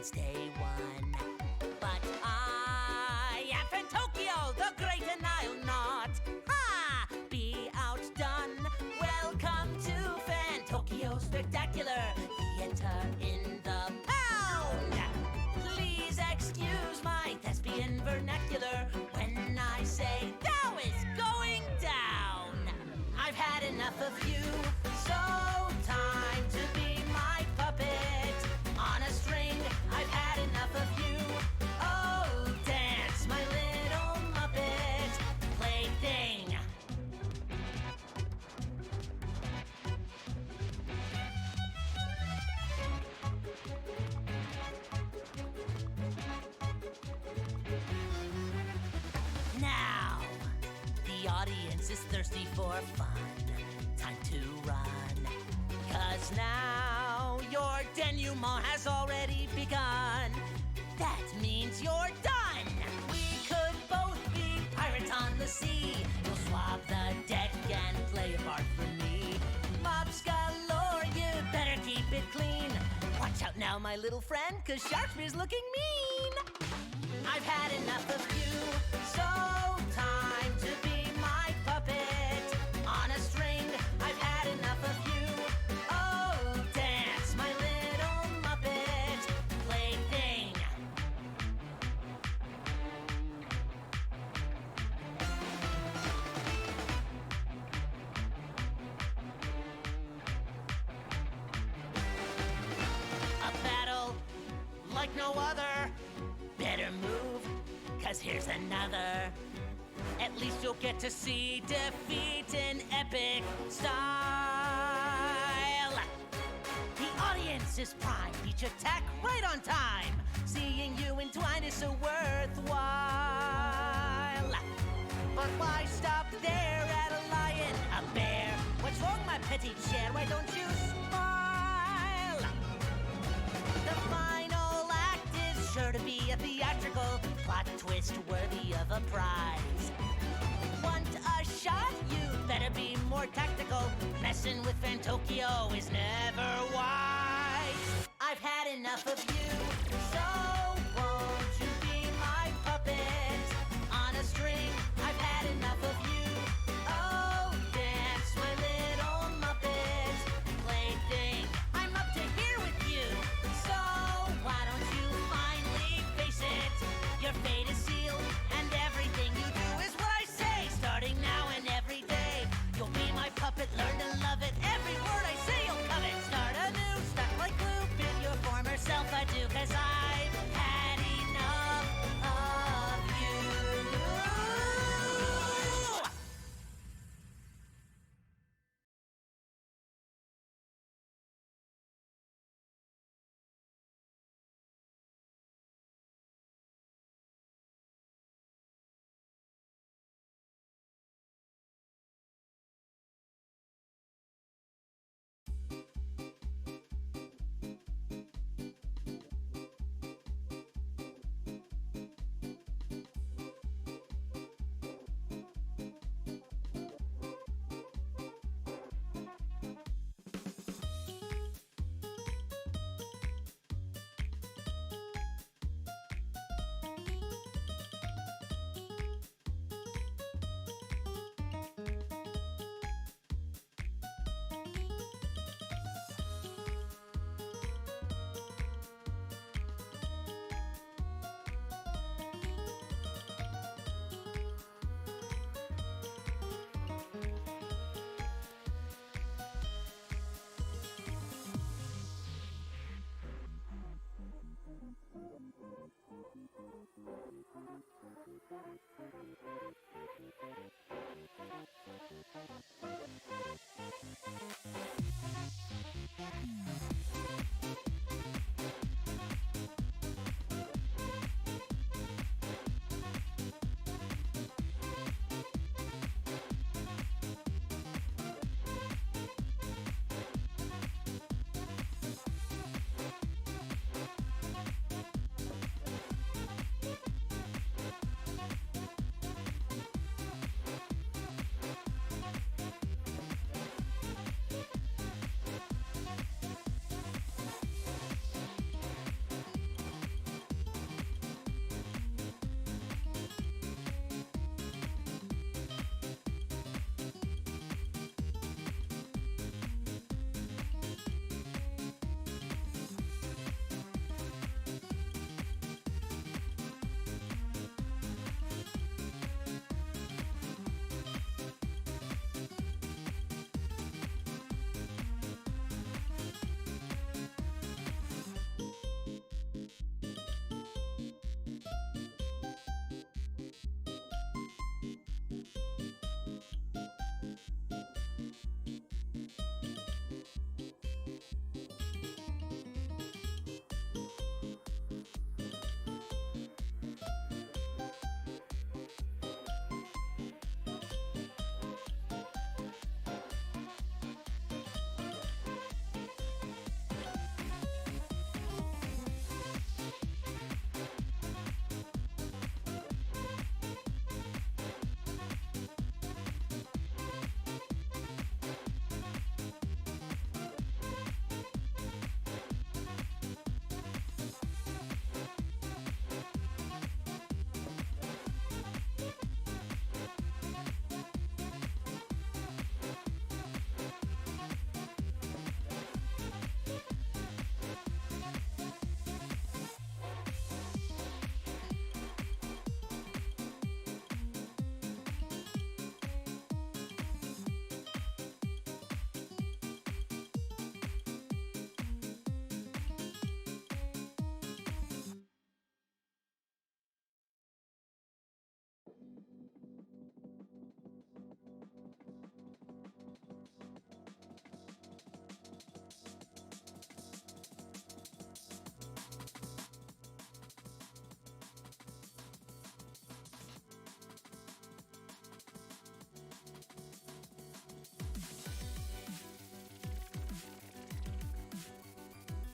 stay one. But I am Fantokyo, the great, and I'll not be outdone. Welcome to Fantokyo Spectacular Theater in the Pound. Please excuse my thespian vernacular when I say thou is going down. I've had enough of you, so time to be my puppet on a string. I've had enough of you. Oh, dance, my little Muppet plaything. Now, the audience is thirsty for fun. Time to run. 'Cause now your denouement has already begun. That means you're done. We could both be pirates on the sea. You'll swab the deck and play a part for me. Mops galore, you better keep it clean. Watch out now, my little friend, 'cause Sharkspeare's looking mean. I've had enough of you, so time to be my puppet on a string. I've had enough of you. Oh, dance, my little Muppet plaything. A battle like no other. Better move, 'cause here's another. At least you'll get to see defeat in epic style. The audience is prime, each attack right on time. Seeing you entwined is so worthwhile. But why stop there at a lion, a bear? What's wrong, my petty chair? Why don't you smile? The final act is sure to be a theatrical plot twist worthy of a prize. Want a shot? You better be more tactical. Messing with Fantokyo is never wise. I've had enough of you, so won't you be my puppet on a string? I've had enough of you. Oh, dance, my little Muppet plaything. I'm up to here with you, so why don't you finally face it? Your fate is sealed, and everything you do is what I say. Starting now and every day, you'll be my puppet, learn to love it. Every word I say you'll covet. Start anew, stuck like glue, bid your former self adieu, 'cause I've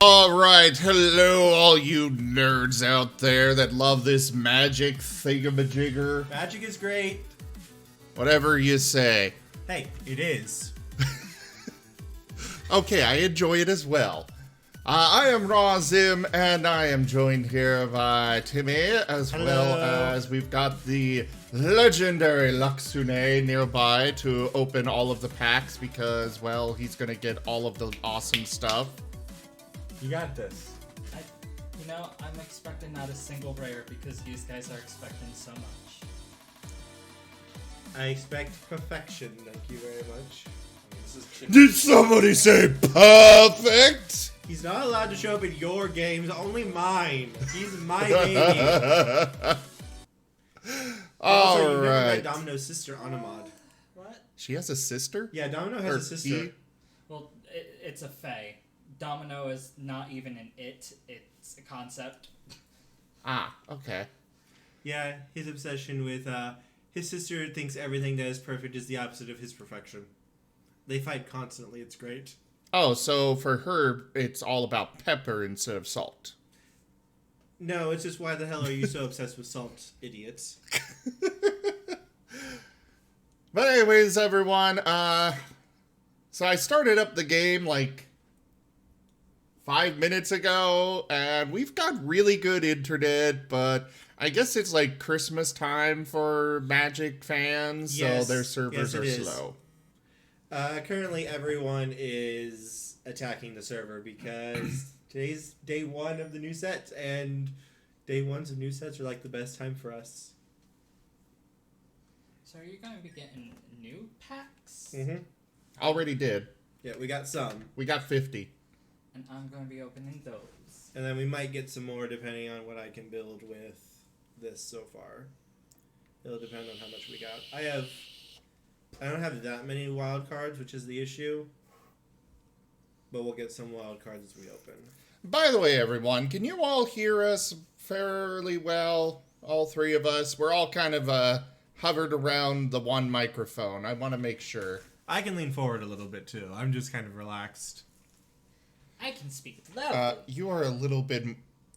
Alright, hello all you nerds out there that love this magic thingamajigger. Magic is great. Whatever you say. Hey, it is. Okay, I enjoy it as well. I am Razim, and I am joined here by Timmy, as well as we've got the legendary Lucksune nearby to open all of the packs because, well, he's gonna get all of the awesome stuff. You got this. I'm expecting not a single rare because these guys are expecting so much. I expect perfection, thank you very much. This is Chim. Did somebody say perfect? He's not allowed to show up at your games, only mine. He's my baby. Also, you never met Domino's sister, Anamad. What? She has a sister? Yeah, Domino has a sister. He? Well, it's a fae. Domino is not even an it's a concept. Ah, okay. Yeah, his obsession with, his sister thinks everything that is perfect is the opposite of his perfection. They fight constantly, it's great. Oh, so for her, it's all about pepper instead of salt. No, it's just why the hell are you so obsessed with salt, idiots? But anyways, everyone, so I started up the game like 5 minutes ago, and we've got really good internet, but I guess it's like Christmas time for Magic fans, Yes, so their servers yes, are it is. slow. Currently everyone is attacking the server because today's day one of the new sets, and day ones of new sets are like the best time for us. So are you going to be getting new packs? Mm-hmm. Already did. Yeah, we got some. We got 50. And I'm going to be opening those. And then we might get some more depending on what I can build with this so far. It'll depend on how much we got. I don't have that many wild cards, which is the issue. But we'll get some wild cards as we open. By the way, everyone, can you all hear us fairly well? All three of us? We're all kind of hovered around the one microphone. I want to make sure. I can lean forward a little bit too. I'm just kind of relaxed. I can speak loudly. You are a little bit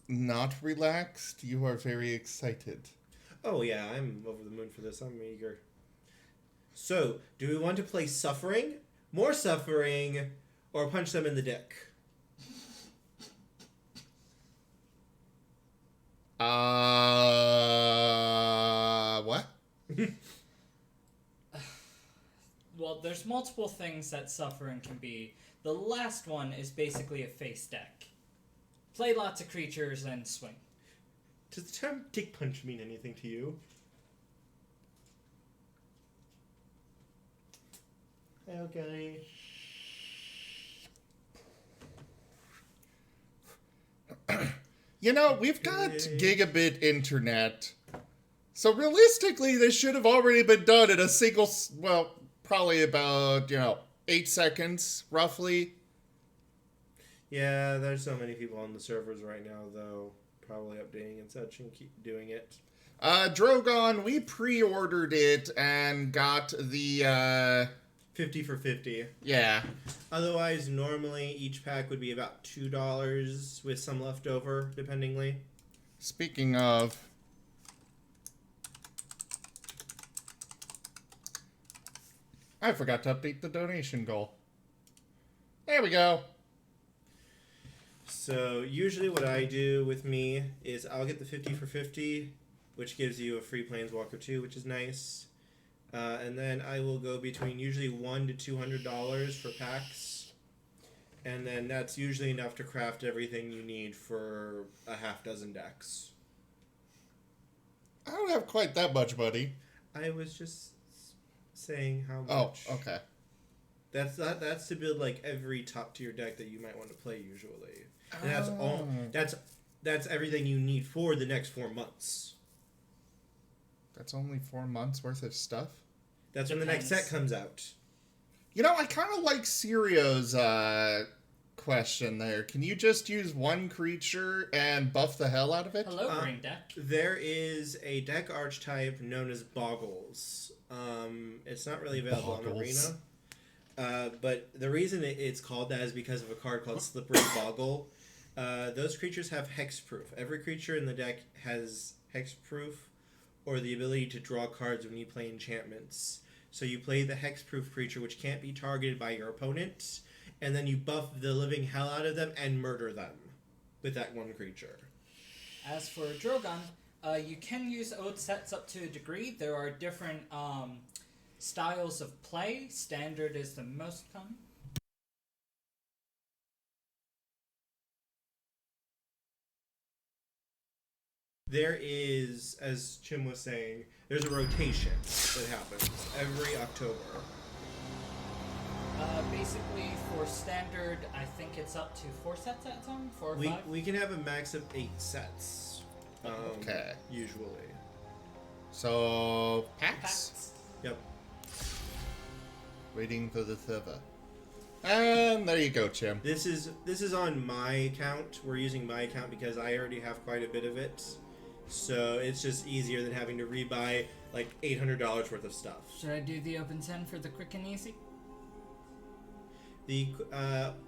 not relaxed. You are very excited. Oh yeah, I'm over the moon for this. I'm eager. So, do we want to play Suffering, More Suffering, or Punch Them in the Dick? What? Well, there's multiple things that Suffering can be. The last one is basically a face deck. Play lots of creatures and swing. Does the term Dick Punch mean anything to you? Okay. You know, we've got gigabit internet. So realistically, this should have already been done in a single, well, probably about, 8 seconds, roughly. Yeah, there's so many people on the servers right now, though. Probably updating and such and keep doing it. Drogon, we pre-ordered it and got the, 50 for 50. Yeah. Otherwise, normally each pack would be about $2 with some leftover, dependingly. Speaking of... I forgot to update the donation goal. There we go. So, usually what I do with me is I'll get the 50 for 50, which gives you a free Planeswalker 2, which is nice. And then I will go between usually $100 to $200 for packs. And then that's usually enough to craft everything you need for a half dozen decks. I don't have quite that much money. I was just saying how much. Oh, okay. That's to build like every top tier deck that you might want to play usually. And that's all. That's everything you need for the next 4 months. That's only 4 months worth of stuff? That's when the next set comes out. You know, I kind of like Sirio's question there. Can you just use one creature and buff the hell out of it? Hello, Green Deck. There is a deck archetype known as Boggles. It's not really available on Arena. But the reason it's called that is because of a card called Slippery Boggle. Those creatures have hexproof. Every creature in the deck has hexproof or the ability to draw cards when you play enchantments. So you play the hexproof creature, which can't be targeted by your opponent, and then you buff the living hell out of them and murder them with that one creature. As for Drogon, you can use oath sets up to a degree. There are different styles of play. Standard is the most common. There is, as Chim was saying, there's a rotation that happens every October. Basically, for standard, I think it's up to 4 sets at a time? 4 or 5? We can have a max of 8 sets. Okay. Usually. So, packs? Packs. Yep. Waiting for the server. And there you go, Chim. This is on my account. We're using my account because I already have quite a bit of it. So it's just easier than having to rebuy like $800 worth of stuff. Should I do the open 10 for the quick and easy?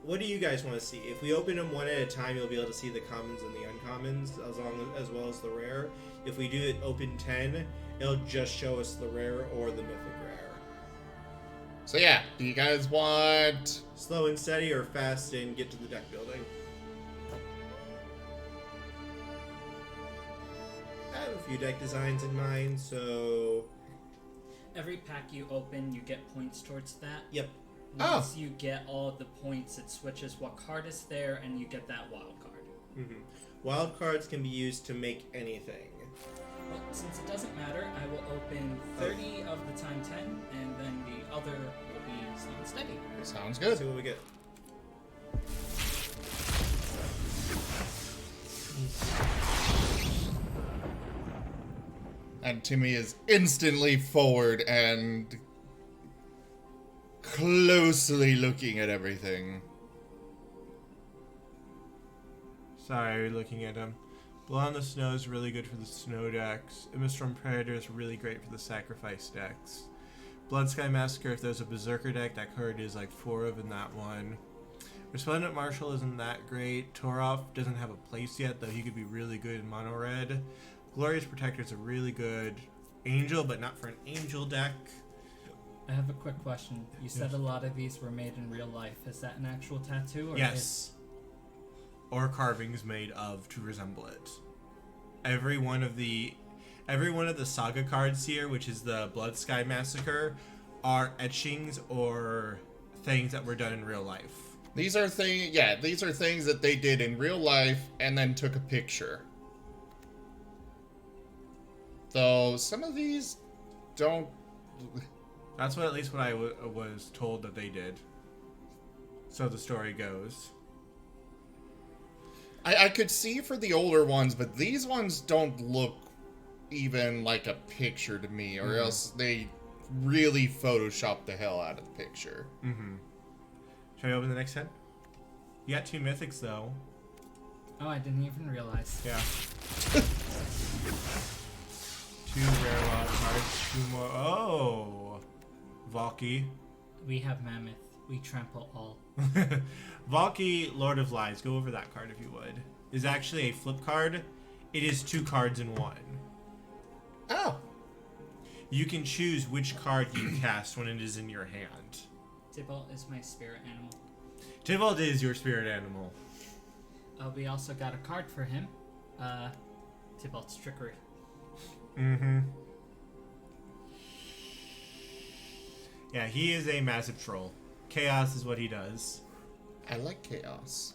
What do you guys want to see? If we open them one at a time, you'll be able to see the commons and the uncommons as well as the rare. If we do it open 10, it'll just show us the rare or the mythic rare. So yeah, do you guys want... Slow and steady or fast and get to the deck building? I have a few deck designs in mind, so... Every pack you open, you get points towards that. Yep. Once you get all the points, it switches what card is there, and you get that wild card. Mm-hmm. Wild cards can be used to make anything. Well, since it doesn't matter, I will open 30 of the time 10, and then the other will be slow and steady. Sounds Let's good. see what we get. And Timmy is instantly forward and closely looking at everything. Sorry, looking at him. Blood on the Snow is really good for the snow decks. Immistorm Predator is really great for the sacrifice decks. Bloodsky Massacre, if there's a Berserker deck, that card is like 4 of in that one. Resplendent Marshal isn't that great. Torov doesn't have a place yet, though he could be really good in mono red. Glorious Protector is a really good angel, but not for an angel deck. I have a quick question. You said a lot of these were made in real life. Is that an actual tattoo? Or Yes. Or carvings made of to resemble it. Every one of the saga cards here, which is the Bloodsky Massacre, are etchings or things that were done in real life. These are things that they did in real life and then took a picture. Though some of these don't. That's what at least what I was told that they did. So the story goes. I could see for the older ones, but these ones don't look even like a picture to me, or else they really Photoshop the hell out of the picture. Mm-hmm. Should I open the next 10? You got 2 mythics, though. Oh, I didn't even realize. Yeah. 2 rare wild cards, 2 more. Oh! Valky. We have Mammoth. We trample all. Valky, Lord of Lies. Go over that card if you would. Is actually a flip card. It is 2 cards in 1. Oh. You can choose which card you cast when it is in your hand. Tybalt is my spirit animal. Tybalt is your spirit animal. We also got a card for him. Tybalt's Trickery. Mm-hmm. Yeah, he is a massive troll. Chaos is what he does. I like chaos.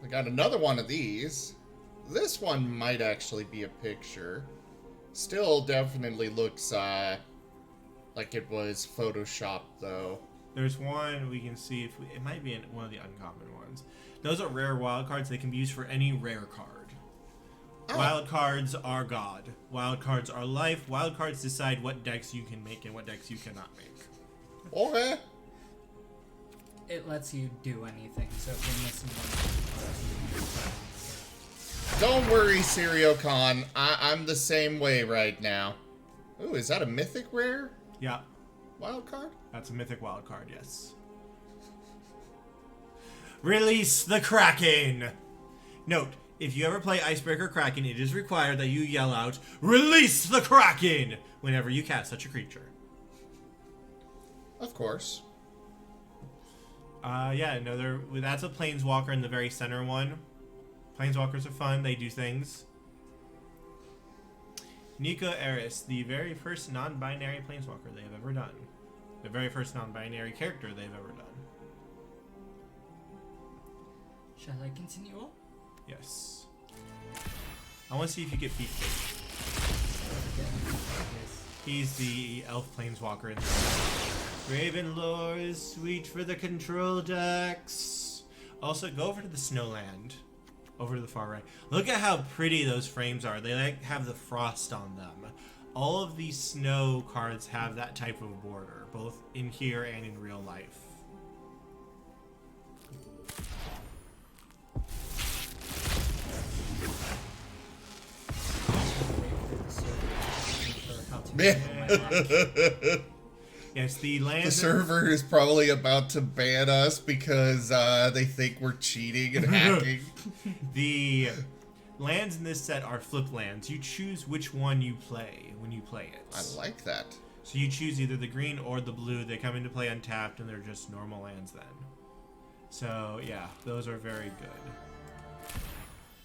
I got another one of these. This one might actually be a picture. Still definitely looks like it was photoshopped though. There's one we can see if it might be one of the uncommon ones. Those are rare wild cards. They can be used for any rare card. Oh. Wild cards are God. Wild cards are life. Wild cards decide what decks you can make and what decks you cannot make. Okay. It lets you do anything, so if you're missing one... Don't worry, Seriocon. I'm the same way right now. Ooh, is that a mythic rare Yeah, wild card? that's a mythic wild card, yes. Release the Kraken! Note, if you ever play Icebreaker Kraken, it is required that you yell out, "Release the Kraken!" whenever you cast such a creature. Of course. Yeah, no, that's a Planeswalker in the very center one. Planeswalkers are fun, they do things. Nico Eris, the very first non-binary Planeswalker they have ever done. The very first non-binary character they've ever done. Shall I continue on? Yes. I want to see if you get beat. He's the elf Planeswalker in there. Ravenlore is sweet for the control decks. Also, go over to the Snowland. Over to the far right. Look at how pretty those frames are. They like have the frost on them. All of these snow cards have that type of border, both in here and in real life. Yes, the land. The server is probably about to ban us because they think we're cheating and hacking. The lands in this set are flip lands. You choose which one you play when you play it. I like that. So you choose either the green or the blue. They come into play untapped, and they're just normal lands then. So yeah, those are very good.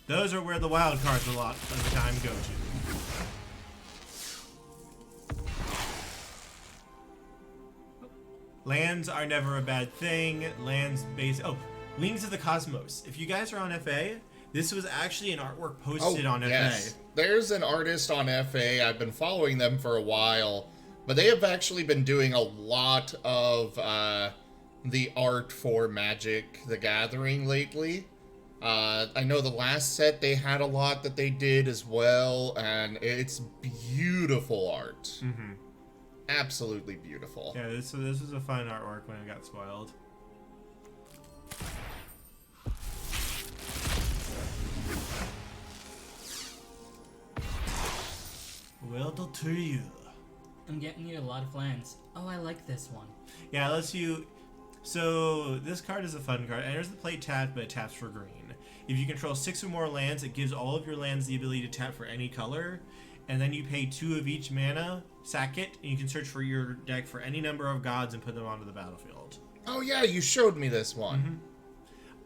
Those are where the wild cards a lot of the time go to. Lands are never a bad thing. Lands base. Oh, Wings of the Cosmos. If you guys are on FA, this was actually an artwork posted on yes. FA. There's an artist on FA. I've been following them for a while, but they have actually been doing a lot of the art for Magic: The Gathering lately. I know the last set they had a lot that they did as well, and it's beautiful art. Mm-hmm. Absolutely beautiful. Yeah, this was a fun artwork when it got spoiled. Well to you. I'm getting you a lot of lands. Oh, I like this one. Yeah, it lets you. So this card is a fun card. Enters the play tapped, but it taps for green. If you control 6 or more lands, it gives all of your lands the ability to tap for any color. And then you pay 2 of each mana, sack it, and you can search for your deck for any number of gods and put them onto the battlefield. Oh yeah, you showed me this one.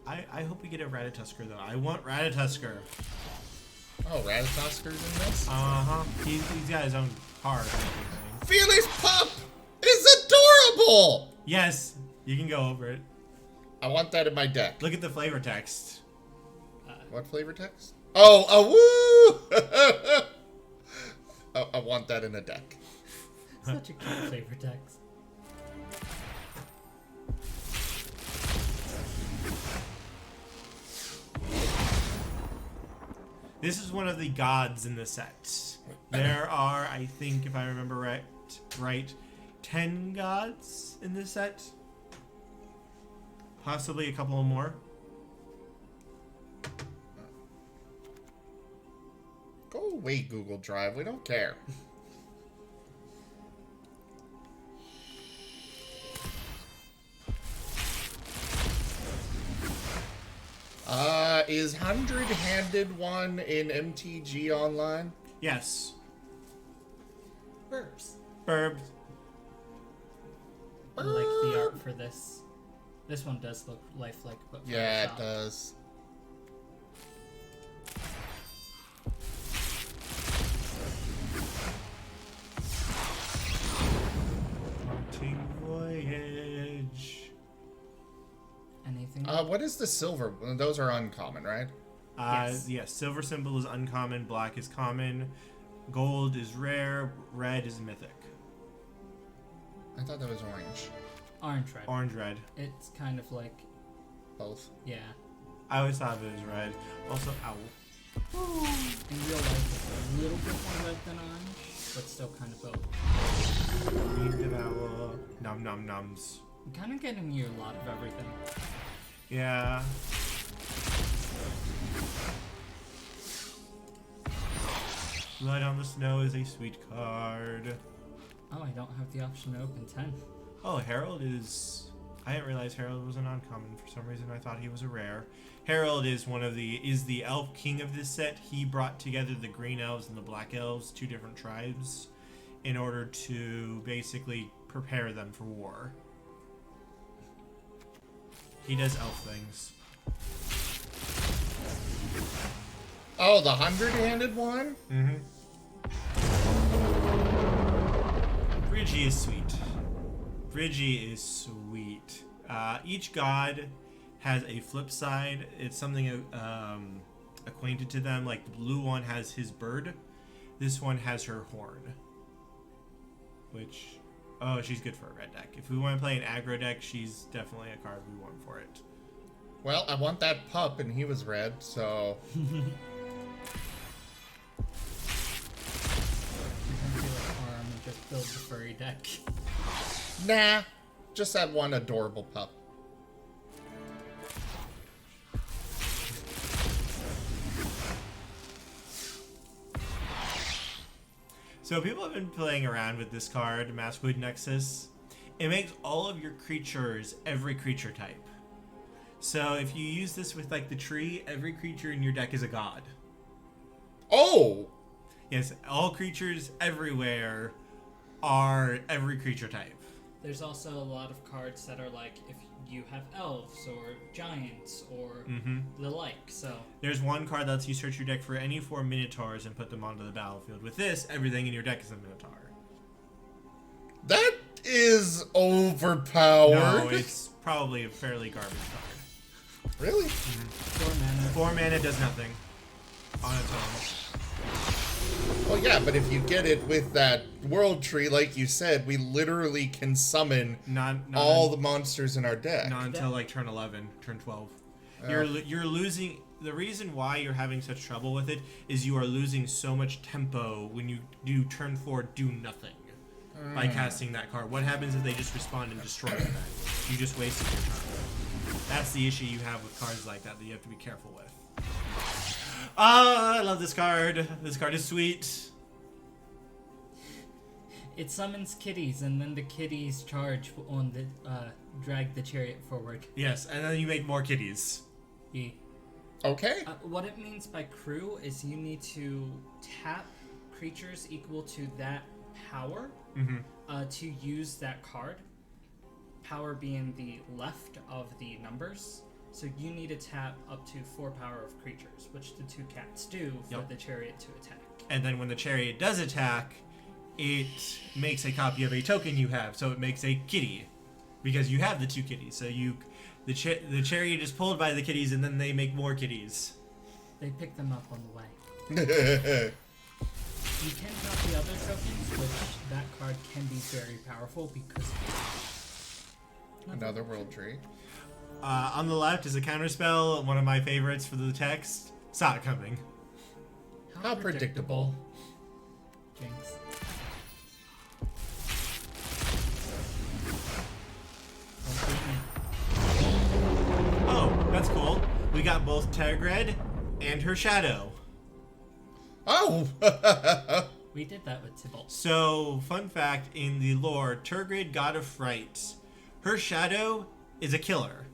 Mm-hmm. I hope we get a Ratatoskr though. I want Ratatoskr. Oh, Ratatosker's in this? Uh-huh. He's got his own card and everything. Felix Pup is adorable! Yes, you can go over it. I want that in my deck. Look at the flavor text. What flavor text? Oh, woo! I want that in a deck. Such a cute flavor text. This is one of the gods in the set. There are, I think, if I remember right, 10 gods in this set. Possibly a couple more. Go away, Google Drive. We don't care. Is 100-handed one in MTG online? Yes. Burbs. Burb. I like the art for this. This one does look lifelike, but Yeah, it Photoshop. does. Haunting Voyage. Anything? What is the silver? Those are uncommon, right? Yes, silver symbol is uncommon, black is common, gold is rare, red is mythic. I thought that was orange. Orange red. Orange red. It's kind of like, Both. yeah. I always thought it was red. Also, owl. In real life, it's a little bit more red than orange, but still kind of both. Green devour. Num num nums. I'm kind of getting you a lot of everything. Yeah. Blood on the Snow is a sweet card. Oh, I don't have the option to open 10. Oh, Herald is I didn't realize Harold was an uncommon. For some reason, I thought he was a rare. Harold is the elf king of this set. He brought together the green elves and the black elves, 2 different tribes, in order to basically prepare them for war. He does elf things. Oh, the 100-handed one? Mm-hmm. Bridgie is sweet. Bridgie is sweet. Each god has a flip side. It's something acquainted to them. Like the blue one has his bird. This one has her horn. Which, oh, she's good for a red deck. If we want to play an aggro deck, she's definitely a card we want for it. Well, I want that pup, and he was red, so... And just build the furry deck. Nah, just that one adorable pup. So people have been playing around with this card, Maskwood Nexus. It makes all of your creatures every creature type. So if you use this with like the tree, every creature in your deck is a god. Oh! Yes, all creatures everywhere are every creature type. There's also a lot of cards that are like if you have elves or giants or the like, so... There's one card that lets you search your deck for any 4 minotaurs and put them onto the battlefield. With this, everything in your deck is a minotaur. That is overpowered. No, it's probably a fairly garbage card. Really? 4 mana. 4 mana does nothing on its own. Well, yeah, but if you get it with that world tree, like you said, we literally can summon all the monsters in our deck. Not until like turn 11, turn 12. Oh. You're losing. The reason why you're having such trouble with it is you are losing so much tempo when you do turn 4, do nothing by casting that card. What happens if they just respond and destroy that? You just wasted your time. That's the issue you have with cards like that you have to be careful with. I love this card. This card is sweet. It summons kitties, and then the kitties charge on the drag the chariot forward. Yes, and then you make more kitties. Yeah. Okay. What it means by crew is you need to tap creatures equal to that power to use that card. Power being the left of the numbers. So you need to tap up to 4 power of creatures, which the 2 cats do for the chariot to attack. And then when the chariot does attack, it makes a copy of a token you have, so it makes a kitty, because you have the 2 kitties. So the chariot is pulled by the kitties, and then they make more kitties. They pick them up on the way. You can drop the other tokens, which that card can be very powerful because Another world tree. On the left is a counterspell, one of my favorites for the text. Saw it coming. How predictable. Jinx. Oh, that's cool. We got both Tergred and her shadow. Oh! We did that with Tybalt. So, fun fact, in the lore, Tergrid, god of fright, her shadow is a killer.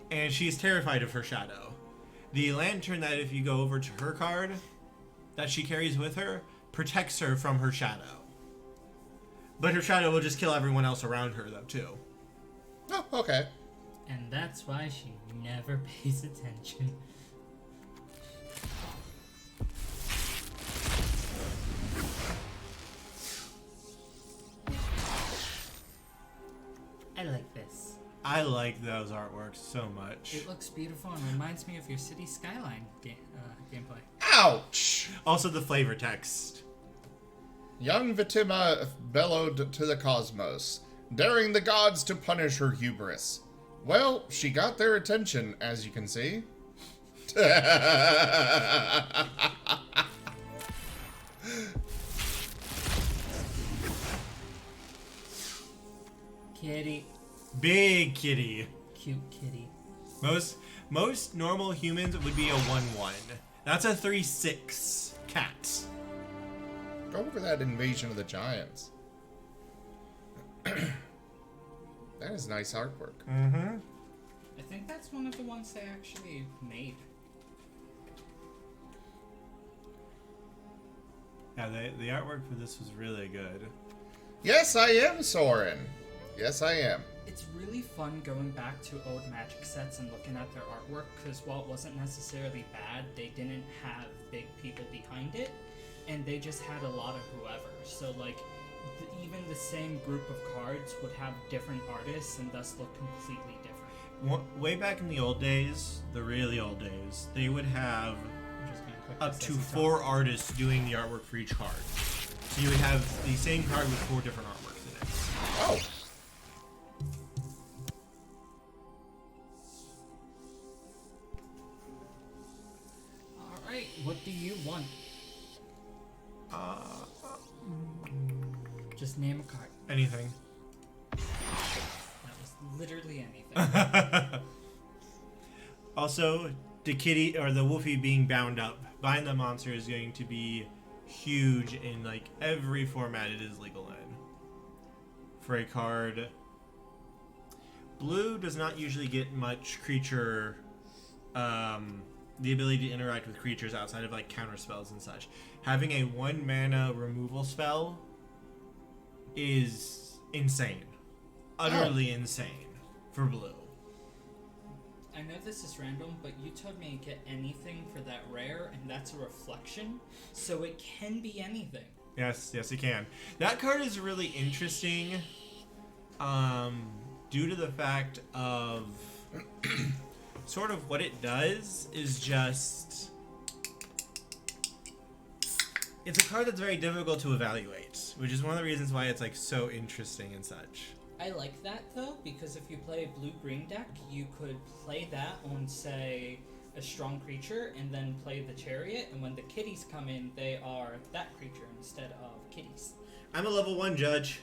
And she is terrified of her shadow. The lantern that if you go over to her card, that she carries with her, protects her from her shadow. But her shadow will just kill everyone else around her, though, too. Oh, okay. And that's why she never pays attention. I like this. I like those artworks so much. It looks beautiful and reminds me of your City Skyline gameplay. Ouch! Also the flavor text. Young Vitima bellowed to the cosmos, daring the gods to punish her hubris. Well, she got their attention, as you can see. Kitty. Big kitty. Cute kitty. Most normal humans would be a 1/1. That's a 3/6 cat. Go over that Invasion of the Giants. That is nice artwork. Mm-hmm. I think that's one of the ones they actually made. Yeah, the artwork for this was really good. Yes, I am, Soren. Yes, I am. It's really fun going back to old Magic sets and looking at their artwork, because while it wasn't necessarily bad, they didn't have big people behind it, and they just had a lot of whoever. So, like, even the same group of cards would have different artists and thus look completely different. Way back in the old days, the really old days, they would have I'm just gonna click up this to as you 4 talk. artists doing the artwork for each card. So you would have the same card with 4 different artworks in it. Oh. Alright, what do you want? Just name a card. Anything. That was literally anything. Also, the kitty or the wolfie being bound up. Bind the monster is going to be huge in like every format it is legal in. For a card, blue does not usually get much creature, the ability to interact with creatures outside of like counter spells and such. Having a 1 mana removal spell is insane, utterly insane for blue. I know this is random, but you told me to get anything for that rare, and that's a reflection, so it can be anything. Yes, it can. That card is really interesting, due to the fact of sort of what it does is just... It's a card that's very difficult to evaluate, which is one of the reasons why it's like so interesting and such. I like that, though, because if you play a blue-green deck, you could play that on, say, a strong creature, and then play the chariot, and when the kitties come in, they are that creature instead of kitties. I'm a level 1 judge.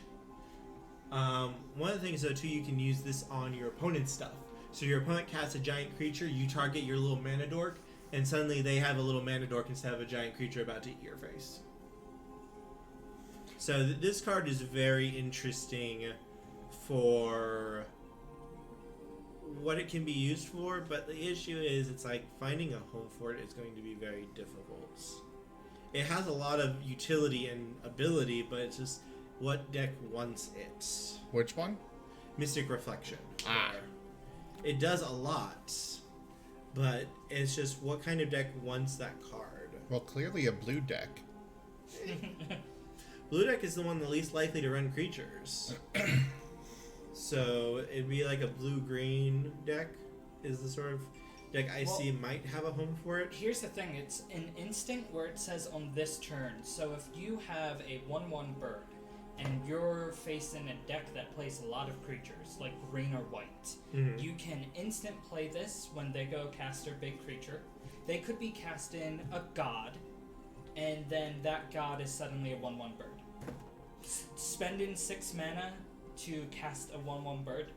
One of the things, though, too, you can use this on your opponent's stuff. So your opponent casts a giant creature, you target your little mana dork, and suddenly they have a little mana dork instead of a giant creature about to eat your face. So this card is very interesting for what it can be used for, but the issue is it's like finding a home for it is going to be very difficult. It has a lot of utility and ability, but it's just what deck wants it. Which one? Mystic Reflection. Ah. It does a lot, but it's just what kind of deck wants that card. Well, clearly a blue deck. Blue deck is the one the least likely to run creatures. So it'd be like a blue-green deck is the sort of deck I see might have a home for it. Here's the thing, it's an instant where it says on this turn, so if you have a 1/1 bird, and you're facing a deck that plays a lot of creatures, like green or white, you can instant play this when they go cast their big creature. They could be casting a god, and then that god is suddenly a 1/1 bird. Spending 6 mana to cast a 1/1 bird.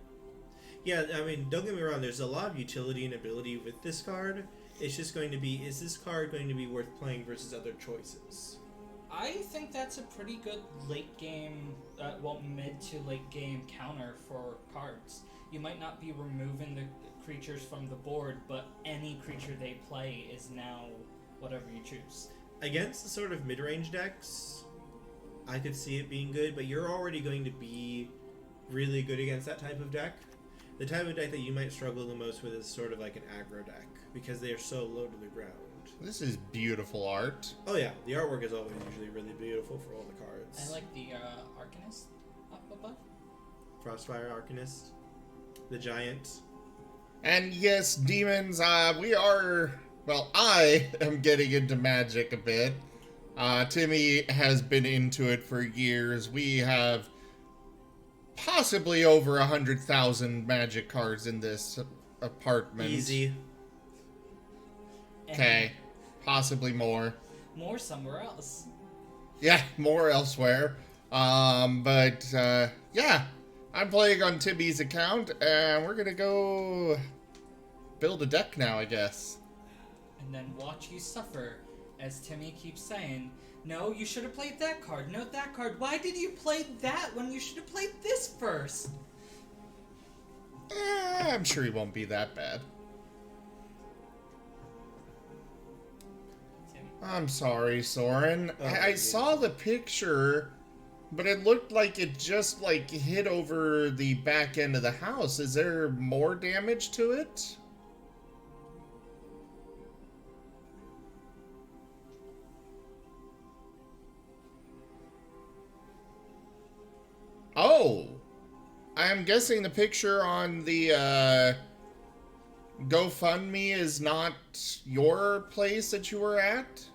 Yeah, I mean, don't get me wrong, there's a lot of utility and ability with this card. It's just going to be, is this card going to be worth playing versus other choices? I think that's a pretty good late game, mid to late game counter for cards. You might not be removing the creatures from the board, but any creature they play is now whatever you choose. Against the sort of mid-range decks, I could see it being good, but you're already going to be really good against that type of deck. The type of deck that you might struggle the most with is sort of like an aggro deck, because they are so low to the ground. This is beautiful art. Oh yeah, the artwork is always usually really beautiful for all the cards. I like the Arcanist up above. Frostfire Arcanist, the Giant. And yes, demons, we are... Well, I am getting into Magic a bit. Timmy has been into it for years. We have possibly over 100,000 Magic cards in this apartment. Easy. Okay, possibly more. More somewhere else. Yeah, more elsewhere. Yeah, I'm playing on Timmy's account, and we're gonna go build a deck now, I guess. And then watch you suffer, as Timmy keeps saying, no, you should have played that card, no, that card. Why did you play that when you should have played this first? I'm sure he won't be that bad. Timmy. I'm sorry, Soren. Oh, I saw the picture, but it looked like it just, like, hit over the back end of the house. Is there more damage to it? Oh! I'm guessing the picture on the, GoFundMe is not your place that you were at?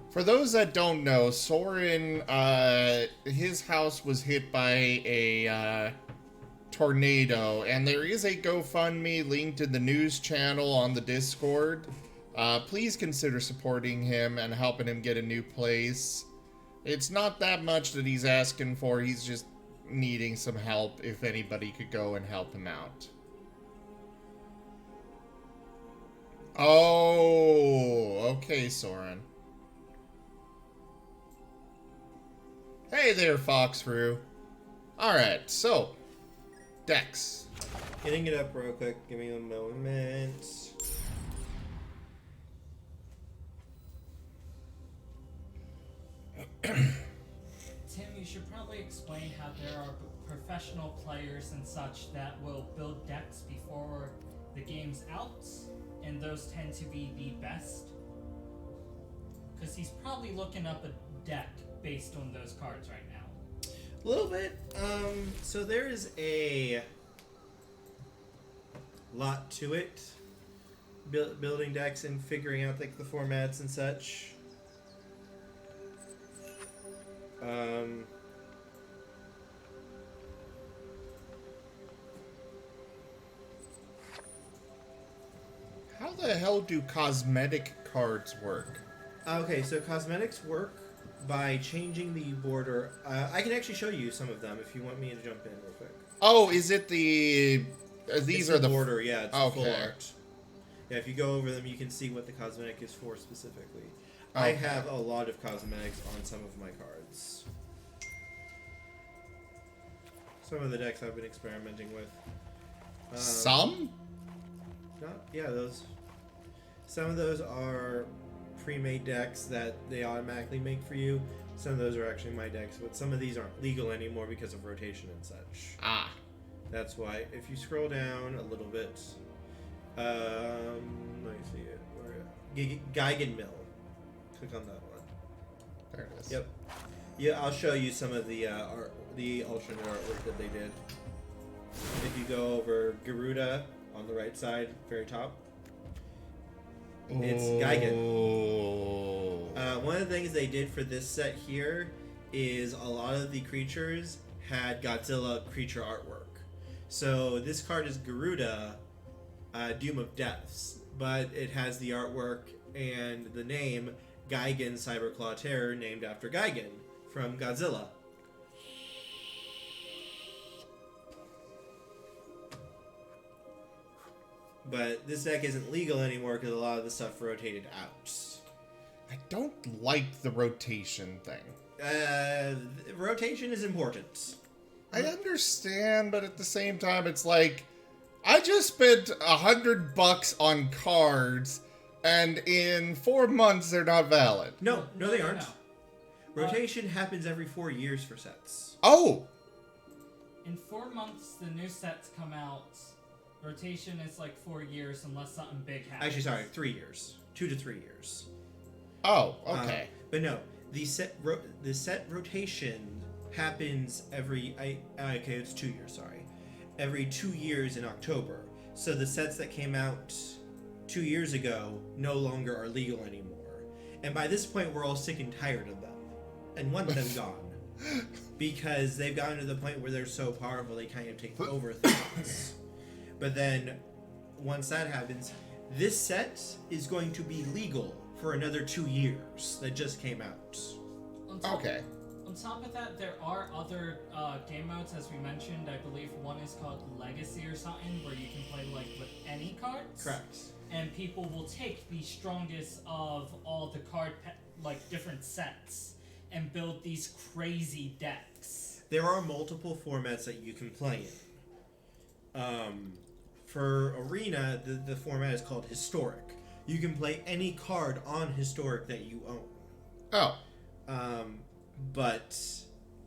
For those that don't know, Soren, his house was hit by a, tornado, and there is a GoFundMe linked in the news channel on the Discord. Please consider supporting him and helping him get a new place. It's not that much that he's asking for, he's just needing some help if anybody could go and help him out. Oh, okay, Soren. Hey there, Foxfrew. Alright, so, Dex. Getting it up real quick. Give me a moment. Tim, you should probably explain how there are professional players and such that will build decks before the game's out, and those tend to be the best. Because he's probably looking up a deck based on those cards right now. A little bit. So there is a lot to it. Building decks and figuring out like the formats and such. How the hell do cosmetic cards work? Okay, so cosmetics work by changing the border. I can actually show you some of them if you want me to jump in real quick. Oh, is it the... these It's are the... border, yeah, it's the full Okay. art. Yeah, if you go over them, you can see what the cosmetic is for specifically. I Okay. have a lot of cosmetics on some of my cards. Some of the decks I've been experimenting with. Some? Yeah, those. Some of those are pre-made decks that they automatically make for you. Some of those are actually my decks, but some of these aren't legal anymore because of rotation and such. Ah. That's why. If you scroll down a little bit, let me see it. Geigen Mill. Click on that one. There it is. Yep. Yeah, I'll show you some of the art, the alternate artwork that they did. If you go over Garuda on the right side, very top, it's Geigen. Oh. One of the things they did for this set here is a lot of the creatures had Godzilla creature artwork. So this card is Garuda, Doom of Deaths, but it has the artwork and the name Geigen Cyberclaw Terror, named after Geigen from Godzilla. But this deck isn't legal anymore because a lot of the stuff rotated out. I don't like the rotation thing. Rotation is important. I understand, but at the same time, it's like, I just spent $100 on cards, and in 4 months, they're not valid. No, they aren't. No. Rotation happens every 4 years for sets. Oh! In 4 months, the new sets come out. Rotation is like 4 years unless something big happens. Actually, sorry, 3 years. 2 to 3 years. Oh, okay. But no, the set rotation happens every okay, it's 2 years, sorry. Every 2 years in October. So the sets that came out 2 years ago no longer are legal anymore. And by this point we're all sick and tired of them and want them gone. Because they've gotten to the point where they're so powerful they kind of take over things. But then once that happens, this set is going to be legal for another 2 years that just came out. Okay. On top of that, there are other game modes, as we mentioned. I believe one is called Legacy or something, where you can play like with any cards. Correct. And people will take the strongest of all the like different sets and build these crazy decks. There are multiple formats that you can play in. For Arena, the format is called Historic. You can play any card on Historic that you own. Oh. But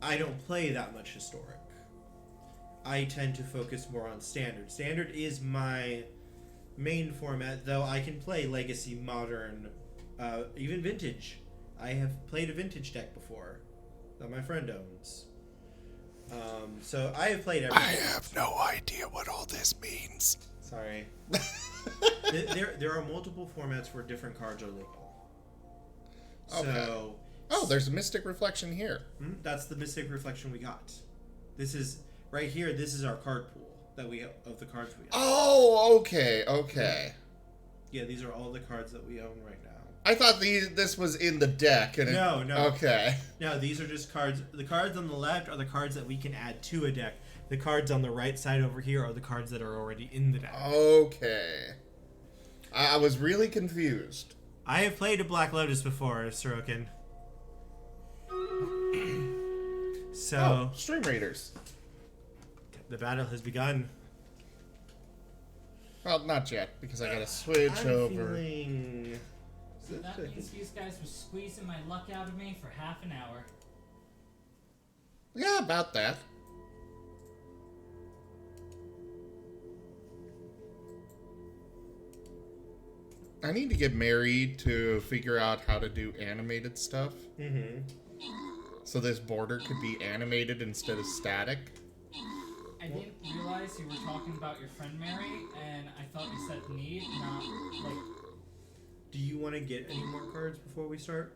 I don't play that much Historic. I tend to focus more on Standard. Standard is my main format, though I can play Legacy, Modern, even Vintage. I have played a Vintage deck before that my friend owns. So I have played everything. I have no idea what all this means. Sorry. there are multiple formats where different cards are legal. Okay. So, oh, there's a Mystic Reflection here. That's the Mystic Reflection we got. This is right here. This is our card pool that we of the cards we own. Oh, okay, okay. Yeah, these are all the cards that we own right now. I thought this was in the deck. And No. Okay. No, these are just cards. The cards on the left are the cards that we can add to a deck. The cards on the right side over here are the cards that are already in the deck. Okay. I was really confused. I have played a Black Lotus before, Sorokin. So, Oh, Stream Raiders. the battle has begun. Well, not yet, because I gotta switch I'm over. feeling... So that means these guys were squeezing my luck out of me for half an hour. Yeah, about that. I need to get married to figure out how to do animated stuff. Mm-hmm. So this border could be animated instead of static. I didn't realize you were talking about your friend Mary, and I thought you said need, not like. Do you want to get any more cards before we start?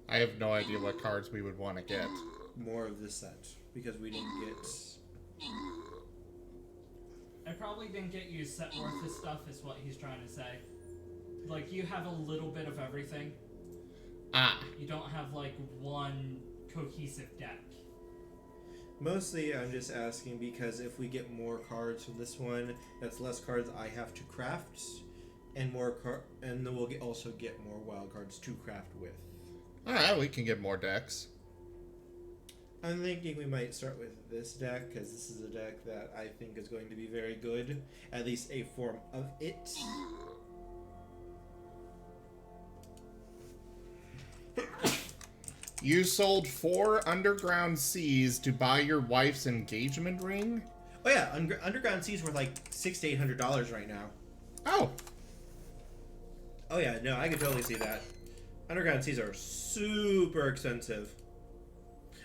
I have no idea what cards we would want to get. More of this set, because we didn't get... I probably didn't get you set worth of stuff, is what he's trying to say. Like, you have a little bit of everything. Ah. You don't have, like, one cohesive deck. Mostly, I'm just asking because if we get more cards from this one, that's less cards I have to craft, and and then we'll also get more wild cards to craft with. Alright, we can get more decks. I'm thinking we might start with this deck, because this is a deck that I think is going to be very good. At least a form of it. You sold 4 Underground Seas to buy your wife's engagement ring? Oh yeah, Underground Sea's worth like $600 to $800 right now. Oh. Oh yeah, no, I can totally see that. Underground Seas are super expensive.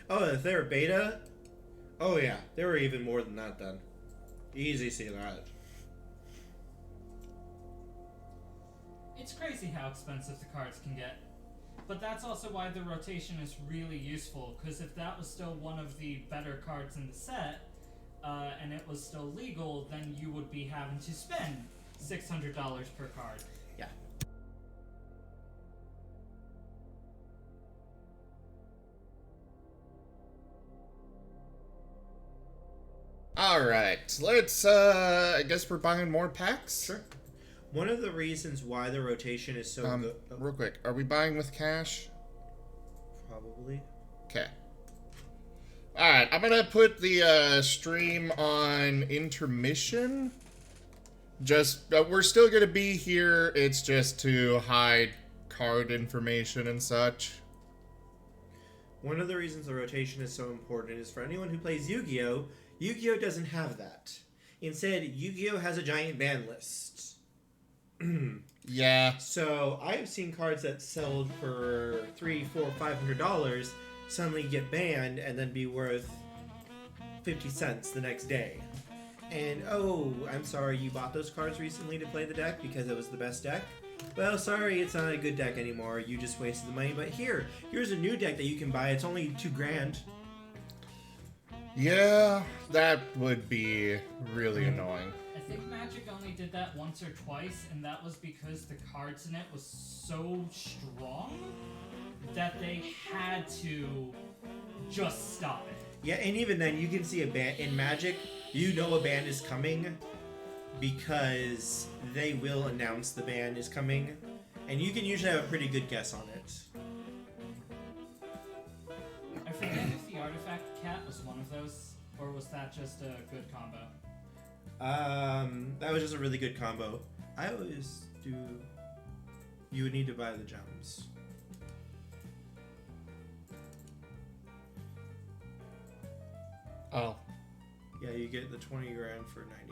Oh, if they were beta? Oh yeah, they were even more than that then. Easy see that. It's crazy how expensive the cards can get. But that's also why the rotation is really useful, because if that was still one of the better cards in the set, and it was still legal, then you would be having to spend $600 per card. Yeah. Alright, let's, I guess we're buying more packs? Sure. One of the reasons why the rotation is so good... Real quick, are we buying with cash? Probably. Okay. Alright, I'm gonna put the stream on intermission. Just, we're still gonna be here, it's just to hide card information and such. One of the reasons the rotation is so important is for anyone who plays Yu-Gi-Oh! Yu-Gi-Oh! Doesn't have that. Instead, Yu-Gi-Oh! Has a giant ban list. Yeah. So I've seen cards that sold for $300, $400, $500 suddenly get banned and then be worth 50 cents the next day. And oh, I'm sorry you bought those cards recently to play the deck because it was the best deck. Well, sorry, it's not a good deck anymore. You just wasted the money. But here's a new deck that you can buy. It's only $2,000. Yeah, that would be really annoying. I think Magic only did that once or twice, and that was because the cards in it was so strong that they had to just stop it. Yeah, and even then, you can see a ban in Magic. You know a ban is coming because they will announce the ban is coming, and you can usually have a pretty good guess on it. Artifact Cat was one of those, or was that just a good combo? That was just a really good combo. I always do. You would need to buy the gems. Oh. Yeah, you get the 20 grand for 99,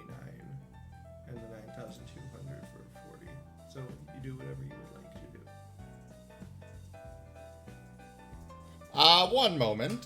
and the 9,200 for 40. So you do whatever you would like to do. One moment.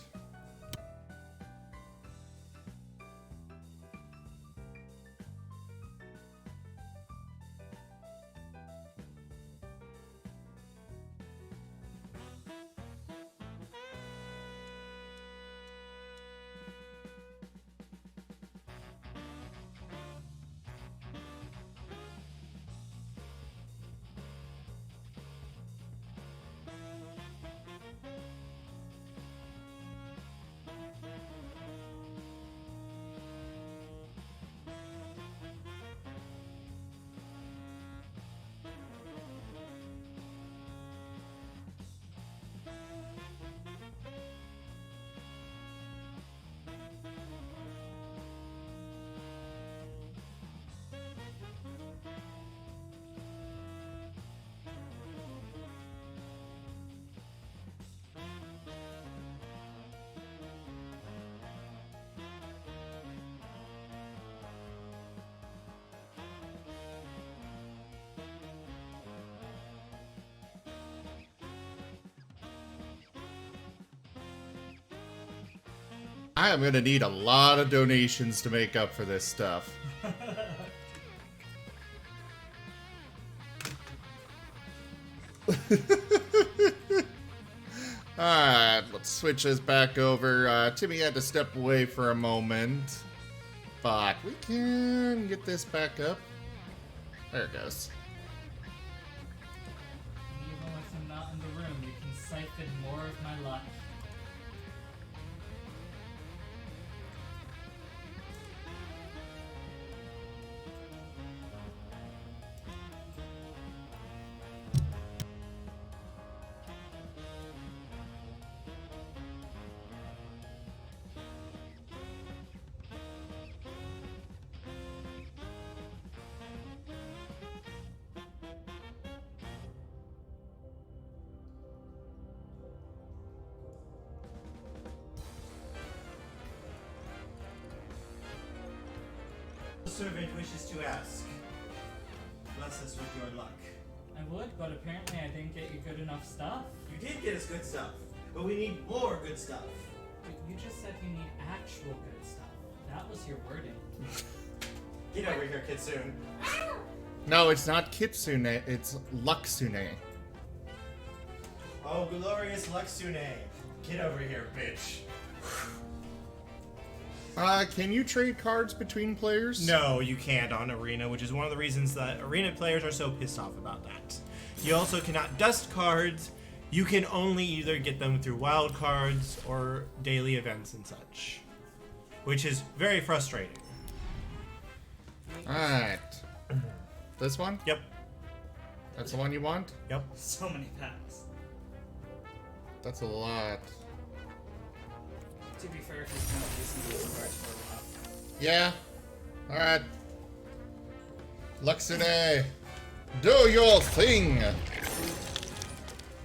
I am gonna need a lot of donations to make up for this stuff. Alright, let's switch this back over. Timmy had to step away for a moment, but we can get this back up. There it goes. Even with him not in the room, you can siphon more of my life. The servant wishes to ask. Bless us with your luck. I would, but apparently I didn't get you good enough stuff. You did get us good stuff, but we need more good stuff. You just said you need actual good stuff. That was your wording. Get over here, Kitsune. No, it's not Kitsune, it's Lucksune. Oh, glorious Lucksune. Get over here, bitch. Can you trade cards between players? No, you can't on Arena, which is one of the reasons that Arena players are so pissed off about that. You also cannot dust cards. You can only either get them through wild cards or daily events and such, which is very frustrating. Alright. This one? Yep. That's the one you want? Yep. So many packs. That's a lot. To be fair, if he's gonna listen to these cards for a while. Yeah. Alright. Lucksune, do your thing!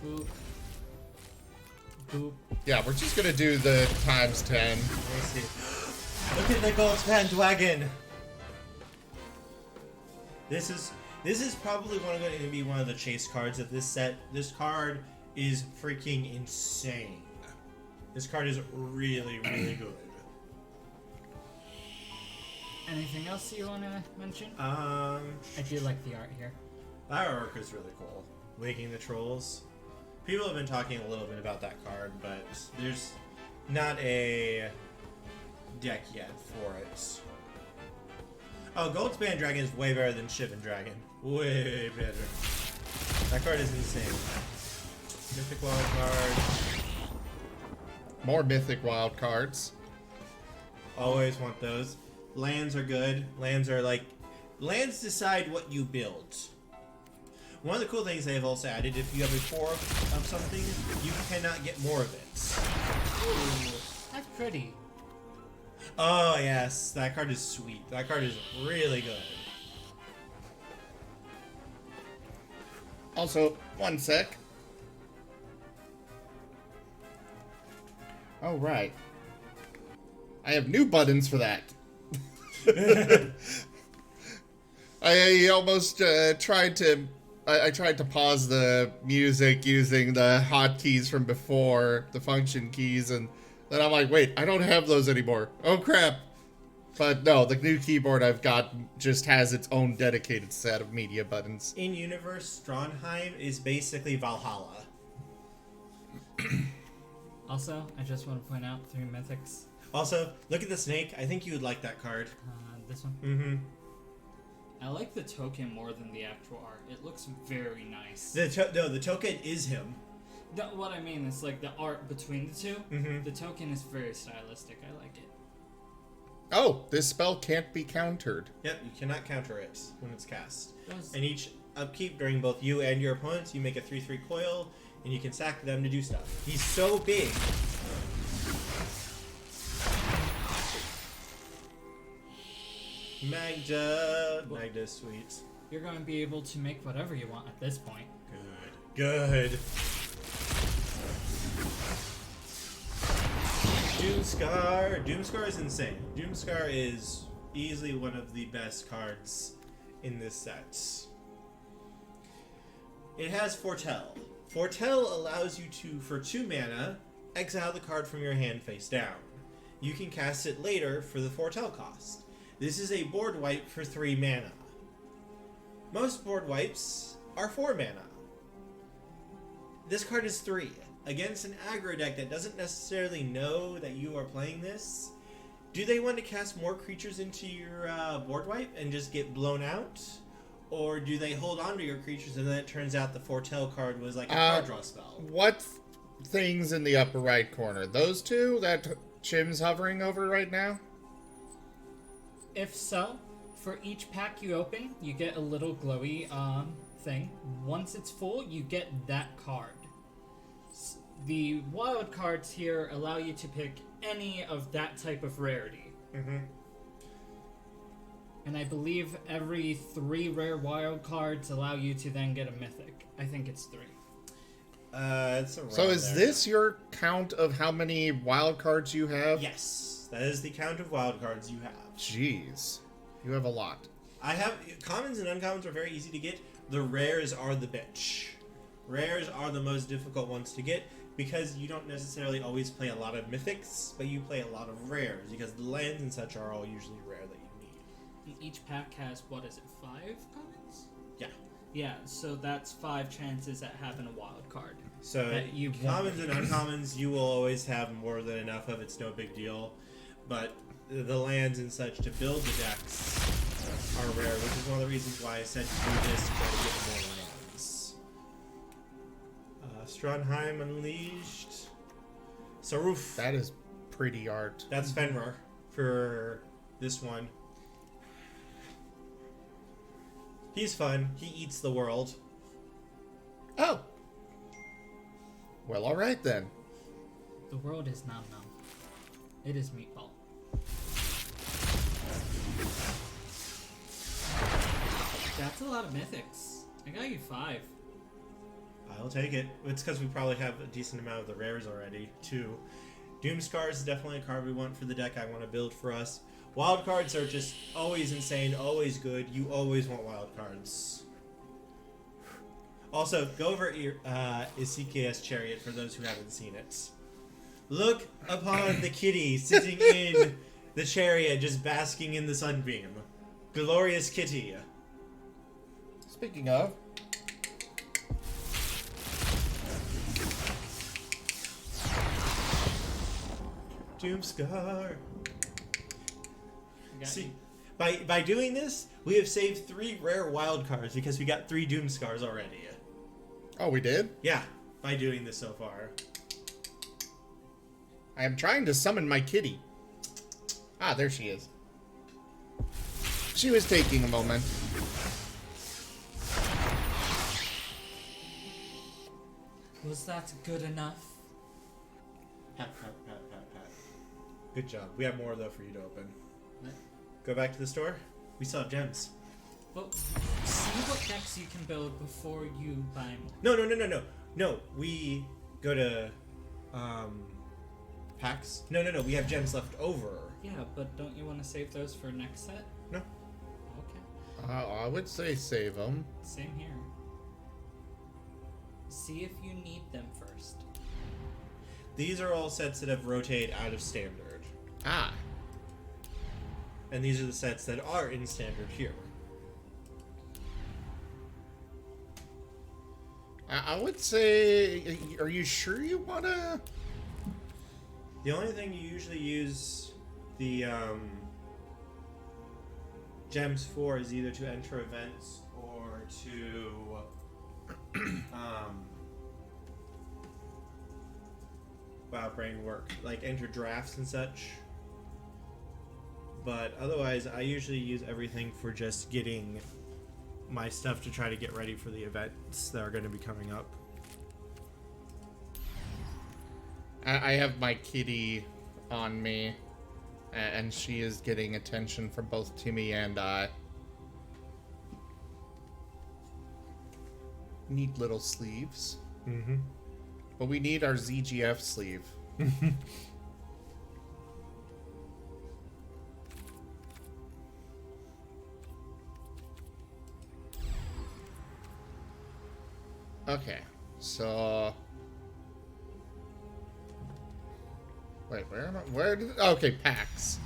Boop. Boop. Yeah, we're just gonna do the times 10. Let me see. Look at the gold bandwagon. This is probably going to be one of the chase cards of this set. This card is freaking insane. This card is really, really good. Anything else you want to mention? I do like the art here. That artwork is really cool. Waking the Trolls. People have been talking a little bit about that card, but there's not a deck yet for it. Oh, Goldspan Dragon is way better than Shivan Dragon. Way better. That card is insane. Mythic Wild card. More Mythic wild cards. Always want those. Lands are good. Lands decide what you build. One of the cool things they've also added, if you have a 4 of something, you cannot get more of it. Ooh, I've pretty. Oh, yes. That card is sweet. That card is really good. Also, one sec. Oh, right. I have new buttons for that. I almost tried to... I tried to pause the music using the hotkeys from before, the function keys, and then I'm like, wait, I don't have those anymore. Oh, crap. But no, the new keyboard I've got just has its own dedicated set of media buttons. In universe, Strandheim is basically Valhalla. Also, I just want to point out 3 mythics. Also, look at the snake. I think you would like that card. This one. Mm-hmm. I like the token more than the actual art. It looks very nice. The token is him. What I mean is like the art between the two. Mm-hmm. The token is very stylistic. I like it. Oh, this spell can't be countered. Yep, you cannot counter it when it's cast. Those- And each upkeep during both you and your opponents, you make a 3/3 coil, and you can sack them to do stuff. He's so big. Magda's sweet. You're going to be able to make whatever you want at this point. Good. Doomscar. Doomscar is insane. Doomscar is easily one of the best cards in this set. It has Foretell. Foretell allows you to, for 2 mana, exile the card from your hand face down. You can cast it later for the Foretell cost. This is a board wipe for 3 mana. Most board wipes are 4 mana. This card is 3. Against an aggro deck that doesn't necessarily know that you are playing this, do they want to cast more creatures into your board wipe and just get blown out? Or do they hold on to your creatures and then it turns out the Foretell card was like a card draw spell? What things in the upper right corner? Those two that Chim's hovering over right now? If so, for each pack you open, you get a little glowy thing. Once it's full, you get that card. The wild cards here allow you to pick any of that type of rarity. Mm-hmm. And I believe every 3 rare wild cards allow you to then get a mythic. I think it's 3. It's around So is there. this your count of how many wild cards you have? Yes, that is the count of wild cards you have. Jeez. You have a lot. I have commons and uncommons are very easy to get. The rares are the bitch. Rares are the most difficult ones to get because you don't necessarily always play a lot of mythics, but you play a lot of rares because the lands and such are all usually rare that you need. And each pack has, 5 commons? Yeah. Yeah, so that's 5 chances at having a wild card. So That you won't. commons and uncommons, you will always have more than enough of. It's no big deal. But the lands and such to build the decks are rare, which is one of the reasons why I said to do this to try to get more lands. Strandheim Unleashed. Saruf. That is pretty art. That's Fenrir for this one. He's fun. He eats the world. Oh. Well, alright then. The world is nom nom. It is meatball. That's a lot of mythics. I got you 5. I'll take it. It's because we probably have a decent amount of the rares already, too. Doomscar is definitely a card we want for the deck I want to build for us. Wild cards are just always insane, always good. You always want wild cards. Also, go over Isekia's Chariot for those who haven't seen it. Look upon the kitty sitting in the chariot just basking in the sunbeam. Glorious kitty. Speaking of, Doomscar. Got See, you. by doing this, we have saved 3 rare wild cards because we got 3 Doomscars already. oh, we did? Yeah, by doing this so far. I am trying to summon my kitty. Ah, there she is. She was taking a moment. Was that good enough? Pat, pat, pat, pat, pat. Good job. We have more, though, for you to open. What? Go back to the store. We still have gems. But see what decks you can build before you buy more. No, we go to, packs. No, we have gems left over. Yeah, but don't you want to save those for next set? No. Okay. I would say save them. Same here. See if you need them first. These are all sets that have rotated out of standard. Ah. And these are the sets that are in standard here. I would say, are you sure you want to? The only thing you usually use the gems for is either to enter events or to wow, brain work, like enter drafts and such. But otherwise, I usually use everything for just getting my stuff to try to get ready for the events that are going to be coming up. I have my kitty on me, and she is getting attention from both Timmy and I. Neat little sleeves. Mm-hmm. But we need our ZGF sleeve. Okay, so... Wait, where am I? Where did... Okay, packs.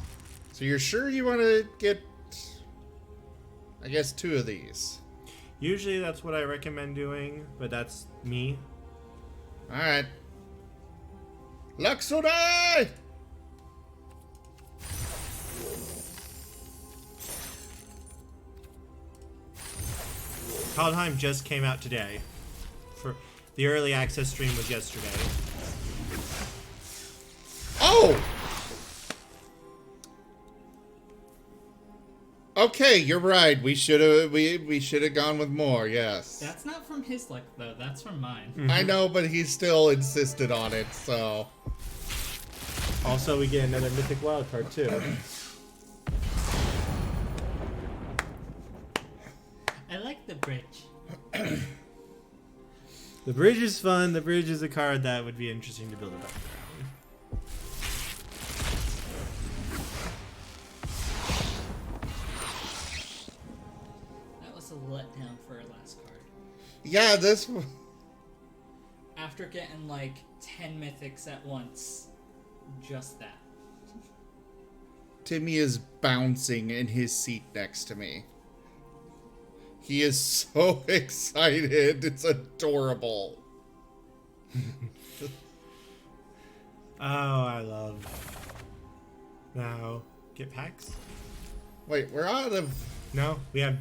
So you're sure you want to get... I guess 2 of these. Usually that's what I recommend doing, but that's me. Alright. Lucksune! Kaldheim just came out today. For the early access stream was yesterday. Oh! Okay, you're right. We should have gone with more. Yes. That's not from his luck though. That's from mine. Mm-hmm. I know, but he still insisted on it. So. Also, we get another mythic wildcard too. I like the bridge. The bridge is fun. The bridge is a card that would be interesting to build a deck around. That was a letdown for our last card. Yeah, this. After getting like 10 mythics at once, just that. Timmy is bouncing in his seat next to me. He is so excited. It's adorable. Oh, I love. Now, get packs? Wait, we're out of. No, we have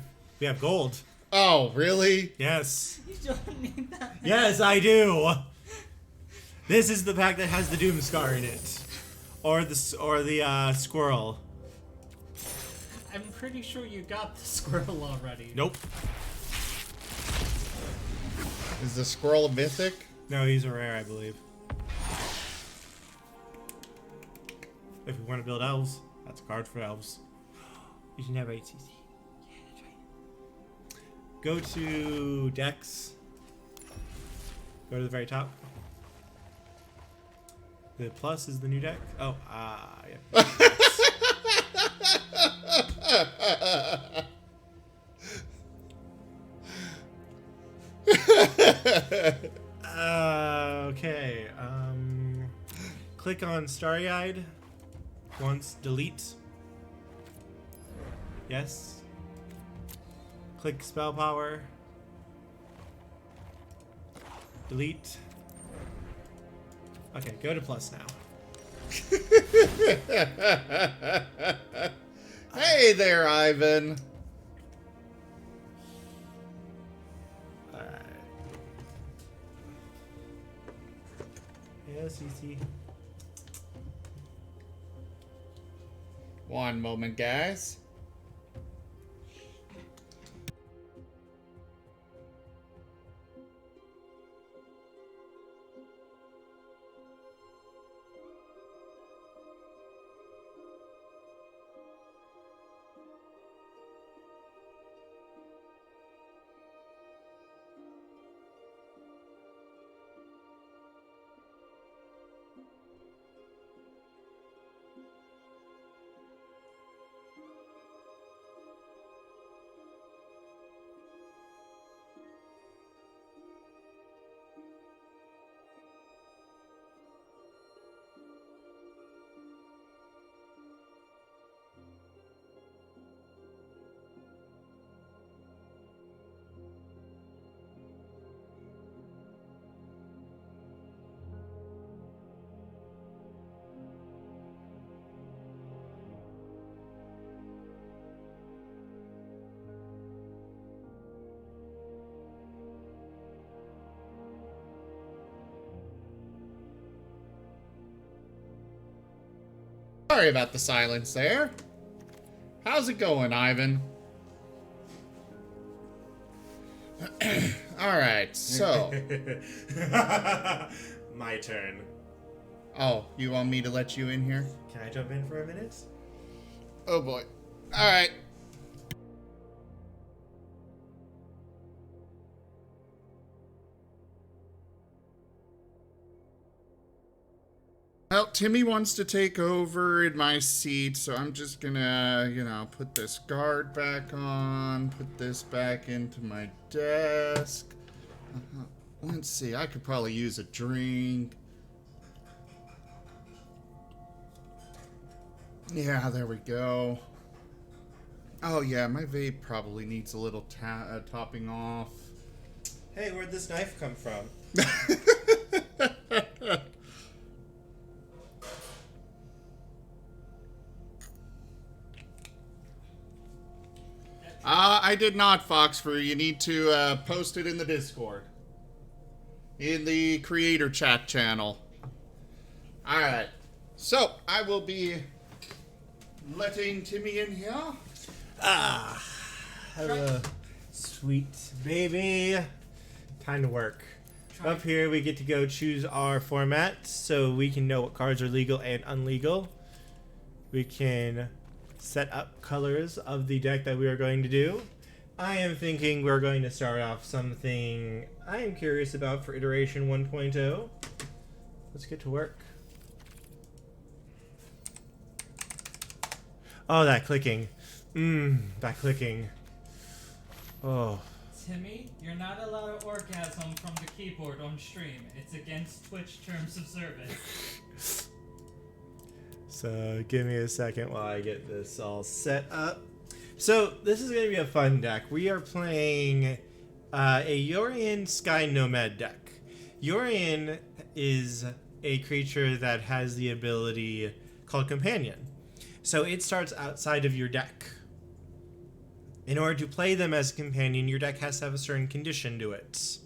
gold. Oh, really? Yes. You don't need that. Yes, I do. This is the pack that has the Doom Scar in it, or the squirrel. I'm pretty sure you got the squirrel already. Nope. Is the squirrel a mythic? No, he's a rare, I believe. If we want to build elves, that's a card for elves. You can have HCC. Yeah, that's right. Go to decks. Go to the very top. The plus is the new deck. Oh, yeah. Okay. Click on Starry-Eyed. Once. Delete. Yes. Click Spell Power. Delete. Okay, go to plus now. Hey there, Ivan. Alright. Yeah, CC. One moment, guys. Sorry about the silence there. How's it going, Ivan? Alright, so. My turn. Oh, you want me to let you in here? Can I jump in for a minute? Oh boy. Alright. Well, Timmy wants to take over in my seat, so I'm just gonna, you know, put this guard back on, put this back into my desk. Let's see, I could probably use a drink. Yeah, there we go. Oh yeah, my vape probably needs a little topping off. Hey, where'd this knife come from? I did not, Foxfur. You need to post it in the Discord. In the creator chat channel. Alright. So, I will be letting Timmy in here. Ah, hello, sweet baby. Time to work. Up here, we get to go choose our format so we can know what cards are legal and unlegal. We can set up colors of the deck that we are going to do. I am thinking we're going to start off something I am curious about for iteration 1.0. Let's get to work. Oh, that clicking. That clicking. Oh. Timmy, you're not allowed to orgasm from the keyboard on stream. It's against Twitch terms of service. So give me a second while I get this all set up. So this is going to be a fun deck. We are playing a Yorion Sky Nomad deck. Yorion is a creature that has the ability called Companion. So it starts outside of your deck. In order to play them as a companion, your deck has to have a certain condition to it.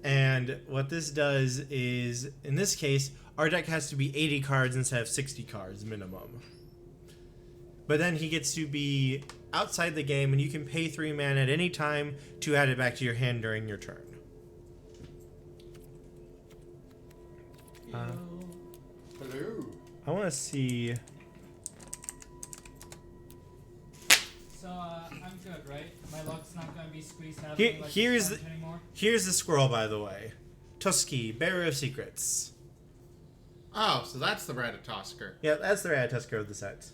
And what this does is, in this case, our deck has to be 80 cards instead of 60 cards minimum. But then he gets to be outside the game, and you can pay 3 mana at any time to add it back to your hand during your turn. Hello. I want to see... So, I'm good, right? My luck's not gonna be squeezed out of Here- me like here's it's anymore? Here's the squirrel, by the way. Tusky, Bearer of Secrets. Oh, so that's the Ratatosker. Yeah, that's the Ratatusker of the set.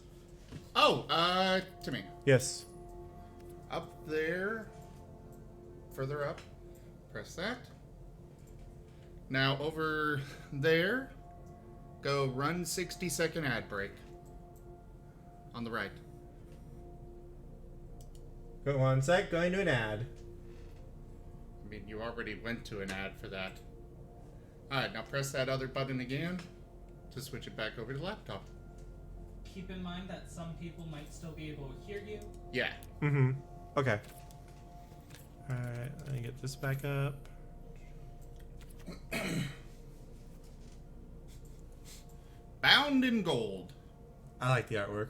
Oh, Timmy. Yes. Up there. Further up. Press that. Now over there. Go run 60-second ad break. On the right. Go one sec, going to an ad. I mean, you already went to an ad for that. Alright, now press that other button again to switch it back over to laptop. Keep in mind that some people might still be able to hear you. Yeah. Mm-hmm. Okay. Alright, let me get this back up. Bound in gold. I like the artwork.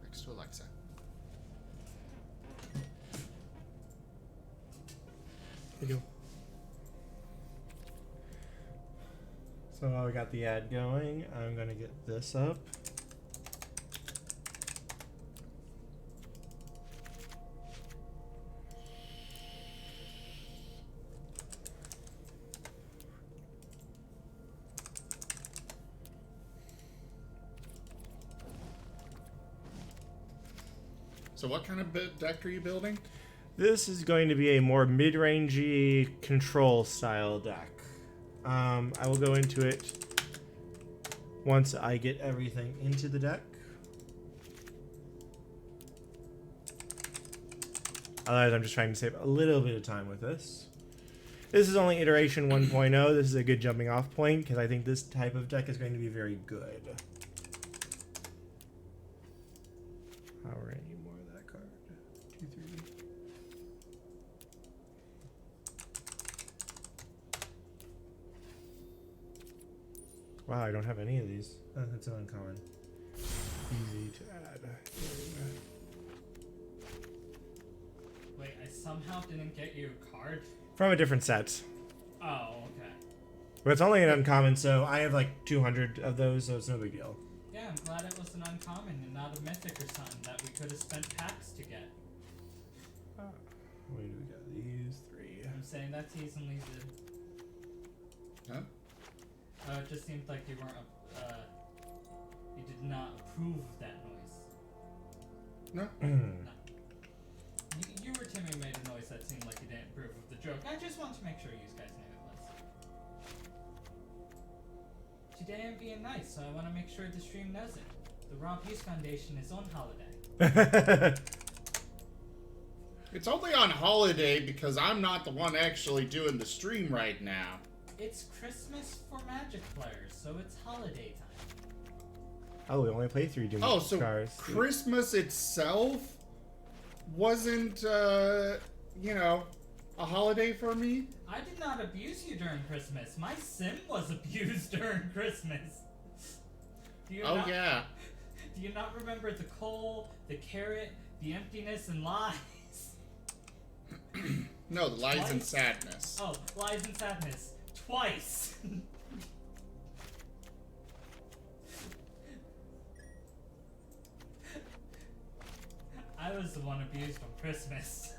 Next to Alexa. There you go. So while we got the ad going, I'm gonna get this up. So what kind of deck are you building? This is going to be a more mid-rangey control style deck. I will go into it once I get everything into the deck. Otherwise, I'm just trying to save a little bit of time with this. This is only iteration 1.0. This is a good jumping off point because I think this type of deck is going to be very good. We're gonna need more of that card. 2, 3. Wow, I don't have any of these. Oh, that's an uncommon. Easy to add. Wait, I somehow didn't get you a card? From a different set. Oh, okay. But it's only an uncommon, so I have like 200 of those, so it's no big deal. Yeah, I'm glad it was an uncommon and not a mythic or something that we could have spent packs to get. Wait, we got these 3. I'm saying that's easily did. Huh? It just seemed like you weren't, you did not approve of that noise. No. No. You or Timmy made a noise that seemed like you didn't approve of the joke. I just wanted to make sure you guys knew it was. Today I'm being nice, so I want to make sure the stream knows it. The Rob Hughes Foundation is on holiday. It's only on holiday because I'm not the one actually doing the stream right now. It's Christmas for Magic players, so it's holiday time. Oh, we only play 3 Doom So Stars. Christmas itself wasn't, you know, a holiday for me? I did not abuse you during Christmas. My sim was abused during Christmas. Do you not, Yeah. Do you not remember the coal, the carrot, the emptiness, and lies? No, the lies and Twice? sadness. Oh, lies and sadness. Twice! I was the one abused on Christmas.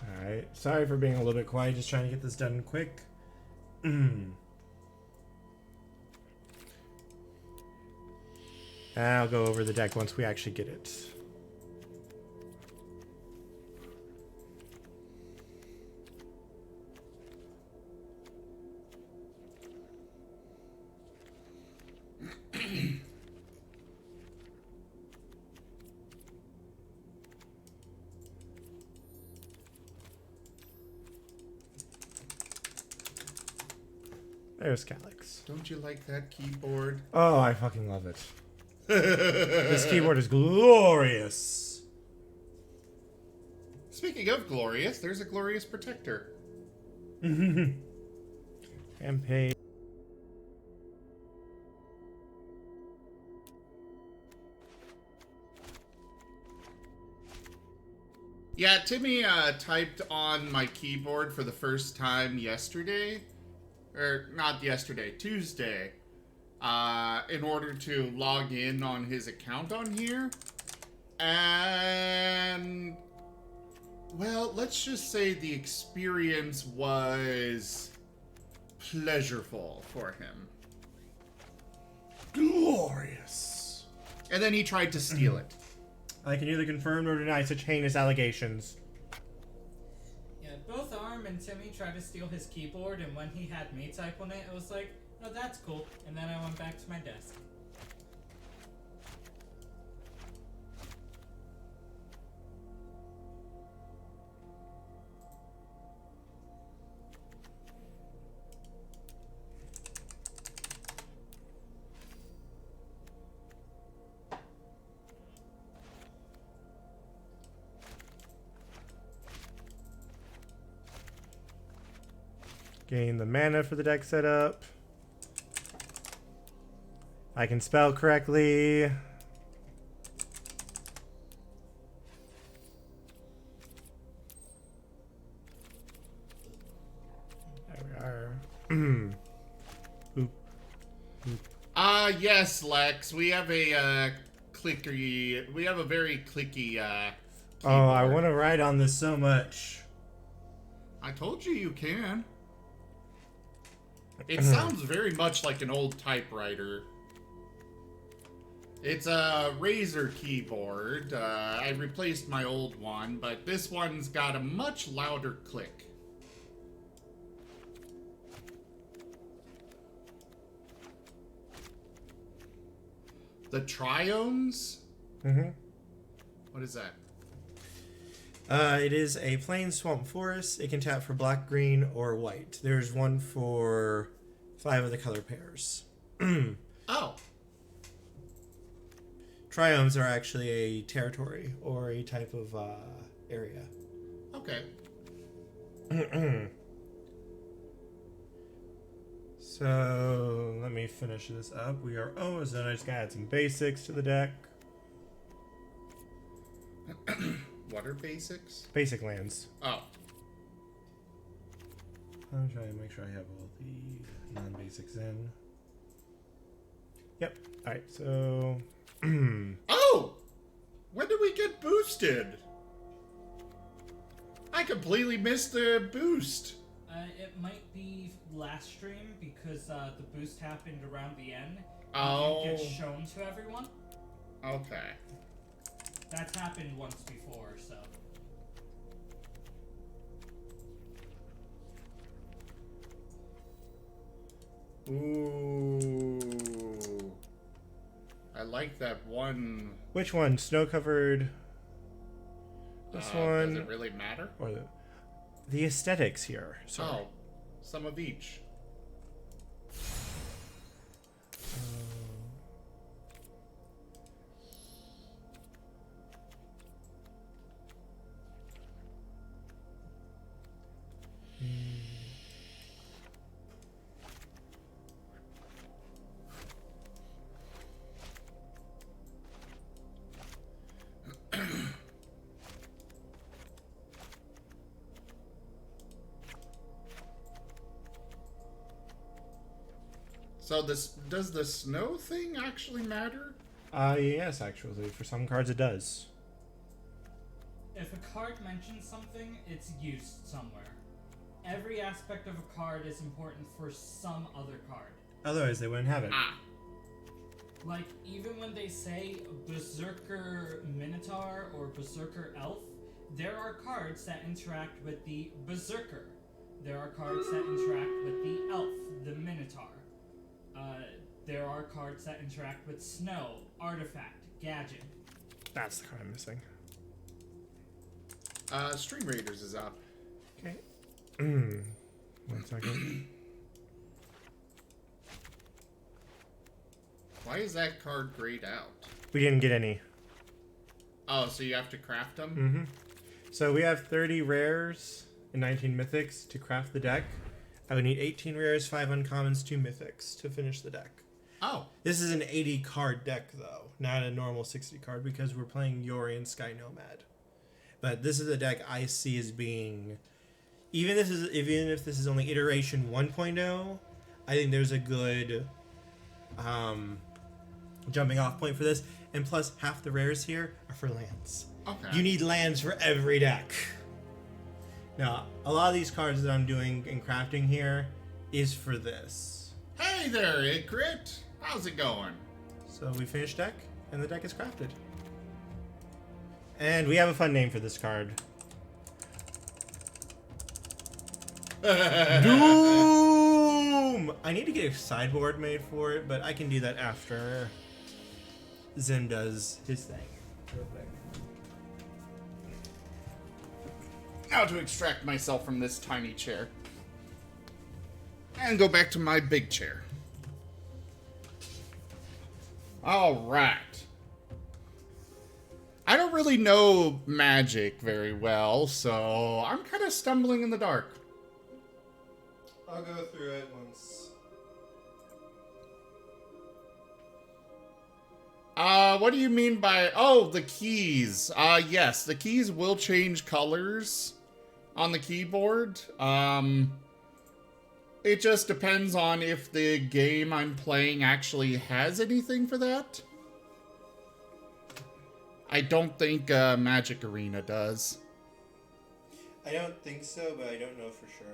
Alright, sorry for being a little bit quiet, just trying to get this done quick. I'll go over the deck once we actually get it. There's Calyx. Don't you like that keyboard? Oh, I fucking love it. This keyboard is glorious. Speaking of glorious, there's a glorious protector. Campaign. Yeah, Timmy typed on my keyboard for the first time yesterday. Or, not yesterday, Tuesday. In order to log in on his account on here. And, well, let's just say the experience was pleasurable for him. Glorious. And then he tried to steal it. I can neither confirm nor deny such heinous allegations. Yeah, both Arm and Timmy tried to steal his keyboard, and when he had me type on it, I was like, oh, that's cool. And then I went back to my desk. Gain the mana for the deck setup. I can spell correctly. There we are. Oop. Yes, Lex. We have a clicky. We have a very clicky Oh, I keyboard. want to write on this so much. I told you can. It sounds very much like an old typewriter. It's a Razer keyboard. I replaced my old one, but this one's got a much louder click. The Triomes? Mm-hmm. What is that? It is a plain swamp forest. It can tap for black, green, or white. There's one for 5 of the color pairs. Oh. Triomes are actually a territory or a type of area. Okay. So let me finish this up. We are almost done. I just gotta add some basics to the deck. What are basics? Basic lands. Oh. I'm trying to make sure I have all the non-basics in. Yep. Alright, so... Oh! When did we get boosted? I completely missed the boost. It might be last stream because the boost happened around the end. Oh. It gets shown to everyone. Okay. That's happened once before, so. Ooh. I like that one. Which one? Snow-covered... This one... Does it really matter? Or the aesthetics here. Sorry. Oh. Some of each. So does the snow thing actually matter? Yes, actually. For some cards it does. If a card mentions something, it's used somewhere. Every aspect of a card is important for some other card. Otherwise they wouldn't have it. Ah. Like, even when they say Berserker Minotaur or Berserker Elf, there are cards that interact with the Berserker. There are cards that interact with the Elf, the Minotaur. There are cards that interact with Snow, Artifact, Gadget. That's the card I'm missing. Stream Raiders is up. Okay. 1 second. Why is that card grayed out? We didn't get any. Oh, so you have to craft them? Mm-hmm. So we have 30 rares and 19 mythics to craft the deck. I would need 18 rares, 5 uncommons, 2 mythics to finish the deck. Oh. This is an 80 card deck though, not a normal 60 card because we're playing Yori and Sky Nomad. But this is a deck I see as being, even if this is only iteration 1.0, I think there's a good jumping off point for this. And plus, half the rares here are for lands. Okay. You need lands for every deck. Now, a lot of these cards that I'm doing and crafting here is for this. Hey there, Igrit. How's it going? So we finished deck, and the deck is crafted. And we have a fun name for this card. Doom! I need to get a sideboard made for it, but I can do that after Zim does his thing. Real quick. Now to extract myself from this tiny chair. And go back to my big chair. Alright. I don't really know Magic very well, so I'm kind of stumbling in the dark. I'll go through it once. What do you mean by... Oh, the keys. Yes, the keys will change colors on the keyboard. It just depends on if the game I'm playing actually has anything for that. I don't think Magic Arena does. I don't think so, but I don't know for sure.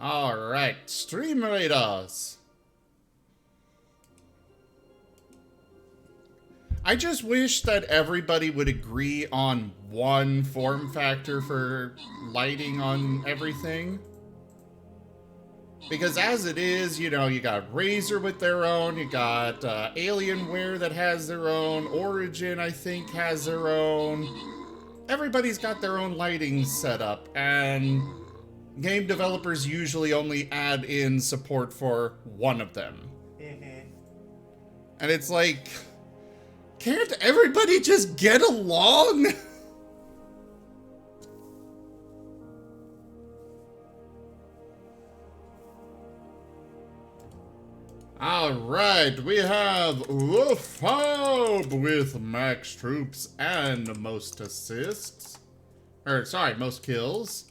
Alright, Stream Raiders. I just wish that everybody would agree on one form factor for lighting on everything. Because as it is, you know, you got Razer with their own, you got Alienware that has their own, Origin, I think, has their own. Everybody's got their own lighting set up, and game developers usually only add in support for one of them. Mm-hmm. And it's like, Can't everybody just get along? Alright, we have Wolfhob with max troops and most assists. Most kills.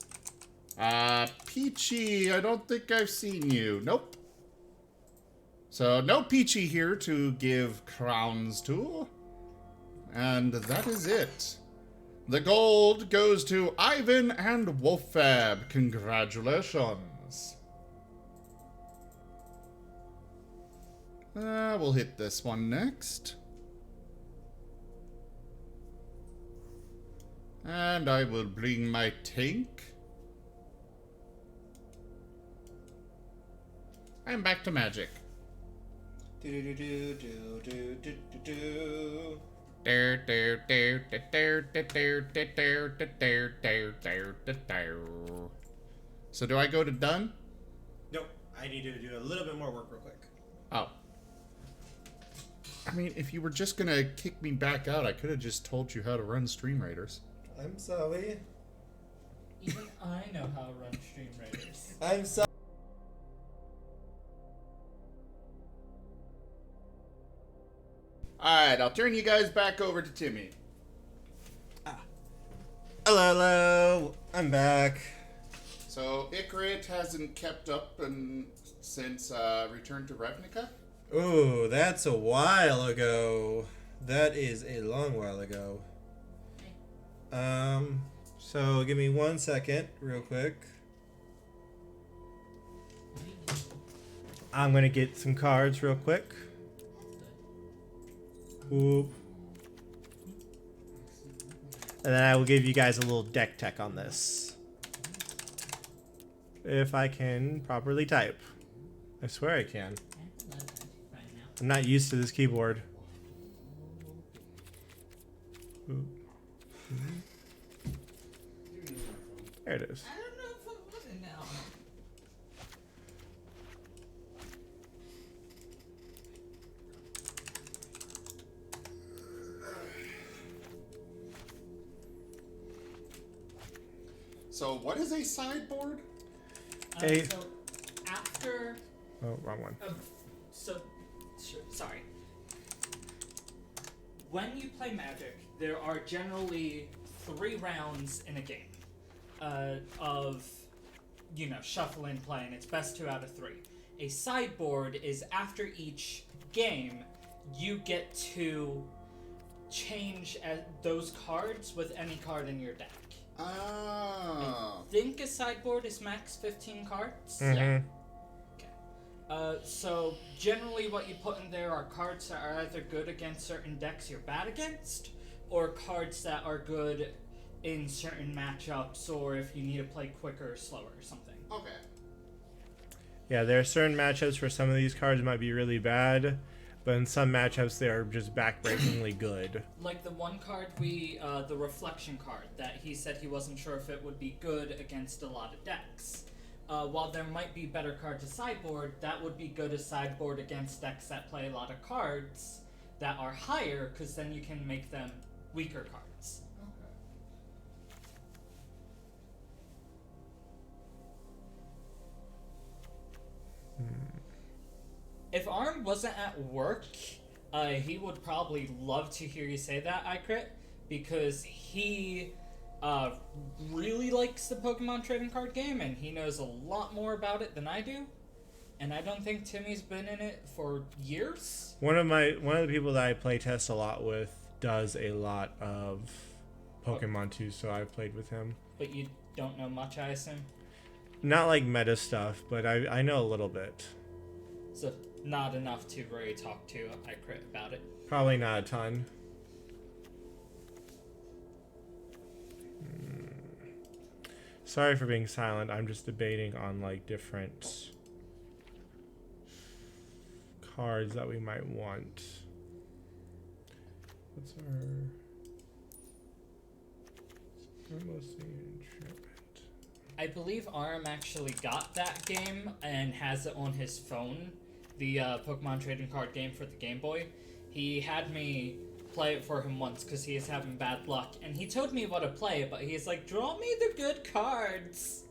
Peachy, I don't think I've seen you. Nope. So, no Peachy here to give crowns to. And that is it. The gold goes to Ivan and Wolfab. Congratulations. We'll hit this one next. And I will bring my tank. I'm back to magic. So do I go to done? Nope. I need to do a little bit more work real quick. Oh. I mean, if you were just gonna kick me back out, I could have just told you how to run Stream Raiders. I'm sorry. Even I know how to run Stream Raiders. I'm sorry. Alright, I'll turn you guys back over to Timmy. Hello. I'm back. So, Ikarit hasn't kept up since Return to Ravnica? Ooh, that's a while ago. That is a long while ago. So give me 1 second, real quick. I'm gonna get some cards real quick. Whoop. And then I will give you guys a little deck tech on this. If I can properly type. I swear I can. I'm not used to this keyboard. Ooh. There it is. I don't know if I want it now. So, what is a sideboard? Hey. So after, Oh, wrong one. sorry. When you play Magic, there are generally 3 rounds in a game of, shuffling, playing. It's best 2 out of 3. A sideboard is after each game, you get to change those cards with any card in your deck. Oh. I think a sideboard is max 15 cards. Mm-hmm. Yeah. Okay. So generally what you put in there are cards that are either good against certain decks you're bad against, or cards that are good in certain matchups, or if you need to play quicker or slower or something. Okay. Yeah, there are certain matchups where some of these cards might be really bad, but in some matchups they are just backbreakingly good. Like the one card the Reflection card, that he said he wasn't sure if it would be good against a lot of decks. While there might be better cards to sideboard, that would be good as sideboard against decks that play a lot of cards that are higher, because then you can make them weaker cards. Okay. If Arm wasn't at work, he would probably love to hear you say that, iCrit, because he really likes the Pokemon trading card game, and he knows a lot more about it than I do. And I don't think Timmy's been in it for years. One of the people that I play test a lot with does a lot of Pokemon too, so I've played with him. But you don't know much, I assume? Not like meta stuff, but I know a little bit. So not enough to really talk to iCrit about it. Probably not a ton. Sorry for being silent. I'm just debating on like different cards that we might want. What's our mostly enchantment? I believe Arm actually got that game and has it on his phone, the Pokemon trading card game for the Game Boy. He had me play it for him once because he is having bad luck. And he told me what to play, but he's like, draw me the good cards.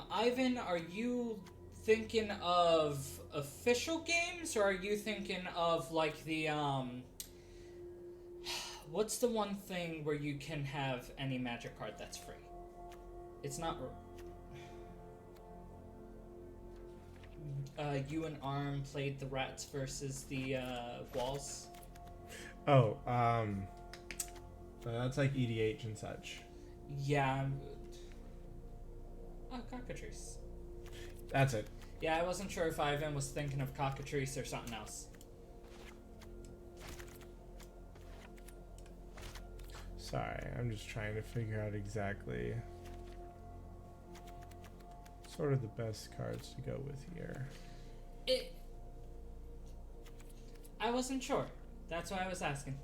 Ivan, are you thinking of official games, or are you thinking of, like, the, what's the one thing where you can have any Magic card that's free? It's not... you and Arm played the Rats versus the, Walls. Oh, that's like EDH and such. Yeah. Oh, Cockatrice. That's it. Yeah, I wasn't sure if Ivan was thinking of Cockatrice or something else. Sorry, I'm just trying to figure out exactly sort of the best cards to go with here. I wasn't sure. That's why I was asking.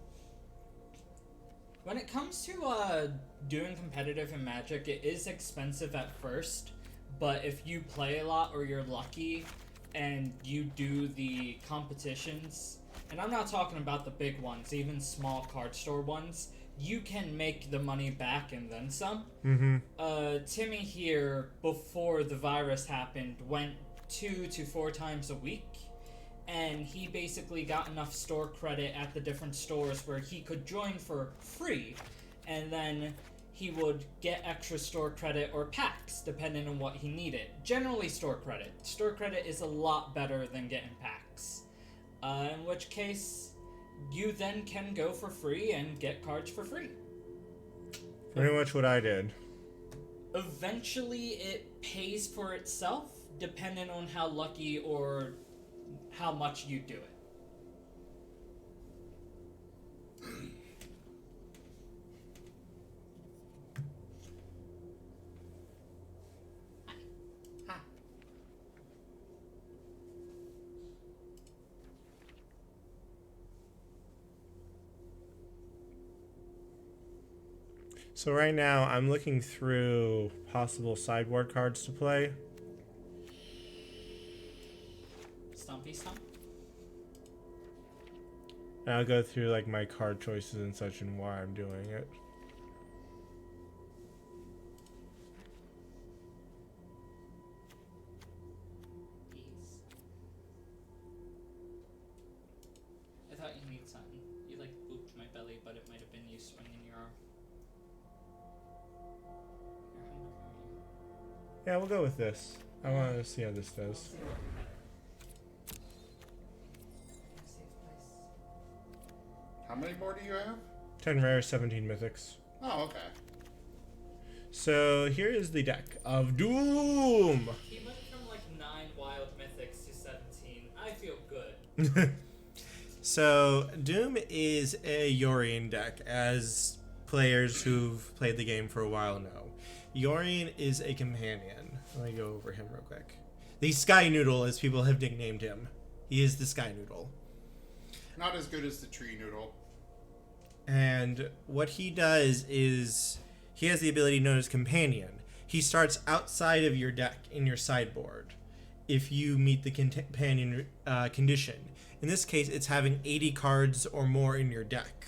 When it comes to doing competitive in Magic, it is expensive at first, but if you play a lot or you're lucky and you do the competitions, and I'm not talking about the big ones, even small card store ones, you can make the money back and then some. Timmy here, before the virus happened, went 2 to 4 times a week, and he basically got enough store credit at the different stores where he could join for free, and then he would get extra store credit or packs, depending on what he needed. Generally store credit. Store credit is a lot better than getting packs. In which case, you then can go for free and get cards for free. Pretty much what I did. Eventually, it pays for itself, depending on how lucky or how much you do it. Hi. So right now, I'm looking through possible sideboard cards to play. Stumpy Stump? And I'll go through like my card choices and such and why I'm doing it. Peace. I thought you need something. You like booped my belly, but it might have been you swinging your arm. You're hungry, are you? Yeah, we'll go with this. I want to see how this does. How many more do you have? 10 rare, 17 mythics. Oh, okay. So here is the deck of Doom. He went from like 9 wild mythics to 17. I feel good. So Doom is a Yorion deck, as players who've played the game for a while know. Yorion is a companion. Let me go over him real quick. The Sky Noodle, as people have nicknamed him. He is the Sky Noodle. Not as good as the tree noodle. And what he does is he has the ability known as Companion. He starts outside of your deck in your sideboard if you meet the companion condition. In this case, it's having 80 cards or more in your deck.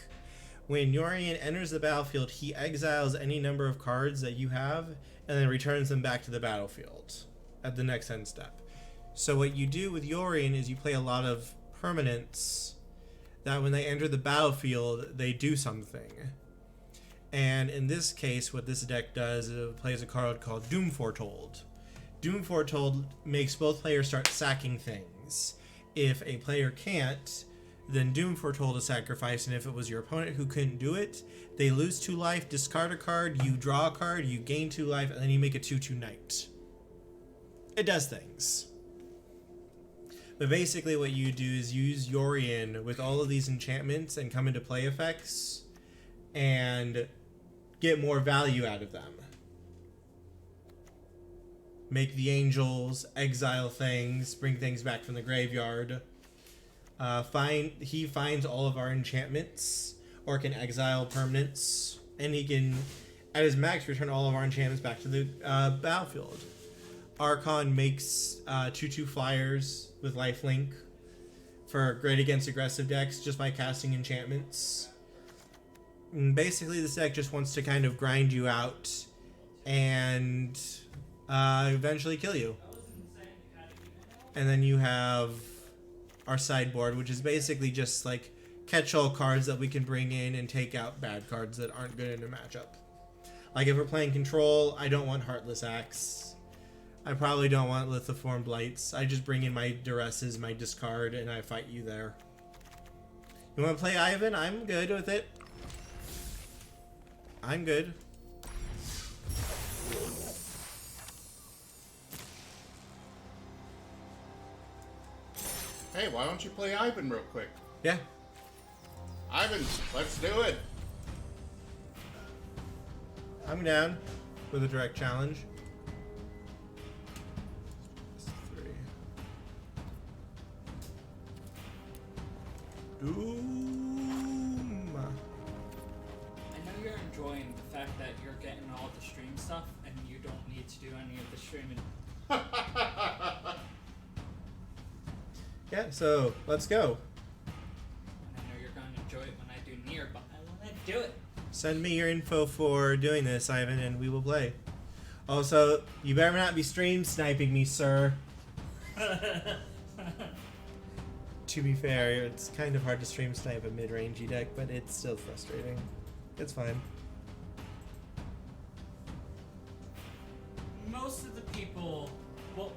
When Yorion enters the battlefield, he exiles any number of cards that you have and then returns them back to the battlefield at the next end step. So what you do with Yorion is you play a lot of permanents that when they enter the battlefield, they do something. And in this case, what this deck does is it plays a card called Doom Foretold. Doom Foretold makes both players start sacking things. If a player can't, then Doom Foretold is sacrificed, and if it was your opponent who couldn't do it, they lose 2 life, discard a card, you draw a card, you gain 2 life, and then you make a 2/2 knight. It does things. But basically what you do is use Yorion with all of these enchantments and come into play effects and get more value out of them. Make the angels, exile things, bring things back from the graveyard. He finds all of our enchantments, or can exile permanents, and he can, at his max, return all of our enchantments back to the battlefield. Archon makes 2/2 flyers with lifelink for great against aggressive decks just by casting enchantments. And basically, this deck just wants to kind of grind you out and eventually kill you. And then you have our sideboard, which is basically just like catch-all cards that we can bring in and take out bad cards that aren't good in a matchup. Like if we're playing Control, I don't want Heartless Axe. I probably don't want Lithoform Blights. I just bring in my Duresses, my discard, and I fight you there. You want to play Ivan? I'm good with it. I'm good. Hey, why don't you play Ivan real quick? Yeah. Ivan, let's do it. I'm down with a direct challenge. 3. Doom. I know you're enjoying the fact that you're getting all the stream stuff and you don't need to do any of the streaming. Yeah, so let's go. And I know you're going to enjoy it when I do near, but I want to do it. Send me your info for doing this, Ivan, and we will play. Also, you better not be stream sniping me, sir. To be fair, it's kind of hard to stream snipe a mid-rangey deck, but it's still frustrating. It's fine. Most of the people, well,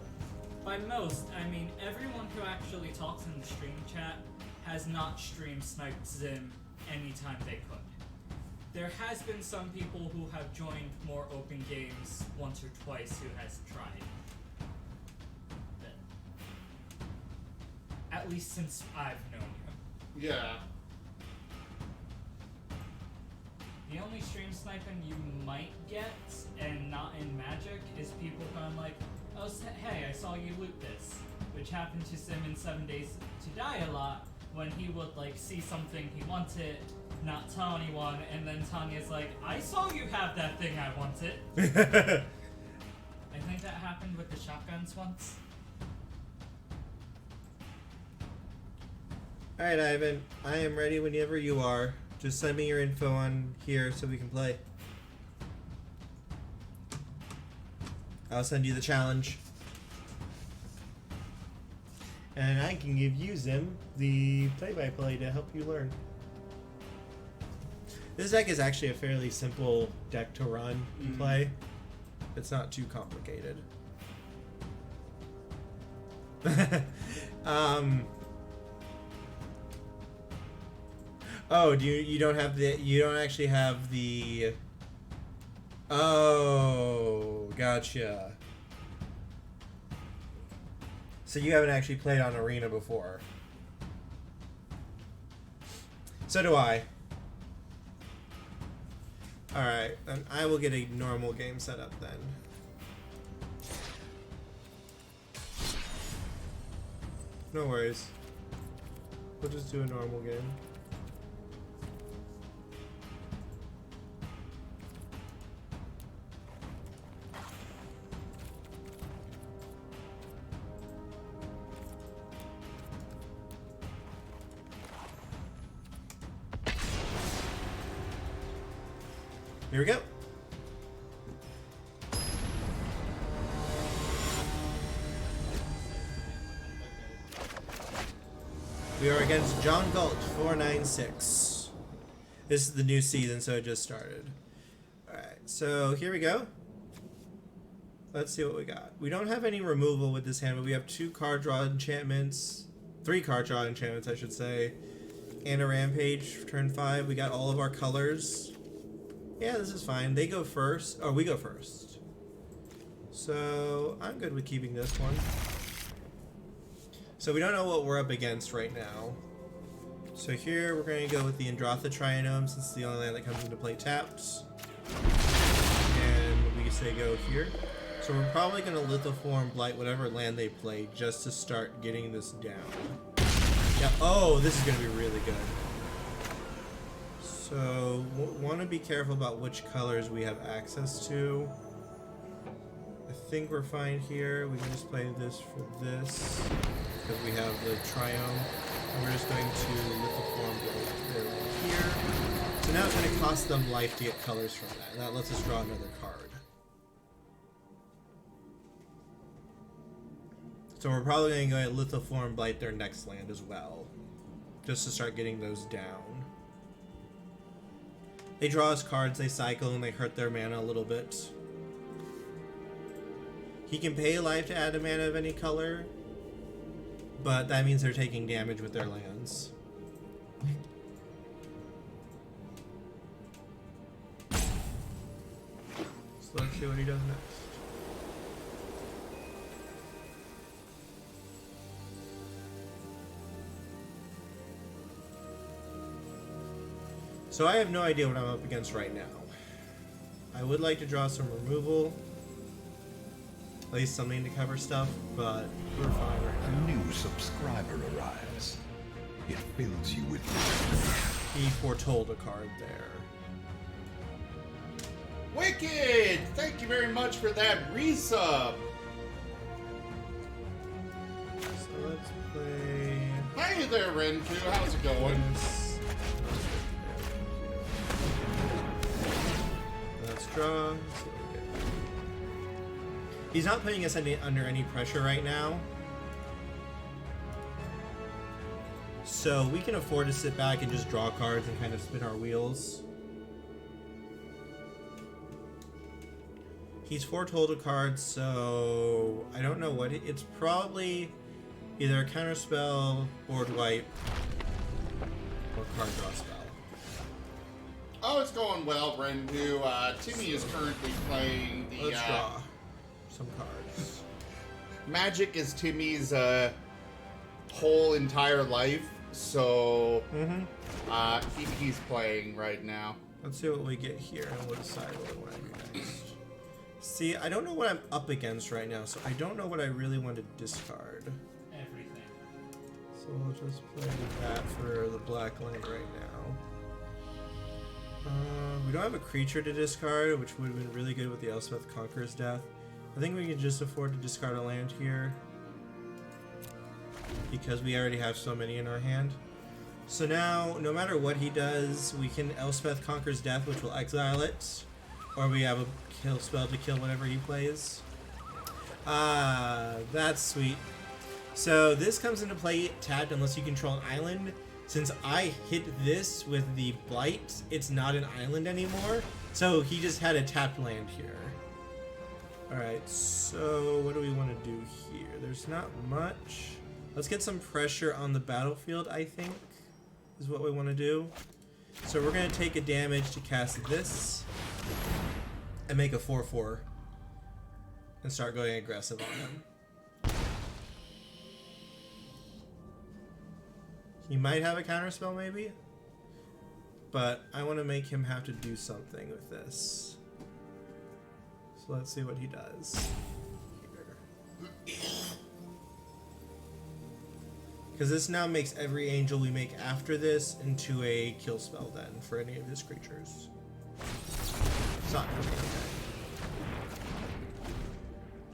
by most, I mean everyone who actually talks in the stream chat has not stream sniped Zim anytime they could. There has been some people who have joined more open games once or twice who has tried. But at least since I've known you. Yeah. The only stream sniping you might get, and not in Magic, is people going like, oh, hey, I saw you loot this, which happened to Sim in 7 Days to Die a lot, when he would like see something he wanted, not tell anyone, and then Tanya's like, I saw you have that thing I wanted. I think that happened with the shotguns once. Alright, Ivan. I am ready whenever you are. Just send me your info on here so we can play. I'll send you the challenge. And I can give you, Zim, the play-by-play to help you learn. This deck is actually a fairly simple deck to run and play. It's not too complicated. Oh, you don't actually have the... Oh, gotcha. So you haven't actually played on Arena before. So do I. Alright, then I will get a normal game set up then. No worries. We'll just do a normal game. Here we go. We are against John Galt 496. This is the new season, so it just started. Alright, so here we go. Let's see what we got. We don't have any removal with this hand, but we have 2 card draw enchantments. 3 card draw enchantments, I should say. And a rampage for turn 5. We got all of our colors. Yeah, this is fine. They go first. Oh, we go first. So, I'm good with keeping this one. So, we don't know what we're up against right now. So, here we're going to go with the Androtha Trianome, since it's the only land that comes into play tapped. And we say go here. So, we're probably going to Lithoform Blight whatever land they play just to start getting this down. Yeah. Oh, this is going to be really good. So, want to be careful about which colors we have access to. I think we're fine here. We can just play this for this because we have the Triome. And we're just going to Lithiform Blade here. So now it's going to cost them life to get colors from that. And that lets us draw another card. So we're probably going to go at Lithiform Blight their next land as well. Just to start getting those down. They draw us cards, they cycle, and they hurt their mana a little bit. He can pay life to add a mana of any color, but that means they're taking damage with their lands. So let's see what he does next. So I have no idea what I'm up against right now. I would like to draw some removal. At least something to cover stuff, but we're fine right A now. new subscriber arrives. It fills you with He foretold a card there. Wicked! Thank you very much for that resub. So let's play... Hey there, Renku. How's it going? Let's draw. He's not putting us under any pressure right now. So we can afford to sit back and just draw cards and kind of spin our wheels. He's foretold a card, so I don't know what it's probably either a counterspell, board wipe, or card draw spell. Oh, it's going well, Renku. Timmy is currently playing the... Let's draw some cards. Magic is Timmy's whole entire life, so he's playing right now. Let's see what we get here, and we'll decide what we want to do next. See, I don't know what I'm up against right now, so I don't know what I really want to discard. Everything. So we'll just play that for the black land right now. We don't have a creature to discard, which would have been really good with the Elspeth Conqueror's Death. I think we can just afford to discard a land here, because we already have so many in our hand. So now, no matter what he does, we can Elspeth Conqueror's Death, which will exile it, or we have a kill spell to kill whatever he plays. Ah, that's sweet. So this comes into play tapped unless you control an island. Since I hit this with the Blight, it's not an island anymore. So he just had a tapped land here. Alright, so what do we want to do here? There's not much. Let's get some pressure on the battlefield, I think, is what we want to do. So we're going to take a damage to cast this and make a 4/4 and start going aggressive on him. He might have a counterspell, maybe, but I want to make him have to do something with this. So let's see what he does here. Because this now makes every angel we make after this into a kill spell then for any of his creatures. It's not gonna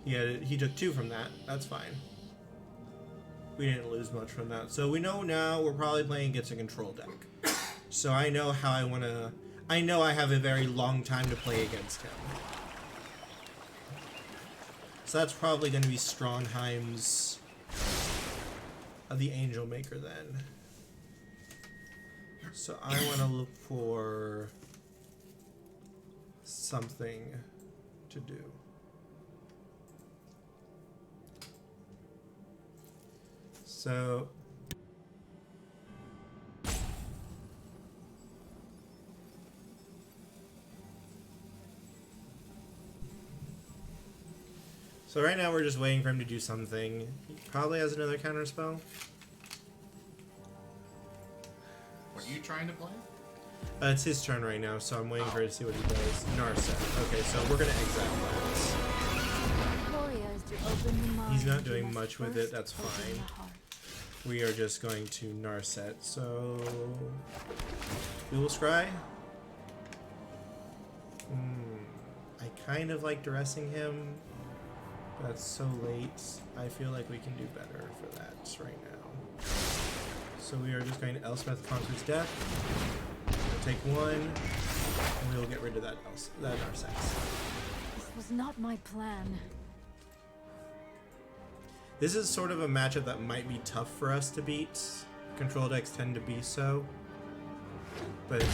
be okay. He took 2 from that. That's fine. We didn't lose much from that. So we know now we're probably playing against a control deck. So I know how I want to... I know I have a very long time to play against him. So that's probably going to be Strongheim's... the Angel Maker then. So I want to look for... something to do. So right now we're just waiting for him to do something. He probably has another counter spell. What are you trying to play? It's his turn right now, so I'm waiting for him to see what he does. Narset. Okay, so we're gonna exile that. He's not doing much with it, that's fine. We are just going to Narset, so... we will scry. I kind of like dressing him. That's so late. I feel like we can do better for that right now. So we are just going to Elspeth Conquers Death. We'll take one, and we will get rid of that Narsex. This was not my plan. This is sort of a matchup that might be tough for us to beat. Control decks tend to be so. But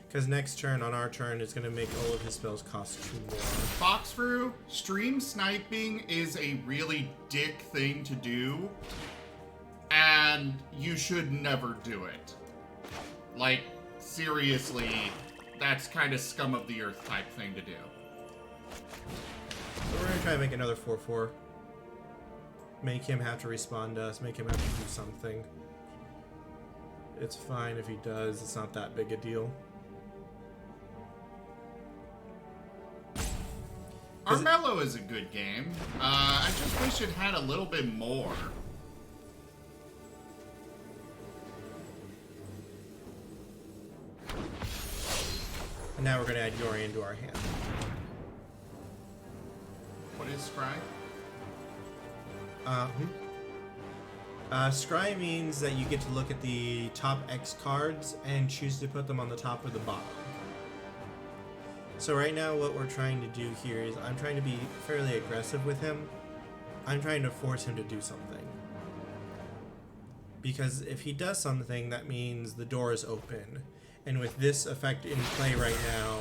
because next turn on our turn is going to make all of his spells cost 2 more. Foxfru, stream sniping is a really dick thing to do, and you should never do it. Like, seriously, that's kind of scum of the earth type thing to do. So we're going to try to make another 4/4. Make him have to respond to us, make him have to do something. It's fine if he does, it's not that big a deal. Armello is a good game. I just wish it had a little bit more. And now we're going to add Yori into our hand. What is Scry? Scry means that you get to look at the top X cards and choose to put them on the top or the bottom. So right now what we're trying to do here is I'm trying to be fairly aggressive with him. I'm trying to force him to do something. Because if he does something, that means the door is open. And with this effect in play right now,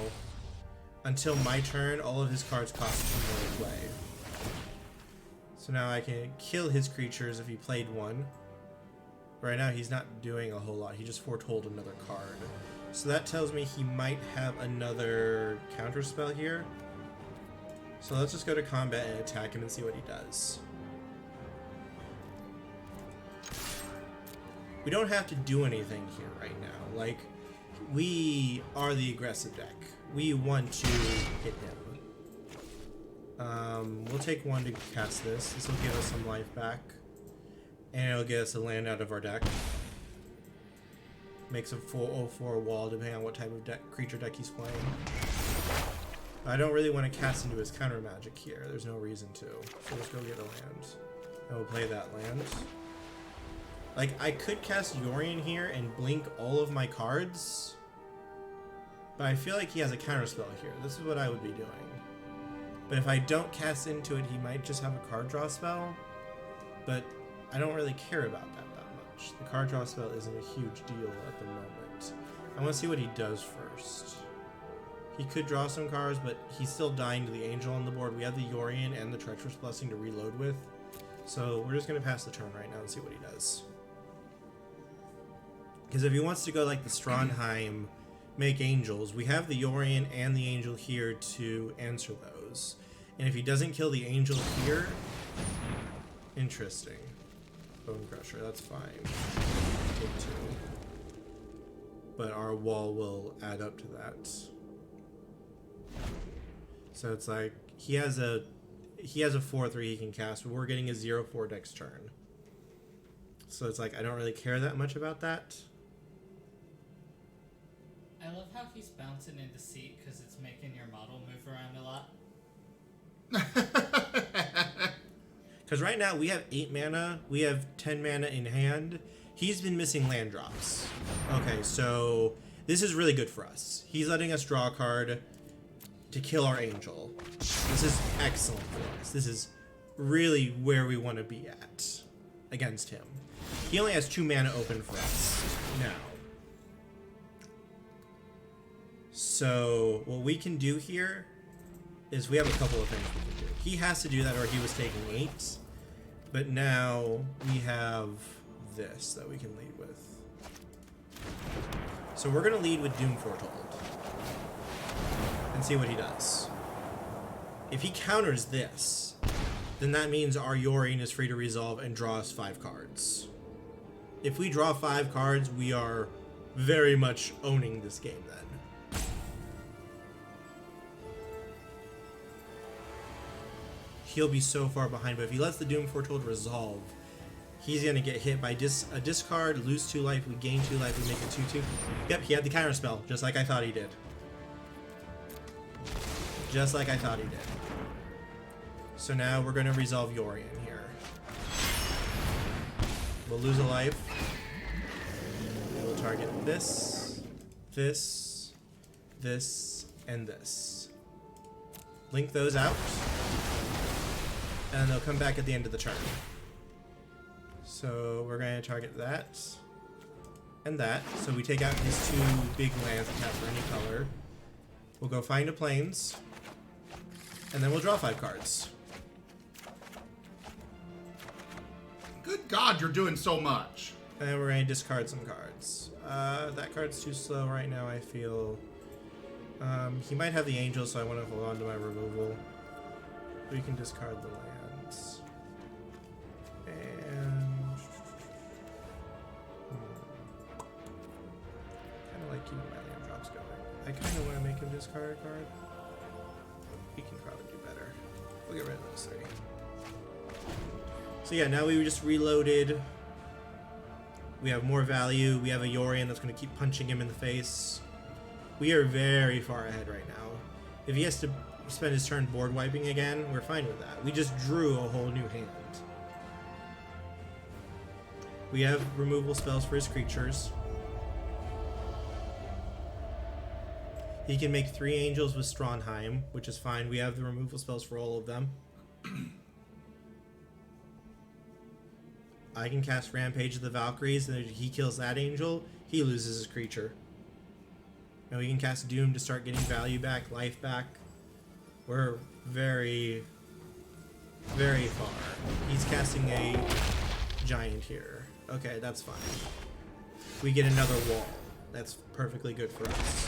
until my turn, all of his cards cost 2 more to play. So now I can kill his creatures if he played one. Right now he's not doing a whole lot. He just foretold another card. So that tells me he might have another counter spell here. So let's just go to combat and attack him and see what he does. We don't have to do anything here right now. Like, we are the aggressive deck. We want to hit him. We'll take 1 to cast this. This will give us some life back. And it'll get us a land out of our deck. Makes a 4/04 wall depending on what type of creature deck he's playing. I don't really want to cast into his counter magic here. There's no reason to. So let's go get a land. And we'll play that land. Like, I could cast Yorion here and blink all of my cards. But I feel like he has a counter spell here. This is what I would be doing. But if I don't cast into it, he might just have a card draw spell. But I don't really care about that much. The card draw spell isn't a huge deal at the moment. I want to see what he does first. He could draw some cards, but he's still dying to the Angel on the board. We have the Yorion and the Treacherous Blessing to reload with. So we're just going to pass the turn right now and see what he does. Because if he wants to go like the Strandheim, make angels, we have the Yorion and the Angel here to answer those. And if he doesn't kill the Angel here, interesting. Bone Crusher, that's fine. Take 2. But our wall will add up to that. So it's like he has a 4/3 he can cast, but we're getting a 0/4 next turn. So it's like I don't really care that much about that. I love how he's bouncing into seat because it's making your model move around a lot. Because right now we have 8 mana, we have 10 mana in hand. He's been missing land drops. Okay, so this is really good for us. He's letting us draw a card to kill our Angel. This is excellent for us. This is really where we want to be at against him. He only has 2 mana open for us now. So what we can do here is we have a couple of things we can do. He has to do that or he was taking 8. But now we have this that we can lead with. So we're going to lead with Doom Foretold. And see what he does. If he counters this, then that means our Yorion is free to resolve and draw us 5 cards. If we draw 5 cards, we are very much owning this game then. He'll be so far behind, but if he lets the Doom Foretold resolve, He's gonna get hit by a discard, lose 2 life, we gain 2 life, we make it 2/2. Yep, he had the counter spell, just like I thought he did. Just like I thought he did. So now we're gonna resolve Yorion here. We'll lose a life. And we'll target this, this, this, and this. Link those out. And they'll come back at the end of the turn. So we're going to target that and that. So we take out his 2 big lands that tap for any color. We'll go find a plains. And then we'll draw 5 cards. Good God, you're doing so much. And then we're going to discard some cards. That card's too slow right now, I feel. He might have the angel, so I want to hold on to my removal. We can discard the lands. And... kind of like keeping my land drops going. I kind of want to make him discard a card. He can probably do better. We'll get rid of those 3. So yeah, now we just reloaded. We have more value. We have a Yorion that's going to keep punching him in the face. We are very far ahead right now. If he has to spend his turn board wiping again, we're fine with that. We just drew a whole new hand. We have removal spells for his creatures. He can make 3 angels with Strondheim, which is fine. We have the removal spells for all of them. I can cast Rampage of the Valkyries, and if he kills that angel, he loses his creature. And we can cast Doom to start getting value back, life back. We're very, very far. He's casting a giant here. Okay, that's fine. We get another wall. That's perfectly good for us.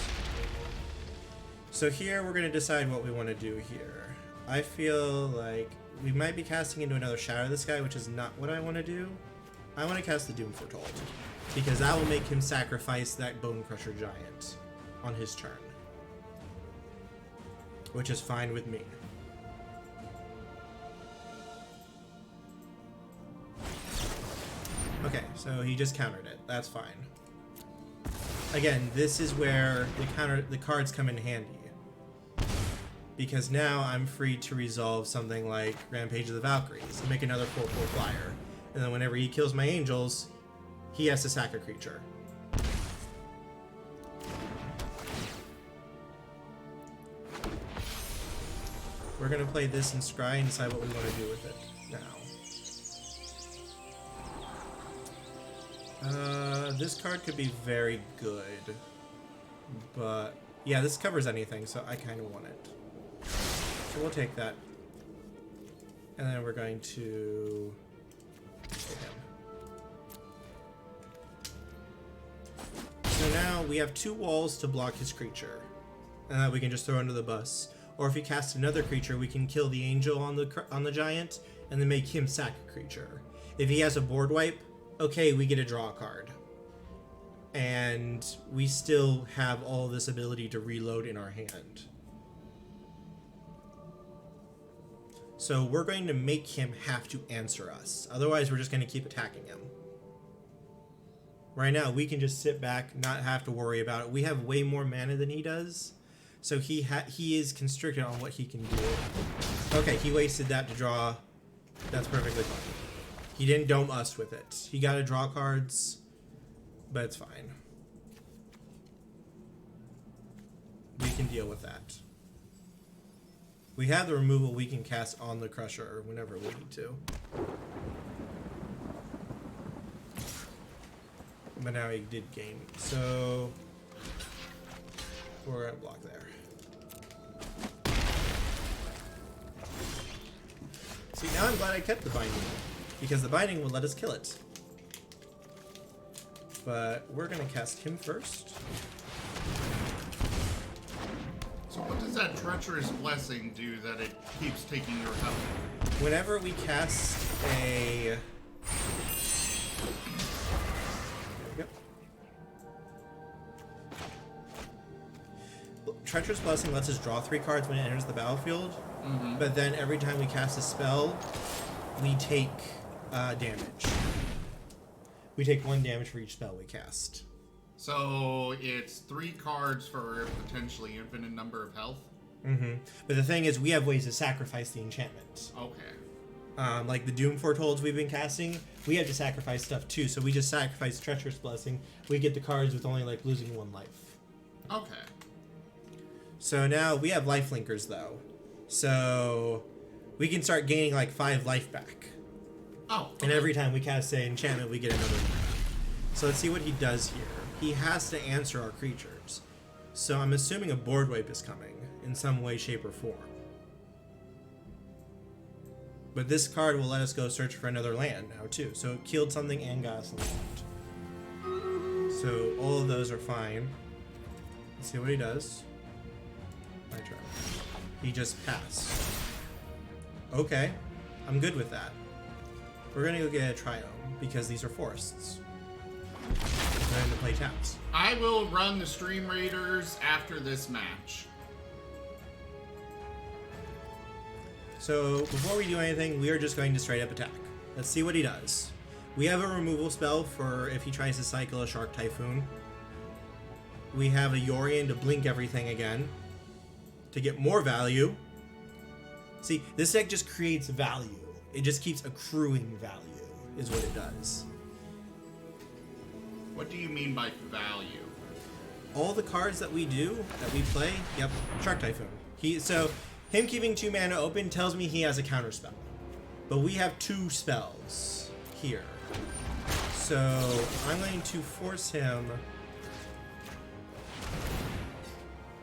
So here we're going to decide what we want to do here. I feel like we might be casting into another Shadow the Sky, which is not what I want to do. I want to cast the Doom Foretold, because that will make him sacrifice that Bone Crusher Giant on his turn, which is fine with me. Okay, so he just countered it. That's fine. Again, this is where the cards come in handy, because now I'm free to resolve something like Rampage of the Valkyries and make another 4/4 flyer. And then whenever he kills my angels, he has to sack a creature. We're going to play this in Scry and decide what we want to do with it now. This card could be very good, but yeah, this covers anything, so I kind of want it. So we'll take that. And then we're going to hit him. So now we have 2 walls to block his creature. And that we can just throw under the bus. Or if he casts another creature, we can kill the angel on the giant and then make him sack a creature. If he has a board wipe, okay, we get to draw a card. And we still have all this ability to reload in our hand. So we're going to make him have to answer us. Otherwise, we're just going to keep attacking him. Right now, we can just sit back, not have to worry about it. We have way more mana than he does. So he is constricted on what he can do. Okay, he wasted that to draw. That's perfectly fine. He didn't dome us with it. He got to draw cards, but it's fine. We can deal with that. We have the removal we can cast on the Crusher whenever we need to. But now he did gain. So we're going to block there. See, now I'm glad I kept the binding, because the binding will let us kill it. But we're going to cast him first. So what does that Treacherous Blessing do that it keeps taking your health? Whenever we cast a... There we go. Treacherous Blessing lets us draw 3 cards when it enters the battlefield, but then every time we cast a spell, we take damage. we take 1 damage for each spell we cast. So it's 3 cards for potentially infinite number of health. Mm-hmm. But the thing is, we have ways to sacrifice the enchantment. Okay. Like the Doom Foretold we've been casting, we have to sacrifice stuff too. So we just sacrifice Treacherous Blessing. We get the cards with only like losing 1 life. Okay. So now we have life linkers though. So we can start gaining like 5 life back. Oh. Okay. And every time we cast an enchantment, we get another life. So let's see what he does here. He has to answer our creatures. So I'm assuming a board wipe is coming in some way, shape, or form. But this card will let us go search for another land now too. So it killed something and got us a land. So all of those are fine. Let's see what he does. My turn. He just passed. Okay. I'm good with that. We're gonna go get a Triome because these are forests. We're going to play taps. I will run the Stream Raiders after this match. So before we do anything, we are just going to straight up attack. Let's see what he does. We have a removal spell for if he tries to cycle a Shark Typhoon. We have a Yorion to blink everything again to get more value. See, this deck just creates value. It just keeps accruing value, is what it does. What do you mean by value? All the cards that we play, yep, Shark Typhoon. So him keeping 2 mana open tells me he has a counter spell. But we have 2 spells here. So I'm going to force him.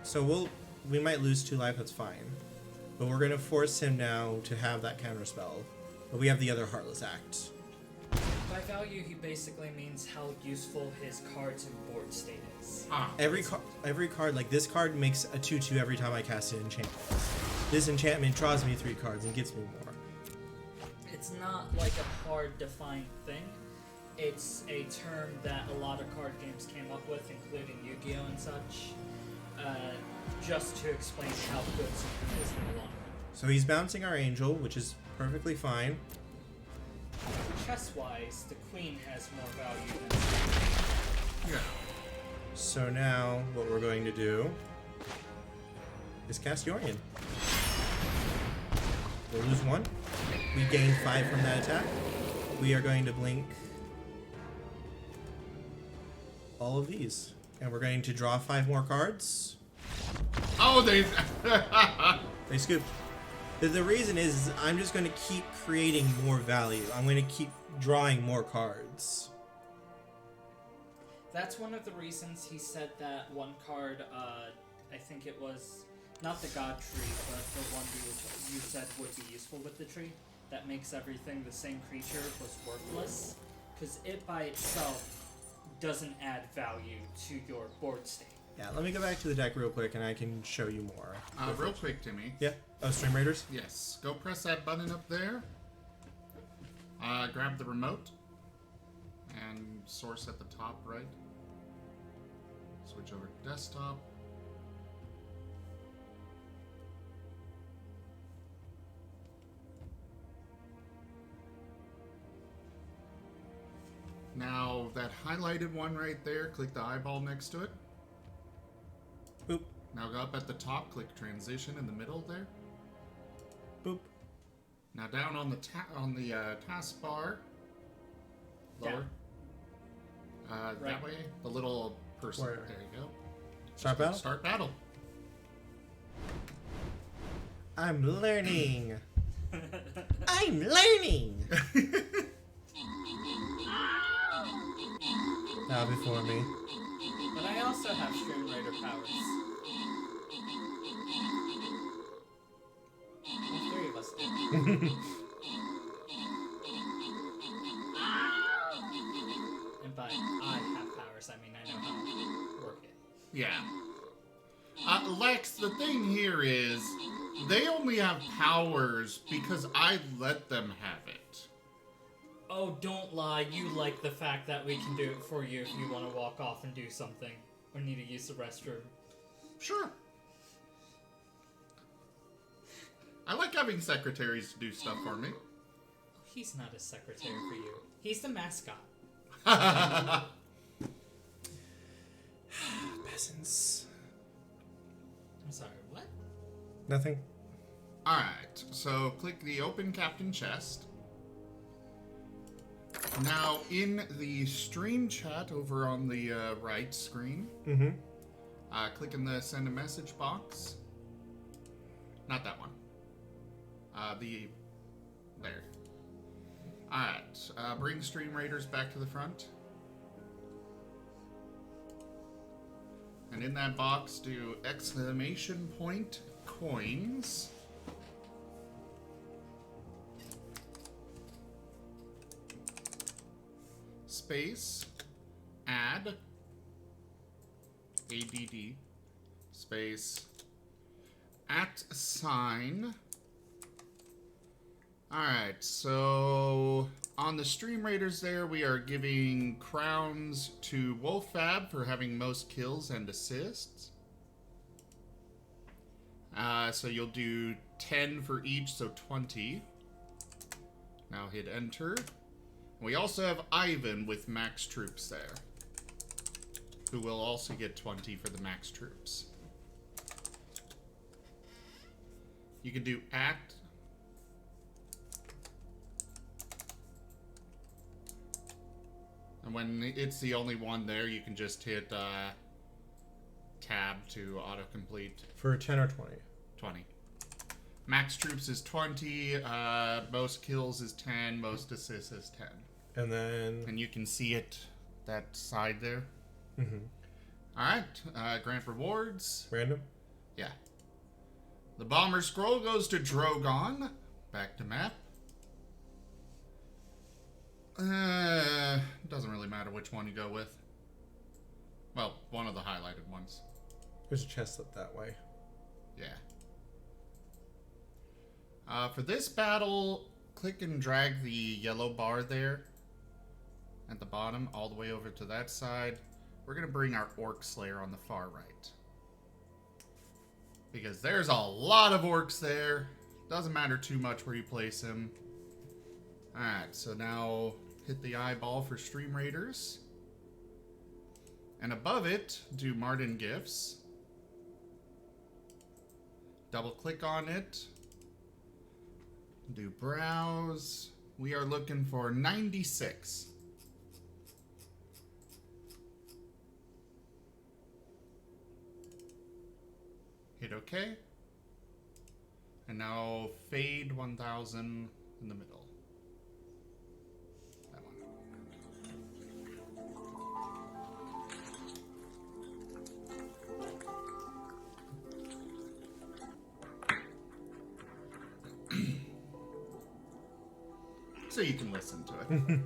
So we might lose 2 life, that's fine. But we're gonna force him now to have that counter spell. But we have the other Heartless Act. By value, he basically means how useful his cards and board state is. Ah. Every card, like this card makes a 2/2 every time I cast an enchantment. This enchantment draws me 3 cards and gets me more. It's not like a hard defined thing. It's a term that a lot of card games came up with, including Yu-Gi-Oh! And such, just to explain how good something is in the long run. So he's bouncing our Angel, which is perfectly fine. Chess-wise, the Queen has more value than Yeah. So now what we're going to do is cast Yorion. We'll lose 1. We gain 5 from that attack. We are going to blink all of these. And we're going to draw 5 more cards. Oh, they scooped. The reason is I'm just going to keep creating more value. I'm going to keep drawing more cards. That's one of the reasons he said that one card, I think it was not the God Tree, but the one you said would be useful with the tree, that makes everything the same creature, was worthless, because it by itself doesn't add value to your board state. Yeah, let me go back to the deck real quick and I can show you more. real quick, Timmy. Yeah. Oh, Stream Raiders? Yes. Go press that button up there. Grab the remote. And source at the top right. Switch over to desktop. Now, that highlighted one right there, click the eyeball next to it. Boop. Now go up at the top, click transition in the middle there. Boop. Now down on the taskbar, lower. Right. That way, the little person. Where? There you go. Start battle? Start battle. I'm learning. I'm learning. Now before me. But I also have Stream Raider powers. All 3 of us do. And by I have powers, I mean I know how to work it. Yeah. Lex, the thing here is, they only have powers because I let them have it. Oh, don't lie. You like the fact that we can do it for you if you want to walk off and do something. Or need to use the restroom. Sure. I like having secretaries to do stuff for me. He's not a secretary for you. He's the mascot. Peasants. I'm sorry, what? Nothing. Alright, so click the open captain chest. Now, in the stream chat over on the right screen, click in the send a message box. Not that one. There. Alright, bring Stream Raiders back to the front. And in that box, do exclamation point coins. Space, add, ADD, space, @sign. Alright, so on the Stream Raiders there, we are giving crowns to Wolffab for having most kills and assists. So you'll do 10 for each, so 20. Now hit enter. We also have Ivan with max troops there, who will also get 20 for the max troops. You can do act. And when it's the only one there, you can just hit tab to autocomplete. For 10 or 20? 20. Max troops is 20, most kills is 10, most assists is 10. And then... And you can see it, that side there. Mm-hmm. Alright, grant rewards. Random? Yeah. The Bomber Scroll goes to Drogon. Back to map. Doesn't really matter which one you go with. Well, one of the highlighted ones. There's a chest up that way. Yeah. For this battle, click and drag the yellow bar there at the bottom all the way over to that side. We're going to bring our Orc Slayer on the far right. Because there's a lot of orcs there. Doesn't matter too much where you place him. Alright, so now hit the eyeball for Stream Raiders. And above it, do Martin Gifts. Double click on it. Do browse. We are looking for 96. Hit OK. And now fade 1000 in the middle. That one. So you can listen to it.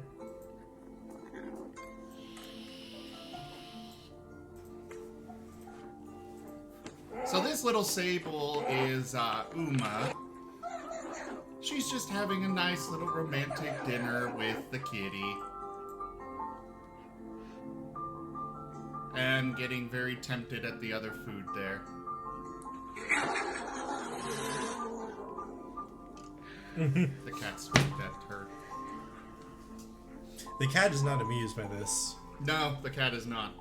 So this little sable is Uma. She's just having a nice little romantic dinner with the kitty. And getting very tempted at the other food there. The cat swooped at her. The cat is not amused by this. No, the cat is not.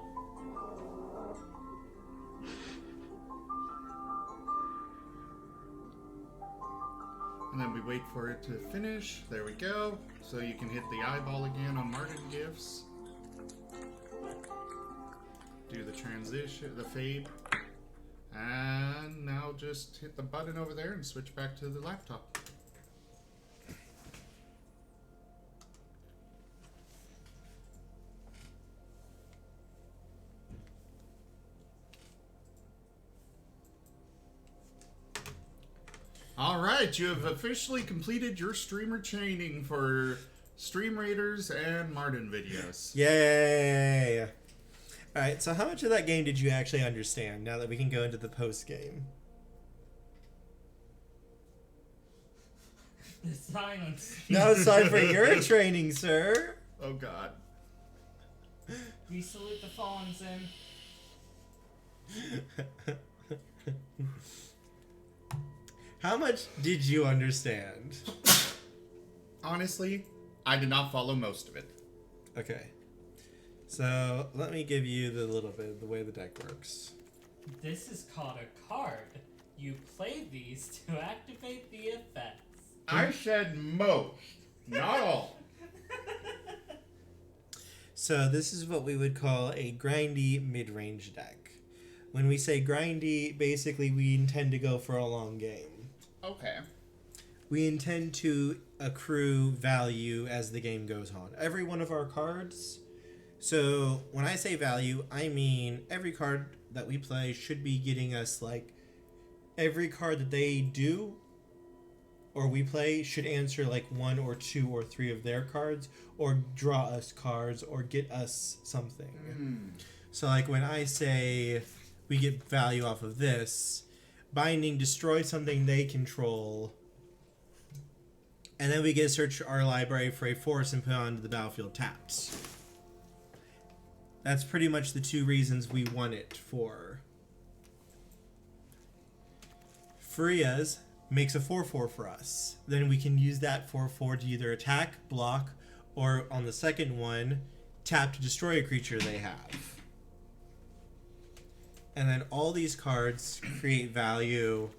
And then we wait for it to finish. There we go. So you can hit the eyeball again on Martin Gifts. Do the transition, the fade. And now just hit the button over there and switch back to the laptop. Alright, you have officially completed your streamer training for Stream Raiders and Martin videos. Yay! Alright, so how much of that game did you actually understand now that we can go into the post game? The silence. Now it's time for your training, sir. Oh god. We salute the fallen, Sim. How much did you understand? Honestly, I did not follow most of it. Okay. So let me give you the little bit of the way the deck works. This is called a card. You play these to activate the effects. I said most, not all. So this is what we would call a grindy mid-range deck. When we say grindy, basically we intend to go for a long game. Okay. We intend to accrue value as the game goes on. Every one of our cards. So when I say value, I mean every card that we play should be getting us, like, every card that they do or we play should answer like 1 or 2 or 3 of their cards, or draw us cards, or get us something. So like when I say we get value off of this, binding destroys something they control, and then we get to search our library for a force and put it onto the battlefield tapped. That's pretty much the 2 reasons we want it for. Freya's makes a 4/4 for us. Then we can use that 4/4 to either attack, block, or on the second one, tap to destroy a creature they have. And then all these cards create value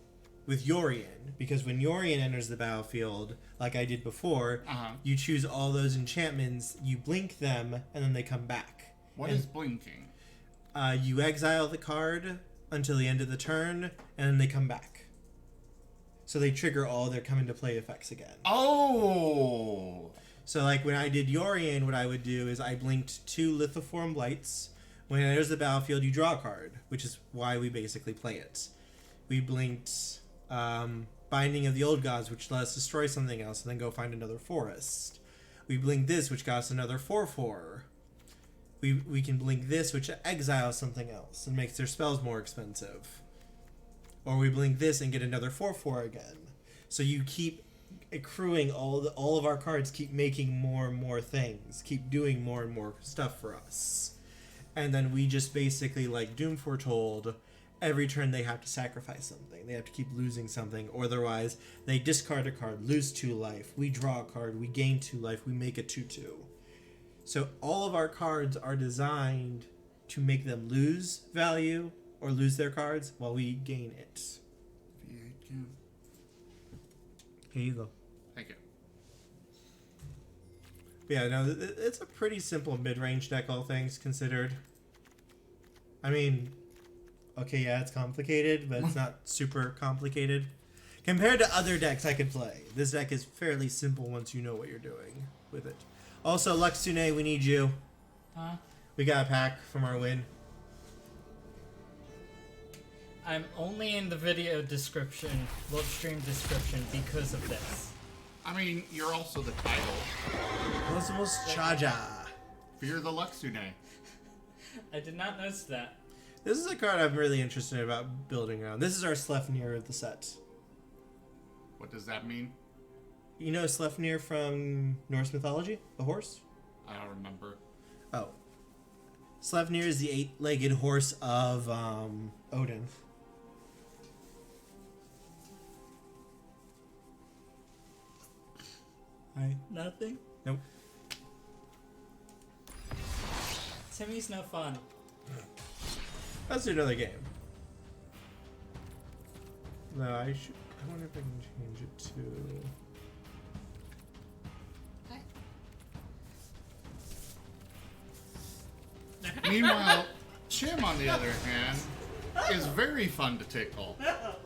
with Yorion, because when Yorion enters the battlefield, like I did before, you choose all those enchantments, you blink them, and then they come back. What is blinking? You exile the card until the end of the turn, and then they come back. So they trigger all their come into play effects again. Oh! So like when I did Yorion, what I would do is I blinked 2 Lithoform Blights. When it enters the battlefield, you draw a card, which is why we basically play it. We blinked Binding of the Old Gods, which let us destroy something else and then go find another forest. We blinked this, which got us another 4/4. We can blink this, which exiles something else and makes their spells more expensive. Or we blink this and get another 4/4 again. So you keep accruing all of our cards, keep making more and more things, keep doing more and more stuff for us. And then we just basically, like Doom Foretold, every turn they have to sacrifice something. They have to keep losing something, or otherwise they discard a card, lose 2 life. We draw a card, we gain 2 life, we make a 2/2. So all of our cards are designed to make them lose value or lose their cards while we gain it. Here you go. Thank you. Yeah, no, it's a pretty simple mid-range deck, all things considered. I mean, okay, yeah, it's complicated, but it's not super complicated. Compared to other decks I could play, this deck is fairly simple once you know what you're doing with it. Also, Lucksune, we need you. Huh? We got a pack from our win. I'm only in the video description, live stream description, because of this. I mean, you're also the title. Cosmos Chaja. Fear the Lucksune. I did not notice that. This is a card I'm really interested about building around. This is our Sleipnir of the set. What does that mean? You know Sleipnir from Norse mythology? The horse? I don't remember. Oh. Sleipnir is the 8-legged horse of Odin. Hi. Nothing? Nope. Timmy's no fun. Let's do another game. No, I wonder if I can change it to... Meanwhile, Chim, on the other hand, is very fun to tickle. Man.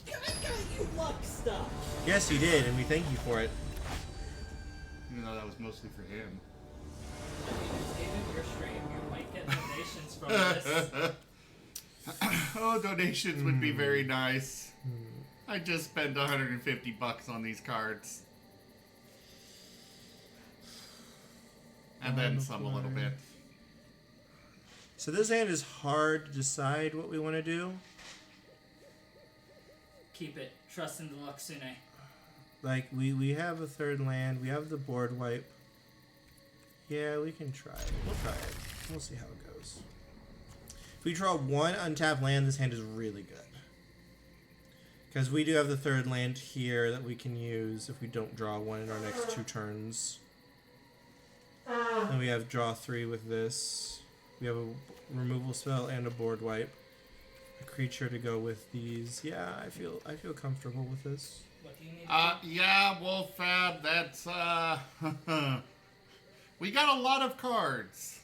I got you luck stuff. Yes, you did, and we thank you for it. Even though that was mostly for him. David, your stream, you might get donations from this. Oh, donations would be very nice. I just spent $150 on these cards. And then some a little bit. So this hand is hard to decide what we want to do. Keep it. Trust in the Lucksune. Like, we have a 3rd land. We have the board wipe. Yeah, we can try it. We'll try it. We'll see how it goes. If we draw 1 untapped land, this hand is really good. Because we do have the third land here that we can use if we don't draw one in our next 2 turns. And we have draw 3 with this. We have a removal spell and a board wipe. A creature to go with these. Yeah, I feel comfortable with this. What do you need to do? Yeah, Wolfab, that's, we got a lot of cards.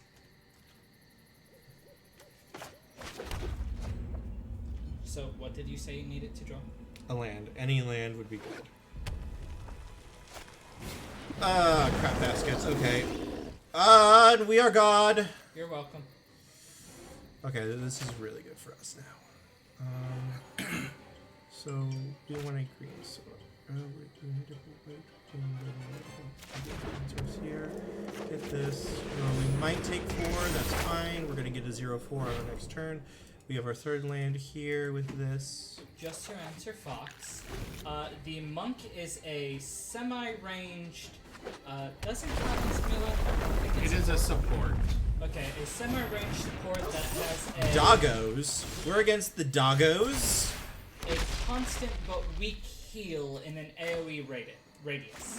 So, what did you say you needed to draw? A land. Any land would be good. Crap baskets. Okay. And we are God. You're welcome. Okay, this is really good for us now. So, do you want a green sword? Oh, wait, do we need to wait? Here. Get this. We might take 4. That's fine. We're going to get a 0/4 on our next turn. We have our third land here with this. Just to answer Fox, the monk is a semi-ranged, doesn't count as melee. I think It it's is a support. okay, a semi-ranged support that has a Doggos. We're against the doggos. a constant but weak heal in an AoE radius.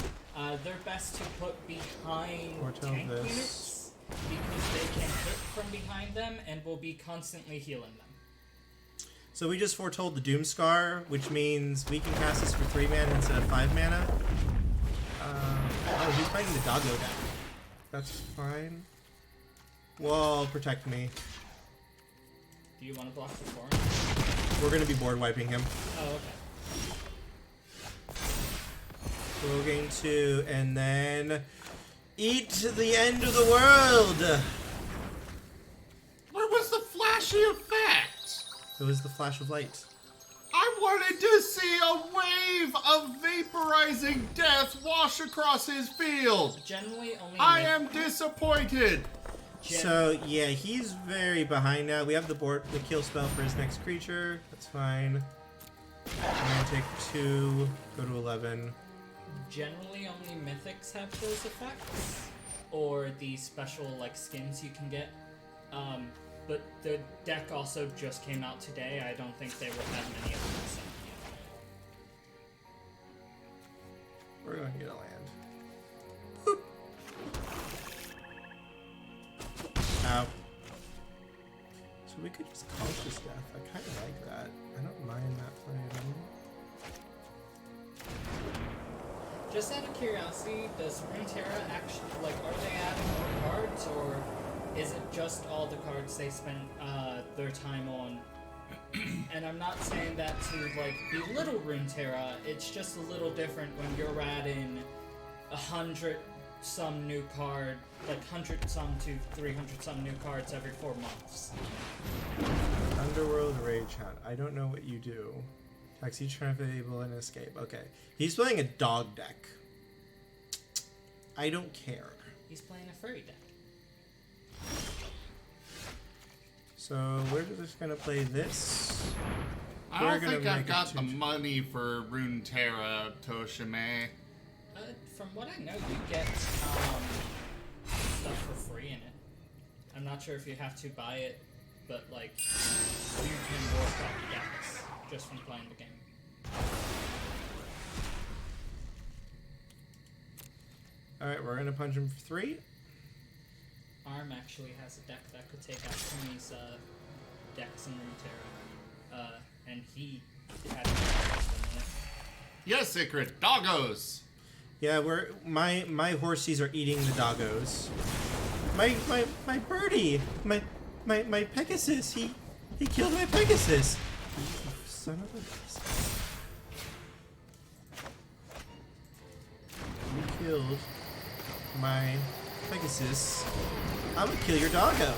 They're best to put behind Foretell tank this. units because they can hit from behind them and will be constantly healing them. So we just foretold the Doomscar, which means we can cast this for 3 mana instead of 5 mana. Oh, he's fighting the doggo deck. That's fine. Well, protect me. Do you want to block the foreign? We're gonna be board wiping him. Oh, okay. We're going to, and then eat the end of the world. Where was the flashy effect? It was the flash of light. I wanted to see a wave of vaporizing death wash across his field. Generally, only. I am disappointed. So yeah, he's very behind now. We have the kill spell for his next creature. That's fine. I'm gonna take 2, go to 11. Generally, only mythics have those effects, or the special like skins you can get. But the deck also just came out today. I don't think they will have many of them. So, We're going to get a land. Ow. So we could just Conscious Death. I kind of like that. I don't mind that play at all. just out of curiosity, does Runeterra actually are they adding more cards, or is it just all the cards they spend their time on? And I'm not saying that to belittle Runeterra. It's just a little different when you're adding 100 some new card, 100 some to 300 some new cards every 4 months. Underworld Rage Hunt. I don't know what you do. Taxi Able and Escape. Okay. He's playing a dog deck. I don't care. He's playing a furry deck. So we're just gonna play this. I We're don't gonna think I've make it got two- the money for Runeterra, Toshime. From what I know, you get stuff for free in it. I'm not sure if you have to buy it, but you can work out decks just from playing the game. Alright, we're gonna punch him for 3. Arm actually has a deck that could take out Timmy's decks in Runeterra, and he had in it. Yes, Secret Doggos. Yeah, my horsies are eating the doggos. My birdie, my Pegasus, he killed my Pegasus. You son of a bitch. You killed my Pegasus. I'm gonna kill your doggo.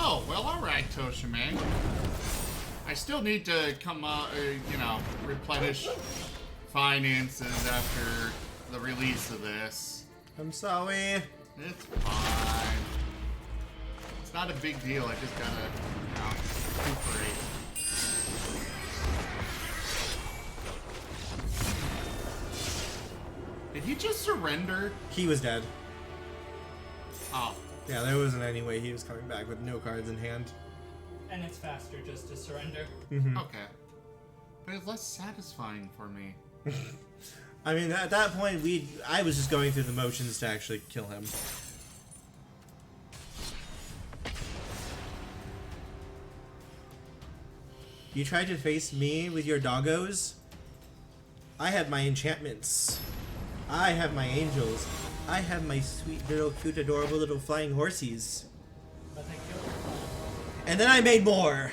Oh, well, alright, Toshime. I still need to come, replenish finances after the release of this. I'm sorry. It's fine. It's not a big deal. I just gotta, recuperate. Did he just surrender? He was dead. Oh. Yeah, there wasn't any way he was coming back with no cards in hand. And it's faster just to surrender. Okay. But it's less satisfying for me. I mean, at that point, I was just going through the motions to actually kill him. You tried to face me with your doggos? I have my enchantments. I have my angels. I have my sweet little cute adorable little flying horsies. But they killed her. And then I made more!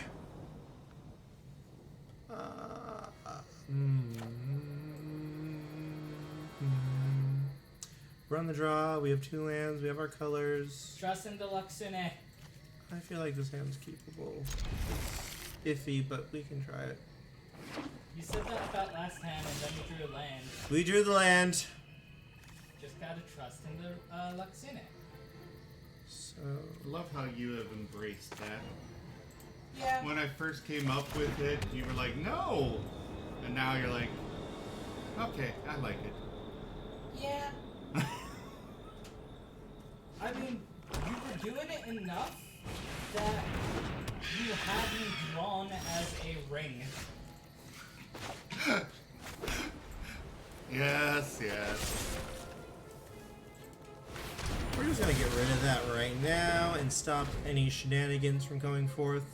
We're on the draw, we have 2 lands, we have our colors. Trust in the Lucksune. I feel like this hand's keepable. It's iffy, but we can try it. You said that about last hand and then you drew a land. We drew the land. Just gotta trust in the Lucksune. So, I love how you have embraced that. Yeah. When I first came up with it, you were like, no! And now you're like, okay, I like it. Yeah. I mean, you were doing it enough that you had me drawn as a ring. Yes, yes. we're just gonna get rid of that right now and stop any shenanigans from going forth.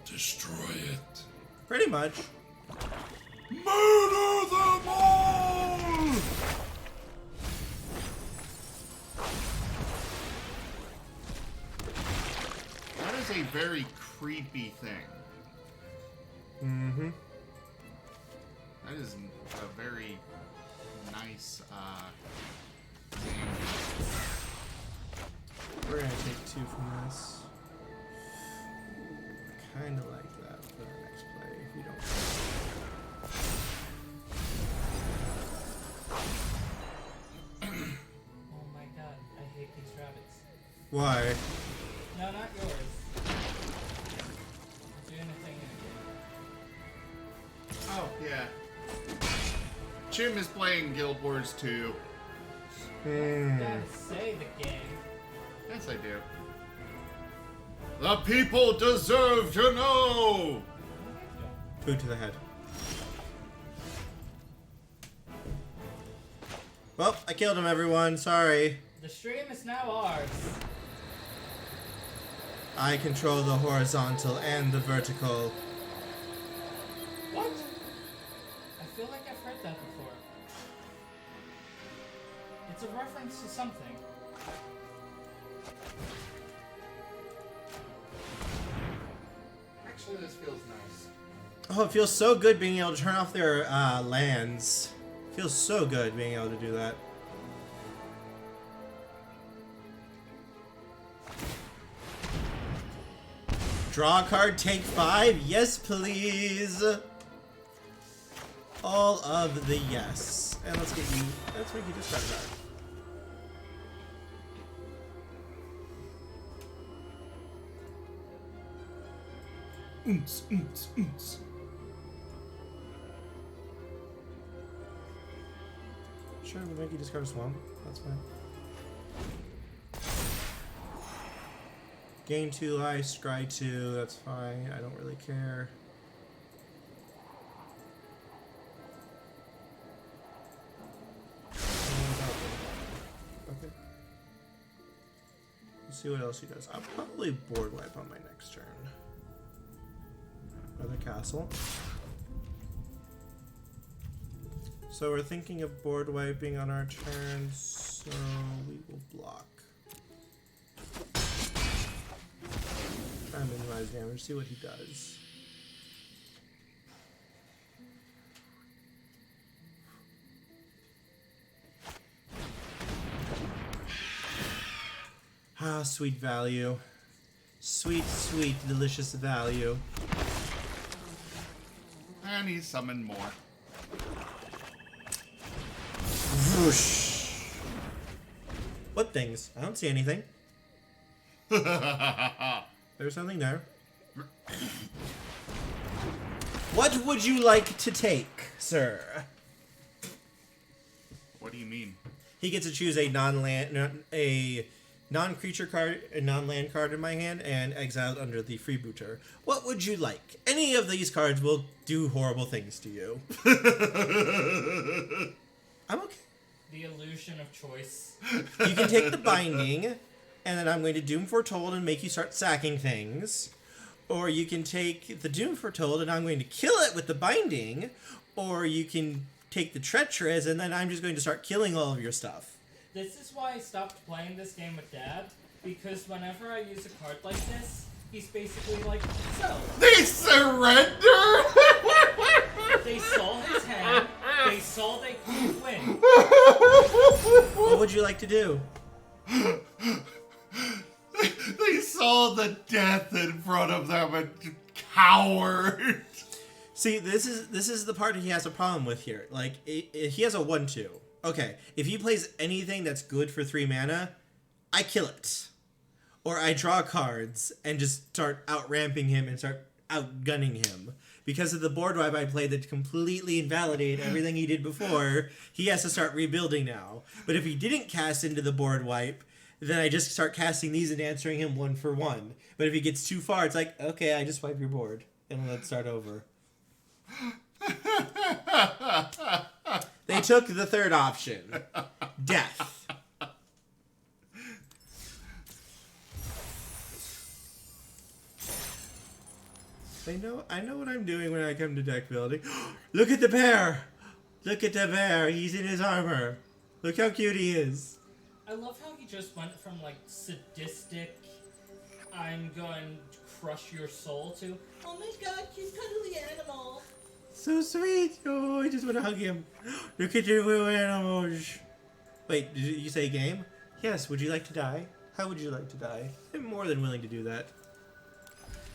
Destroy it. Pretty much. Murder them all! That is a very creepy thing. Mm-hmm. That is a very nice, thing. We're gonna take 2 from this. Kinda like that for the next play, if you don't. Oh my god, I hate these rabbits. Why? No, not yours. Doing a thing in Oh, yeah. Chim is playing Guild Wars 2. You gotta say the game. Yes, I do. The people deserve to know! Food to the head. Well, I killed him, everyone. Sorry. The stream is now ours. I control the horizontal and the vertical. What? I feel like I've heard that before. It's a reference to something. Actually, this feels nice. Oh, it feels so good being able to turn off their lands. Feels so good being able to do that. Draw a card, take 5. Yes, please. All of the yes. And let's get you. Let's make you discard a card. Sure, we'll make you discard a swamp. That's fine. Gain 2 life, scry 2, that's fine. I don't really care. Okay. Let's see what else he does. I'll probably board wipe on my next turn. Another castle. So we're thinking of board wiping on our turn, so we will block. Try and minimize damage, see what he does. Ah, sweet value. Sweet, sweet, delicious value. And he summoned more. Whoosh. What things? I don't see anything. There's something there. What would you like to take, sir? What do you mean? He gets to choose a non-creature card, a non-land card in my hand, and exiled under the freebooter. What would you like? Any of these cards will do horrible things to you. I'm okay. The illusion of choice. You can take the binding, and then I'm going to Doom Foretold and make you start sacking things. Or you can take the Doom Foretold, and I'm going to kill it with the binding. Or you can take the Treacherous, and then I'm just going to start killing all of your stuff. This is why I stopped playing this game with Dad, because whenever I use a card like this, he's basically like, so. They surrender? They saw his hand, they saw they couldn't win. What would you like to do? They saw the death in front of them and coward. See, this is the part he has a problem with here. Like, he has a 1/2. Okay, if he plays anything that's good for 3 mana, I kill it. Or I draw cards and just start out-ramping him and start outgunning him. Because of the board wipe I played that completely invalidated everything he did before, he has to start rebuilding now. But if he didn't cast into the board wipe, then I just start casting these and answering him 1 for 1. But if he gets too far, it's like, okay, I just wipe your board. And let's start over. They took the third option. Death. I know what I'm doing when I come to deck building. Look at the bear! Look at the bear. He's in his armor. Look how cute he is. I love how he just went from like sadistic, I'm going to crush your soul, to, oh my god, cute cuddly animal. So sweet. Oh, I just want to hug him. Look at your little animals. Wait, did you say game? Yes, would you like to die? How would you like to die? I'm more than willing to do that.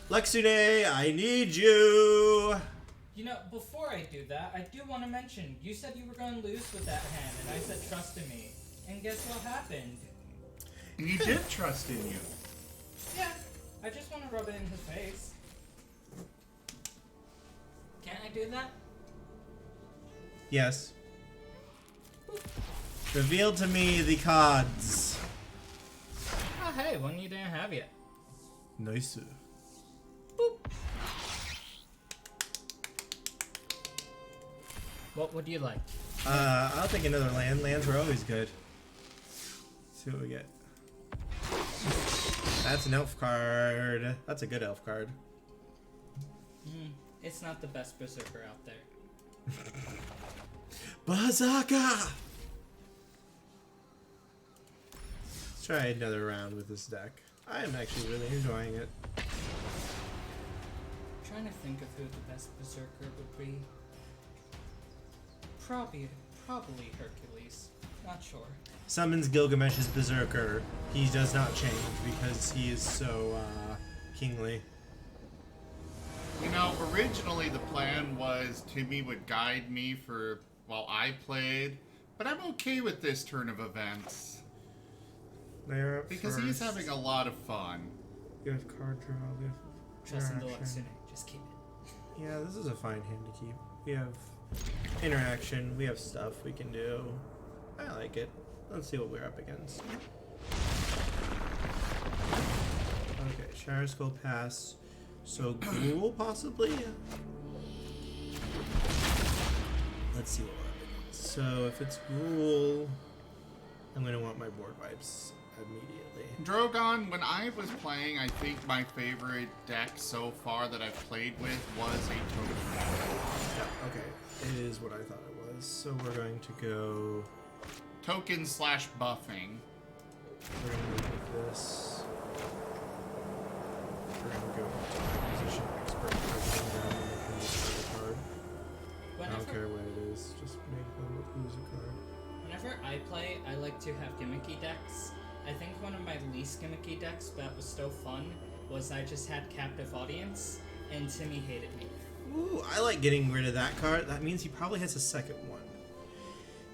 Lucksune, I need you. You know, before I do that, I do want to mention, you said you were going to lose with that hand, and I said trust in me. And guess what happened? He did trust in you. Yeah, I just want to rub it in his face. Can't I do that? Yes. Reveal to me the cards. Oh, hey, one you didn't have yet. Nice. Boop. What would you like? I'll take another land. Lands were always good. Let's see what we get. That's an elf card. That's a good elf card. It's not the best berserker out there. Bazaka! Let's try another round with this deck. I am actually really enjoying it. I'm trying to think of who the best berserker would be. Probably Hercules. Not sure. Summons Gilgamesh's Berserker. He does not change because he is so kingly. You know, originally the plan was Timmy would guide me for while I played, but I'm okay with this turn of events. They're up Because first. he's having a lot of fun. We have card draw. We have Trust in the interaction. Lucksune. Just keep it. Yeah, this is a fine hand to keep. We have interaction. We have stuff we can do. I like it. Let's see what we're up against. Okay, Shower Skull pass. So Ghoul possibly? Let's see what we're up against. So if it's Ghoul, I'm going to want my board wipes immediately. Drogon, when I was playing, I think my favorite deck so far that I've played with was a token. Yeah, okay. It is what I thought it was. So we're going to go... Token slash buffing. We're going to move this. We're going to go to position expert card down and we can discard a card. I don't care what it is, just make them lose a card. Whenever I play, I like to have gimmicky decks. I think one of my least gimmicky decks that was still fun was I just had Captive Audience, and Timmy hated me. Ooh, I like getting rid of that card. That means he probably has a second one.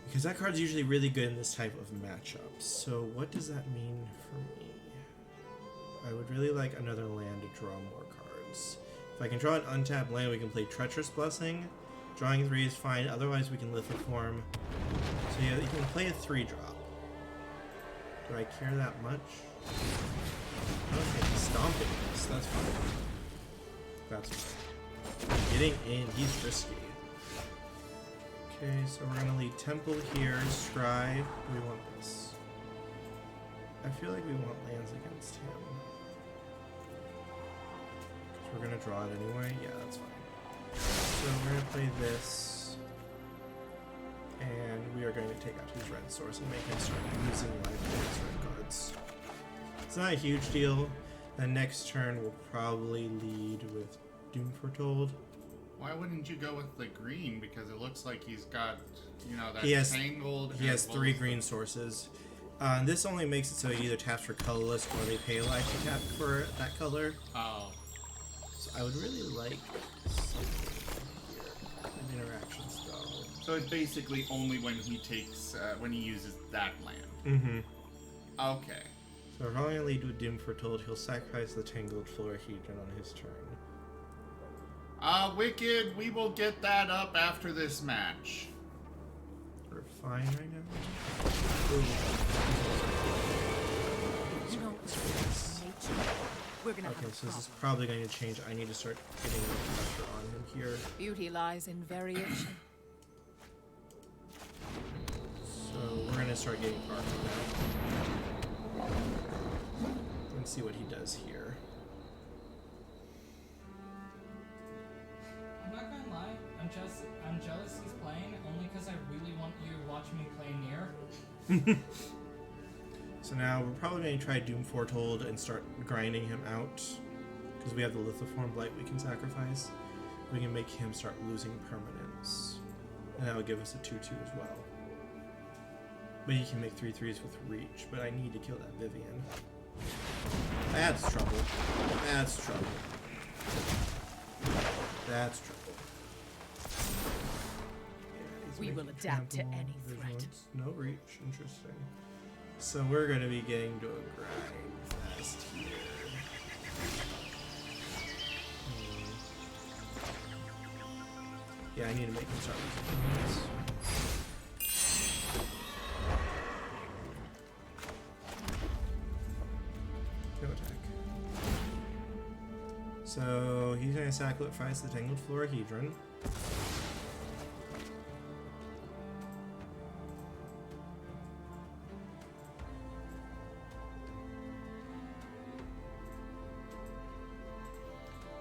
Because that card's usually really good in this type of matchup. So what does that mean for me? I would really like another land to draw more cards. If I can draw an untapped land, we can play Treacherous Blessing. Drawing 3 is fine, otherwise we can Lithiform. So yeah, you can play a 3-drop. Do I care that much? Okay, he's stomping this, that's fine. That's fine. Getting in, he's risky. Okay, so we're gonna lead Temple here, Scry. Do we want this? I feel like we want lands against him. Because we're gonna draw it anyway. Yeah, that's fine. So we're gonna play this. And we are going to take out his red source and make him start using life for his red cards. It's not a huge deal. The next turn we'll probably lead with Doom Foretold. Why wouldn't you go with the green? Because it looks like he's got, you know, that He has- tangled. He has as well 3 as green sources. This only makes it so he either taps for colorless or they pay life to tap for that color. Oh. So I would really like something here. An interaction spell. So it's basically only when he takes, when he uses that land. Mm-hmm. Okay. So we're probably gonna lead with Doom Foretold. He'll sacrifice the Tangled Florahedron on his turn. Wicked, we will get that up after this match. We're fine right now. Ooh. You know, nature. We're gonna Okay, have a so this is problem. probably going to change. I need to start getting more pressure on him here. Beauty lies in variation. So we're going to start getting Armor now. Let's see what he does here. I'm not gonna lie, I'm jealous he's playing only because I really want you to watch me play near. So now we're probably going to try Doom Foretold and start grinding him out. Because we have the Lithiform Blight we can sacrifice. We can make him start losing permanence. And that will give us a 2-2 as well. But he can make 3/3s with reach. But I need to kill that Vivian. That's trouble. That's trouble. That's trouble. Yeah, he's We will making adapt to trample any threat. vigilance. No reach. Interesting. So we're going to be getting to a grind fast here. Yeah, I need to make him start losing points. No attack. So he's going to sacrifice the Tangled Florahedron.